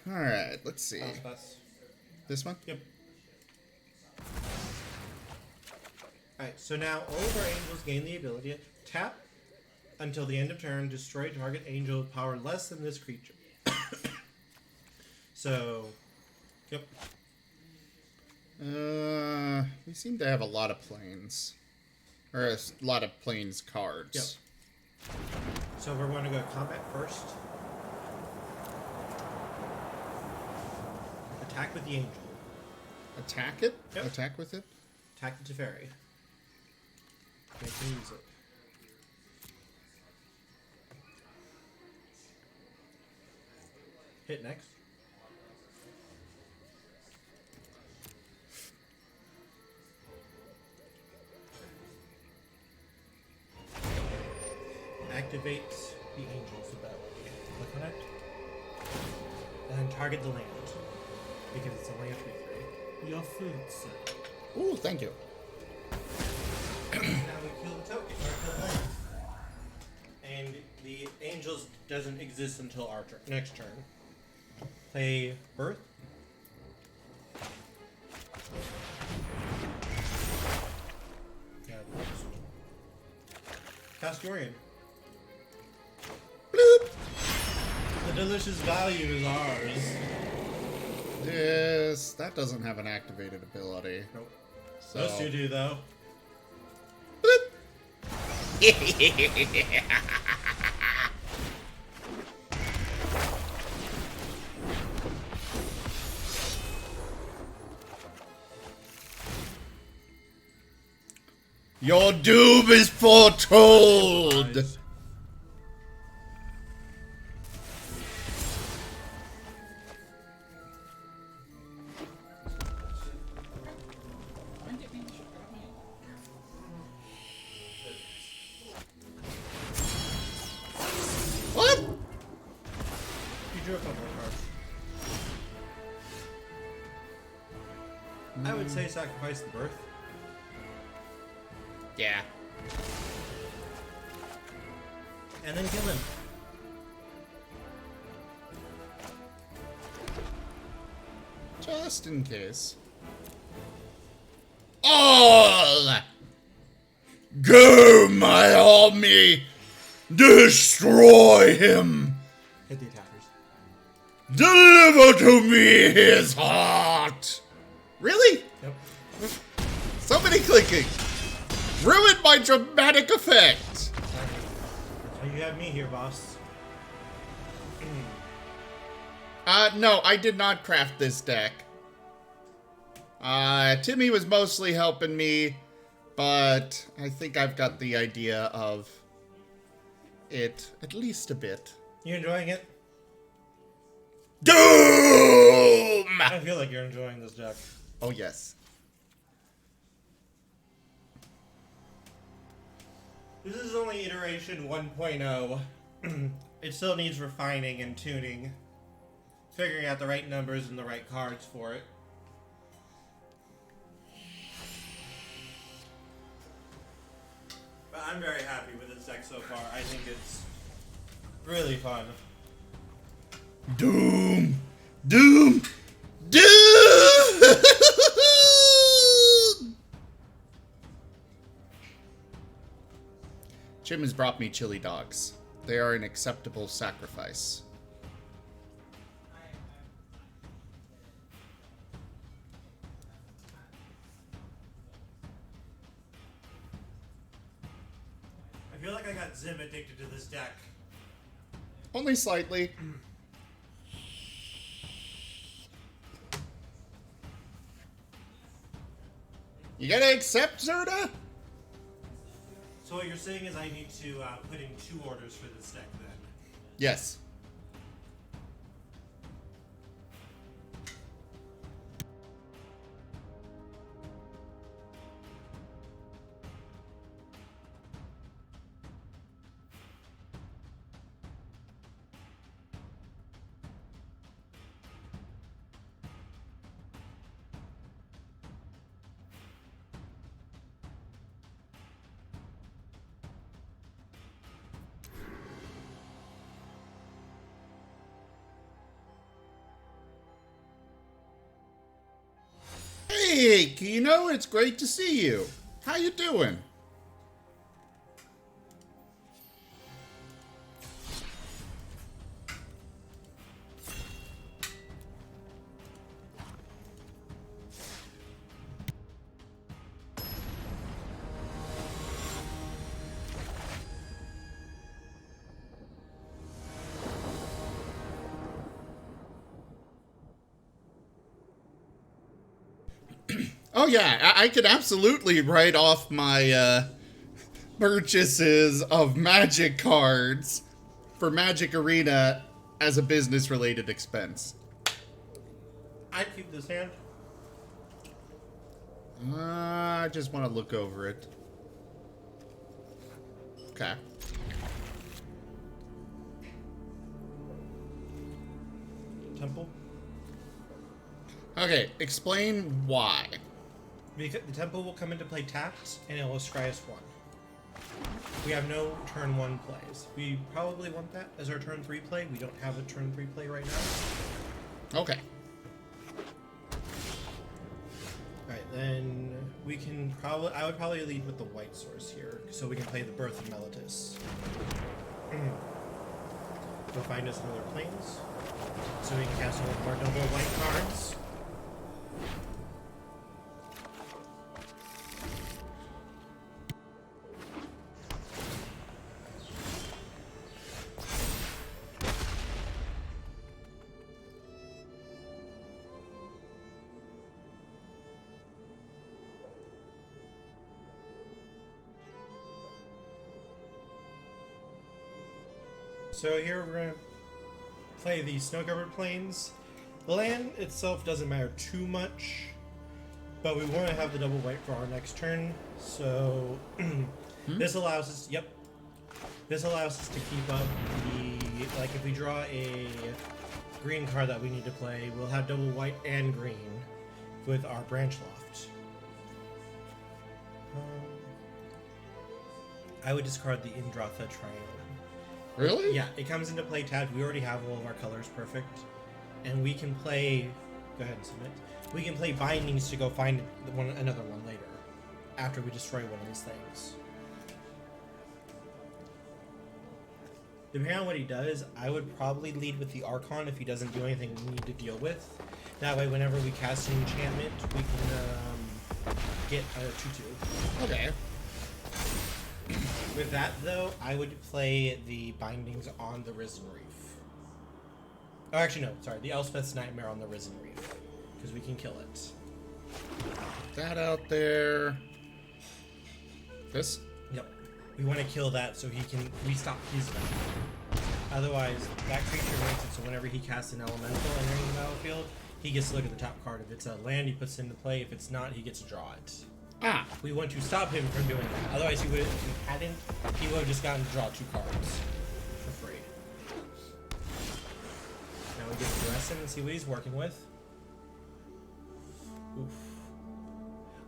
Alright, let's see. That's... This one? Yep. Alright, so now all of our angels gain the ability to tap until the end of turn, destroy target angel with power less than this creature. So, yep. We seem to have a lot of planes. Or a lot of planes cards. Yep. So we're going to go combat first. Attack with the angel. Attack it? Yep. Attack with it? Attack the Teferi. Make him use it. Hit next. Activates the angel's ability. Click on it. And then target the land. Because it's only a 3/3. Your food, sir. Ooh, thank you. Now we kill the token, or kill the land. And the angels doesn't exist until our turn. Next turn. Play Birth. Castorian. Bloop! The delicious value is ours. Yes, that doesn't have an activated ability. Nope. So... Those two do, though. Your doom is foretold! Eyes. What? You drew a couple of cards. I would say sacrifice the Birth. Yeah. And then kill him. Just in case. All! Go, my army! Destroy him! Hit the attackers. Deliver to me his heart! Really? Yep. So many clicking. Ruined my dramatic effect. Oh, you have me here, boss. No, I did not craft this deck. Timmy was mostly helping me, but I think I've got the idea of it at least a bit. You enjoying it? Doom! I feel like you're enjoying this deck. Oh, yes. This is only iteration 1.0. It still needs refining and tuning. Figuring out the right numbers and the right cards for it. But I'm very happy with this deck so far. I think it's really fun. Doom! Doom! Doom! Chim has brought me chili dogs. They are an acceptable sacrifice. I feel like I got Zim addicted to this deck. Only slightly. You gotta accept, Zerda? So what you're saying is I need to put in 2 orders for this deck then? Yes. Hey, Kino, it's great to see you. How you doing? Oh yeah, I could absolutely write off my purchases of Magic cards for Magic Arena as a business-related expense. I'd keep this hand. I just want to look over it. Okay. Temple. Okay, explain why. Because the temple will come into play tapped, and it will scry us 1. We have no turn 1 plays. We probably want that as our turn 3 play. We don't have a turn 3 play right now. Okay. Alright, then we can probably... I would probably lead with the white source here, so we can play the Birth of Meletis. Go find us another planes, so we can cast one of our double white cards. So here we're going to play the snow-covered plains. The land itself doesn't matter too much, but we want to have the double white for our next turn. So this allows us, this allows us to keep up the, like if we draw a green card that we need to play, we'll have double white and green with our branch loft. I would discard the Indratha Triome. Really? Yeah, it comes into play tabbed. We already have all of our colors perfect. And we can play... Go ahead and submit. We can play bindings to go find another one later. After we destroy one of these things. Depending on what he does, I would probably lead with the Archon if he doesn't do anything we need to deal with. That way, whenever we cast an enchantment, we can get a 2/2. Okay. With that, though, I would play the Bindings on the Risen Reef. Oh, actually, no. Sorry. The Elspeth's Nightmare on the Risen Reef. Because we can kill it. That out there. This? Yep. We want to kill that so he can restop his battle. Otherwise, that creature makes it so whenever he casts an elemental entering the battlefield, he gets to look at the top card. If it's a land, he puts it into play. If it's not, he gets to draw it. Ah. We want to stop him from doing that. Otherwise, he would, if he hadn't, he would have just gotten to draw 2 cards for free. Now we get to dress him and see what he's working with. Oof.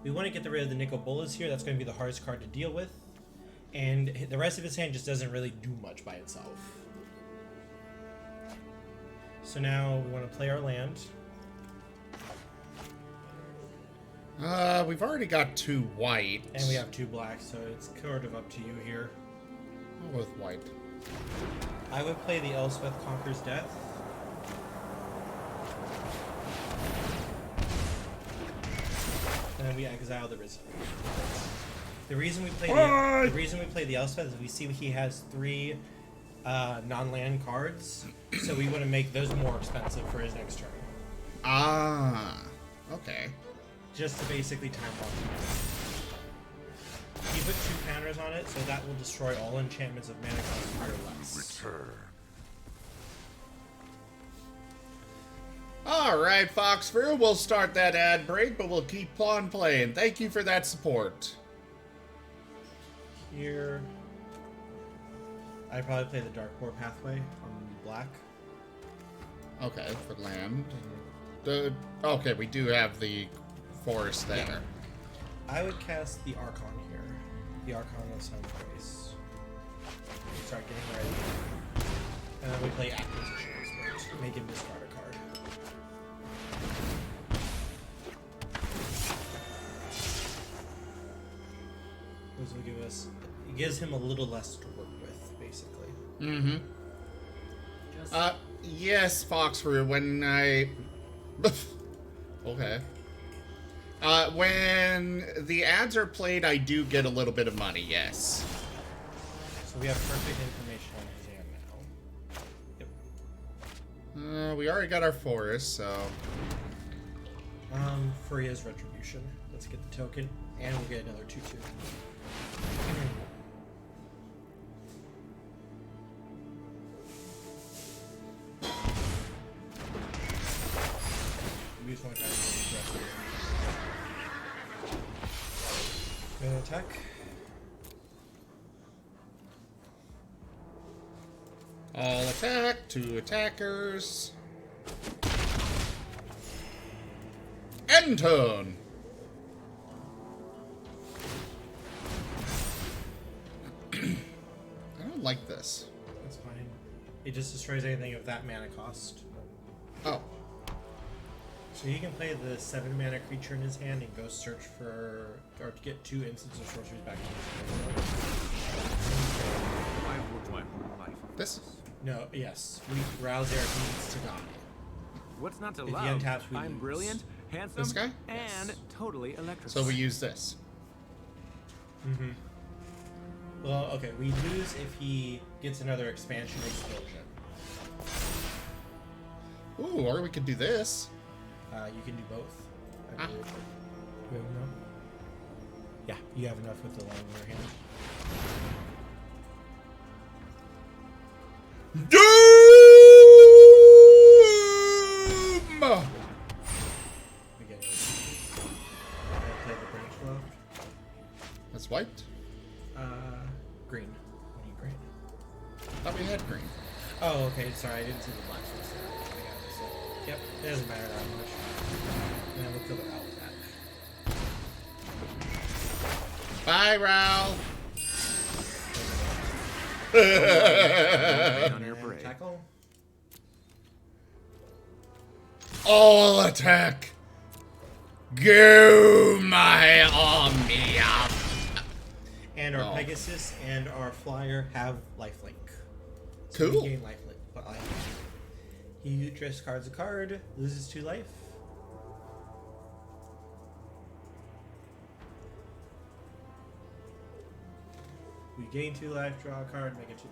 We want to get rid of the Nicol Bolas here. That's going to be the hardest card to deal with. And the rest of his hand just doesn't really do much by itself. So now we want to play our land. We've already got 2 white. And we have 2 black, so it's sort of up to you here. I'll go with white. I would play the Elspeth Conquers Death. And then we exile the Risen. The reason we play the Elspeth is we see he has 3 non-land cards, so we want to make those more expensive for his next turn. Ah. Okay. Just to basically time bomb him. He put 2 counters on it, so that will destroy all enchantments of mana cost 3 or less. Return. Alright, Foxfur, we'll start that ad break, but we'll keep on playing. Thank you for that support. Here, I'd probably play the Darkboard Pathway on black. Okay, for land. Okay, we do have the forest there. Yeah. I would cast the Archon here. The Archon of Sungrace. Start getting ready. And then we play Acquisitions, but make him discard a card. This will give us... It gives him a little less to work with, basically. Mm-hmm. Just Yes, Foxfur, when I... Okay. When the ads are played, I do get a little bit of money, yes. So we have perfect information on his hand now. Yep. We already got our forest, so... Free as Retribution. Let's get the token, and we'll get another 2/2. We just want to try to get the rest. Attack. All attack, 2 attackers. End turn. I don't like this. That's fine. It just destroys anything of that mana cost. Oh. So he can play the 7 mana creature in his hand and go search for, or to get 2 instants of sorceries back to his hand. I've worked my whole life. This? No, yes. Rowser needs to die. What's not to If he love? untaps, we I'm lose. brilliant, handsome, This guy? and Yes. totally electric. So we use this. Mm-hmm. Well, okay, we lose if he gets another expansion explosion. Ooh, or we could do this. You can do both. I Ah. believe. Do we have enough? Yeah, you have enough with the land in your hand. Doom! We get another. I play the branch flow. That's white. Green. We need green. Thought we had green. Oh, okay. Sorry, I didn't see the black ones. Yep, it doesn't matter that much. And then we'll kill the owl with that. Bye, Raul. on your parade. Tackle. All attack. Go my army up. And our Oh. Pegasus and our Flyer have lifelink. So Cool. you gain life. He discards a card, loses 2 life. We gain 2 life, draw a card, make it 2/2.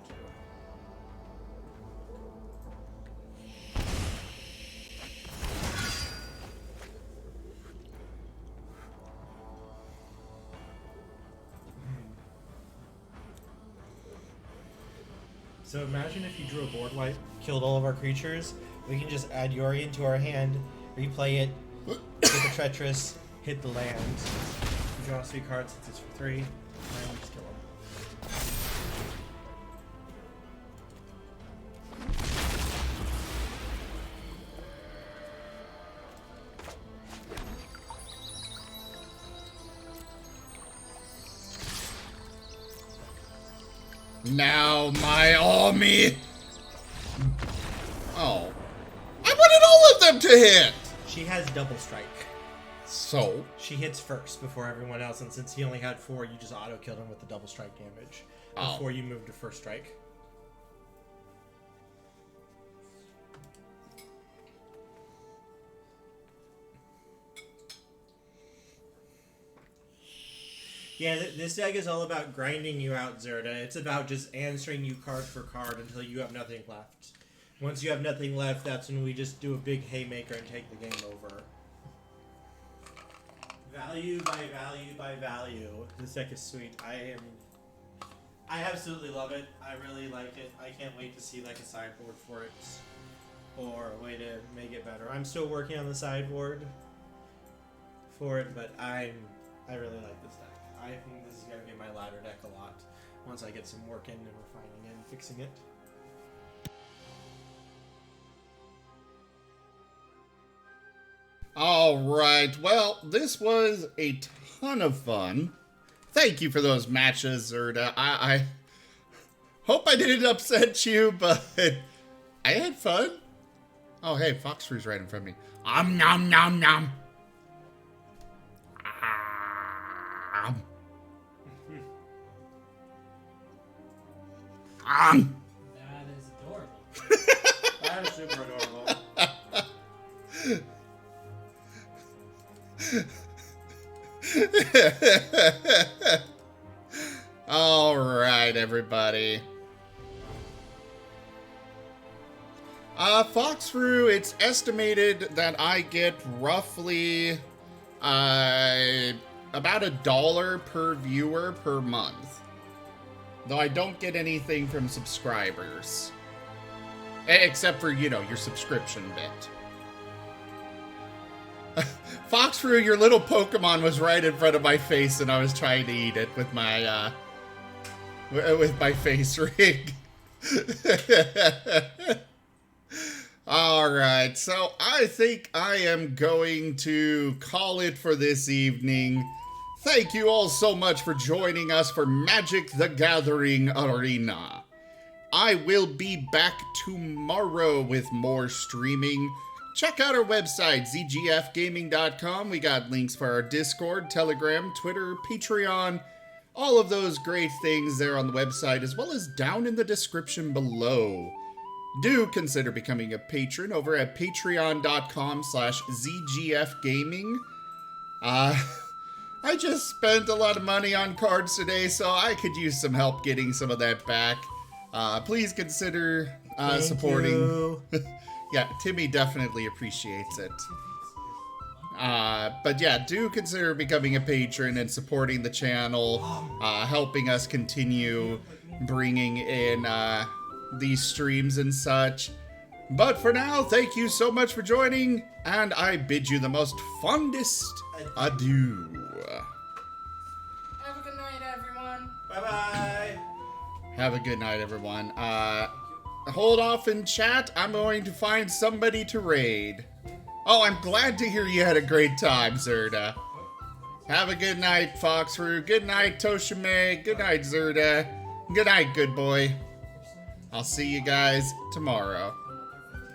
So imagine if you drew a board wipe, killed all of our creatures, we can just add Yori into our hand, replay it, hit the Treacherous, hit the land. You draw 3 cards, it's for 3, and just kill them. Now my army. Oh. I wanted all of them to hit! She has double strike. So? She hits first before everyone else, and since he only had 4, you just auto-killed him with the double strike damage before you move to first strike. Yeah, this deck is all about grinding you out, Zerda. It's about just answering you card for card until you have nothing left. Once you have nothing left, that's when we just do a big haymaker and take the game over. Value by value by value. This deck is sweet. I absolutely love it. I really like it. I can't wait to see like a sideboard for it or a way to make it better. I'm still working on the sideboard for it, but I really like this deck. I think this is going to be my ladder deck a lot once I get some work in and refining it and fixing it. Alright, well, this was a ton of fun. Thank you for those matches, Zerda. I hope I didn't upset you, but I had fun. Oh, hey, Foxroo's right in front of me. Nom nom nom. That is adorable. That is super adorable. All right, everybody. Foxroo, it's estimated that I get roughly about $1 per viewer per month. Though I don't get anything from subscribers. Except for, you know, your subscription bit. Foxroo, your little Pokemon was right in front of my face and I was trying to eat it with my face rig. Alright, so I think I am going to call it for this evening. Thank you all so much for joining us for Magic the Gathering Arena. I will be back tomorrow with more streaming. Check out our website, zgfgaming.com. We got links for our Discord, Telegram, Twitter, Patreon, all of those great things there on the website, as well as down in the description below. Do consider becoming a patron over at patreon.com/zgfgaming. I just spent a lot of money on cards today, so I could use some help getting some of that back. Please consider supporting. You. Yeah, Timmy definitely appreciates it. But yeah, do consider becoming a patron and supporting the channel, helping us continue bringing in these streams and such. But for now, thank you so much for joining, and I bid you the most fondest adieu. Have a good night, everyone. Bye-bye. Have a good night, everyone. Hold off in chat. I'm going to find somebody to raid. Oh, I'm glad to hear you had a great time, Zerda. Have a good night, Foxroo. Good night, Toshime. Good night, Zerda. Good night, good boy. I'll see you guys tomorrow.